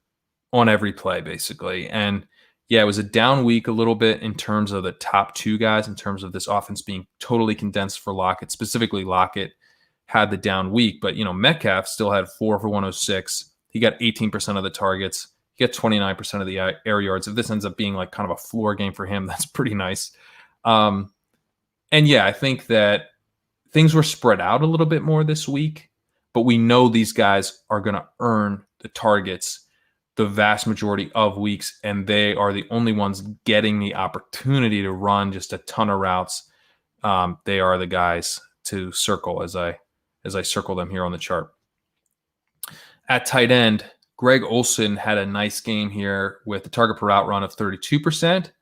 on every play, basically. And yeah, it was a down week a little bit in terms of the top 2 guys, in terms of this offense being totally condensed for Lockett. Specifically, Lockett had the down week, but Metcalf still had 4 for 106. He got 18% of the targets. He got 29% of the air yards. If this ends up being like kind of a floor game for him, that's pretty nice. And yeah, I think that things were spread out a little bit more this week, but we know these guys are going to earn the targets the vast majority of weeks, and they are the only ones getting the opportunity to run just a ton of routes. They are the guys to circle as I circle them here on the chart. At tight end, Greg Olsen had a nice game here with the target per route run of 32%,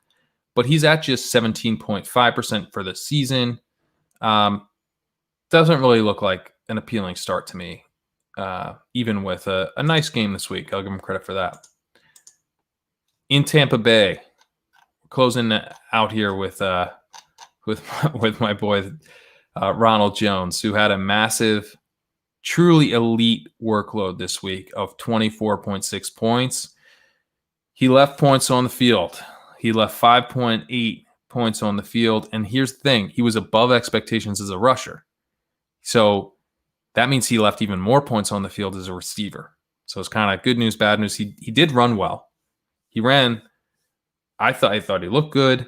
but he's at just 17.5% for the season. Doesn't really look like an appealing start to me. Even with a nice game this week. I'll give him credit for that. In Tampa Bay, closing out here with my boy Ronald Jones, who had a massive, truly elite workload this week of 24.6 points. He left points on the field. He left 5.8 points on the field. And here's the thing. He was above expectations as a rusher. So that means he left even more points on the field as a receiver. So it's kind of good news, bad news. He did run well. He ran. I thought he looked good.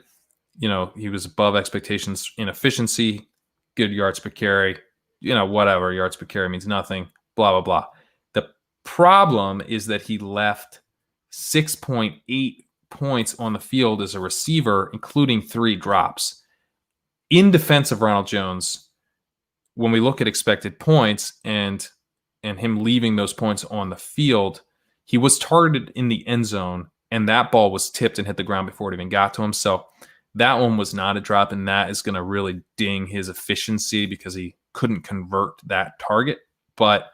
He was above expectations in efficiency, good yards per carry, whatever. Yards per carry means nothing, blah, blah, blah. The problem is that he left 6.8 points on the field as a receiver, including 3 drops. In defense of Ronald Jones, when we look at expected points and him leaving those points on the field, he was targeted in the end zone, and that ball was tipped and hit the ground before it even got to him. So that one was not a drop, and that is going to really ding his efficiency because he couldn't convert that target. But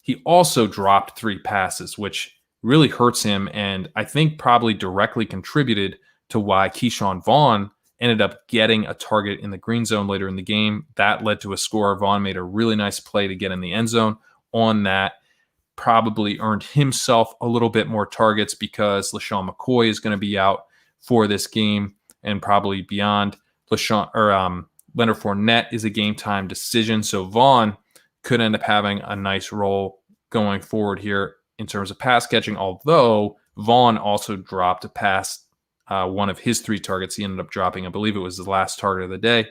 he also dropped 3 passes, which really hurts him, and I think probably directly contributed to why Keyshawn Vaughn ended up getting a target in the green zone later in the game. That led to a score. Vaughn made a really nice play to get in the end zone on that. Probably earned himself a little bit more targets because LaShawn McCoy is going to be out for this game and probably beyond. Leonard Fournette is a game time decision. So Vaughn could end up having a nice role going forward here in terms of pass catching, although Vaughn also dropped a pass. One of his 3 targets he ended up dropping. I believe it was the last target of the day.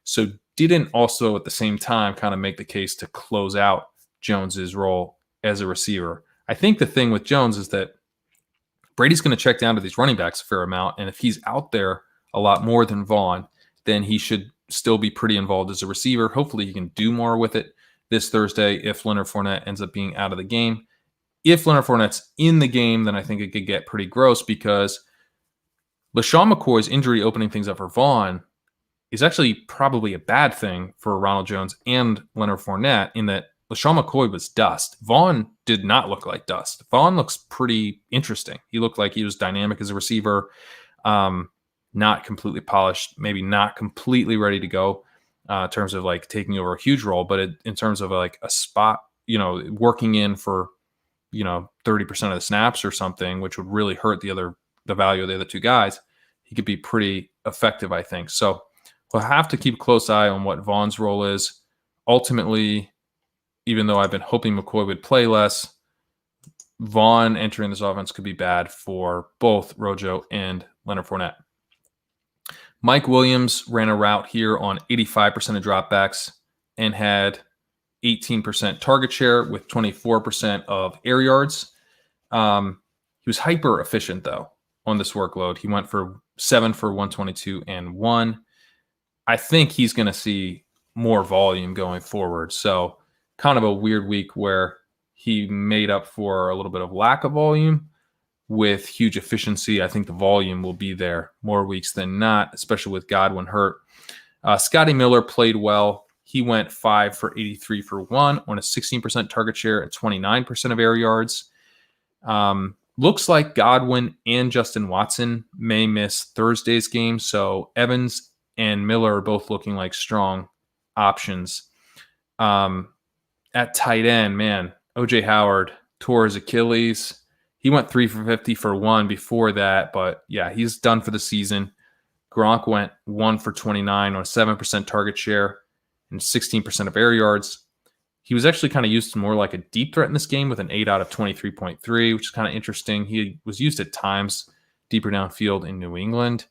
So didn't also at the same time kind of make the case to close out Jones's role as a receiver. I think the thing with Jones is that Brady's going to check down to these running backs a fair amount. And if he's out there a lot more than Vaughn, then he should still be pretty involved as a receiver. Hopefully he can do more with it this Thursday if Leonard Fournette ends up being out of the game. If Leonard Fournette's in the game, then I think it could get pretty gross because LaShawn McCoy's injury opening things up for Vaughn is actually probably a bad thing for Ronald Jones and Leonard Fournette in that LaShawn McCoy was dust. Vaughn did not look like dust. Vaughn looks pretty interesting. He looked like he was dynamic as a receiver, not completely polished, maybe not completely ready to go in terms of like taking over a huge role, but in terms of like a spot, working in for, 30% of the snaps or something, which would really hurt the value of the other two guys, he could be pretty effective, I think. So we'll have to keep a close eye on what Vaughn's role is. Ultimately, even though I've been hoping McCoy would play less, Vaughn entering this offense could be bad for both Rojo and Leonard Fournette. Mike Williams ran a route here on 85% of dropbacks and had 18% target share with 24% of air yards. He was hyper efficient, though, on this workload. He went for 7 for 122 and 1. I think he's going to see more volume going forward. So kind of a weird week where he made up for a little bit of lack of volume with huge efficiency. I think the volume will be there more weeks than not, especially with Godwin hurt. Scotty Miller played well. He went 5 for 83 for 1 on a 16% target share and 29% of air yards. Looks like Godwin and Justin Watson may miss Thursday's game. So Evans and Miller are both looking like strong options. At tight end, man, OJ Howard tore his Achilles. He went 3 for 50 for 1 before that, but yeah, he's done for the season. Gronk went 1 for 29 on a 7% target share and 16% of air yards. He was actually kind of used more like a deep threat in this game with an 8 out of 23.3, which is kind of interesting. He was used at times deeper downfield in New England.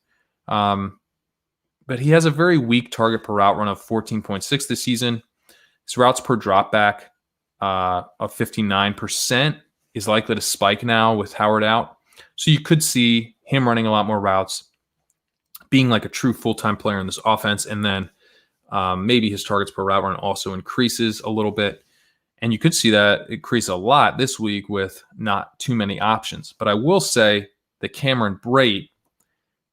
But he has a very weak target per route run of 14.6 this season. His routes per dropback of 59% is likely to spike now with Howard out. So you could see him running a lot more routes, being like a true full-time player in this offense, and then maybe his targets per route run also increases a little bit. And you could see that increase a lot this week with not too many options. But I will say that Cameron Brate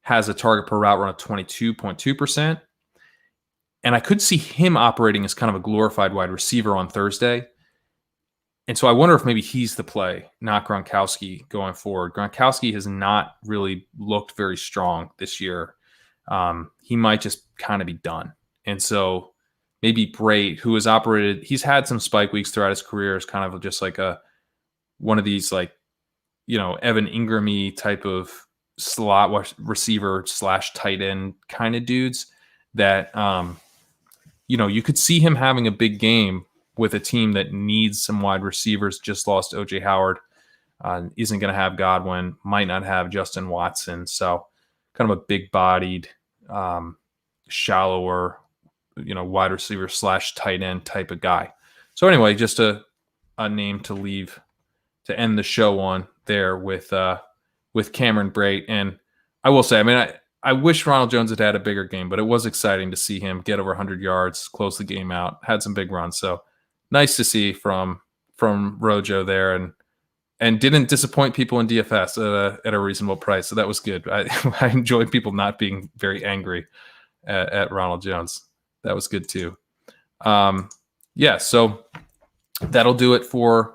has a target per route run of 22.2%. And I could see him operating as kind of a glorified wide receiver on Thursday. And so I wonder if maybe he's the play, not Gronkowski going forward. Gronkowski has not really looked very strong this year. He might just kind of be done. And so maybe Brate, who has operated, he's had some spike weeks throughout his career, is kind of just like one of these Evan Ingram-y type of slot receiver / tight end kind of dudes that, you could see him having a big game with a team that needs some wide receivers. Just lost OJ Howard, isn't going to have Godwin, might not have Justin Watson. So kind of a big-bodied, shallower, wide receiver / tight end type of guy. So anyway, just a name to end the show on there with Cameron Brate. And I will say, I wish Ronald Jones had a bigger game, but it was exciting to see him get over 100 yards, close the game out, had some big runs. So nice to see from Rojo there, and didn't disappoint people in DFS at a reasonable price. So that was good. I enjoyed people not being very angry at Ronald Jones. That was good too. So that'll do it for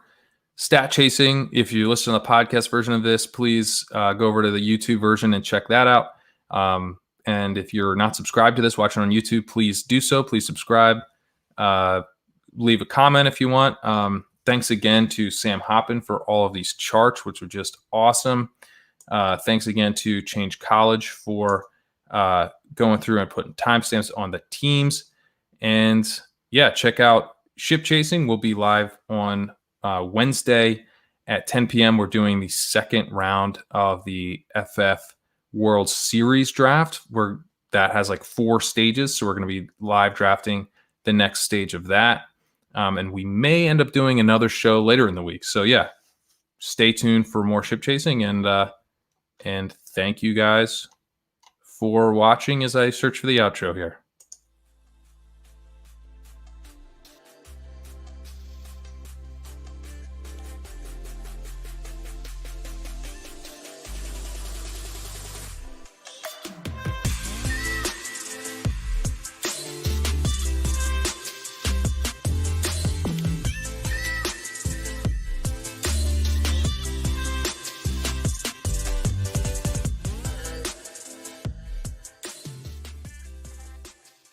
Stat Chasing. If you listen to the podcast version of this, please go over to the YouTube version and check that out. And if you're not subscribed to this, watching on YouTube, please do so. Please subscribe. Leave a comment if you want. Thanks again to Sam Hoppin for all of these charts, which were just awesome. Thanks again to Change College for going through and putting timestamps on the teams. And yeah, check out Ship Chasing. We'll be live on Wednesday at 10 p.m. We're doing the second round of the FF World Series draft, where that has like 4 stages. So we're going to be live drafting the next stage of that. And we may end up doing another show later in the week. So yeah, stay tuned for more Ship Chasing, and thank you guys for watching as I search for the outro here.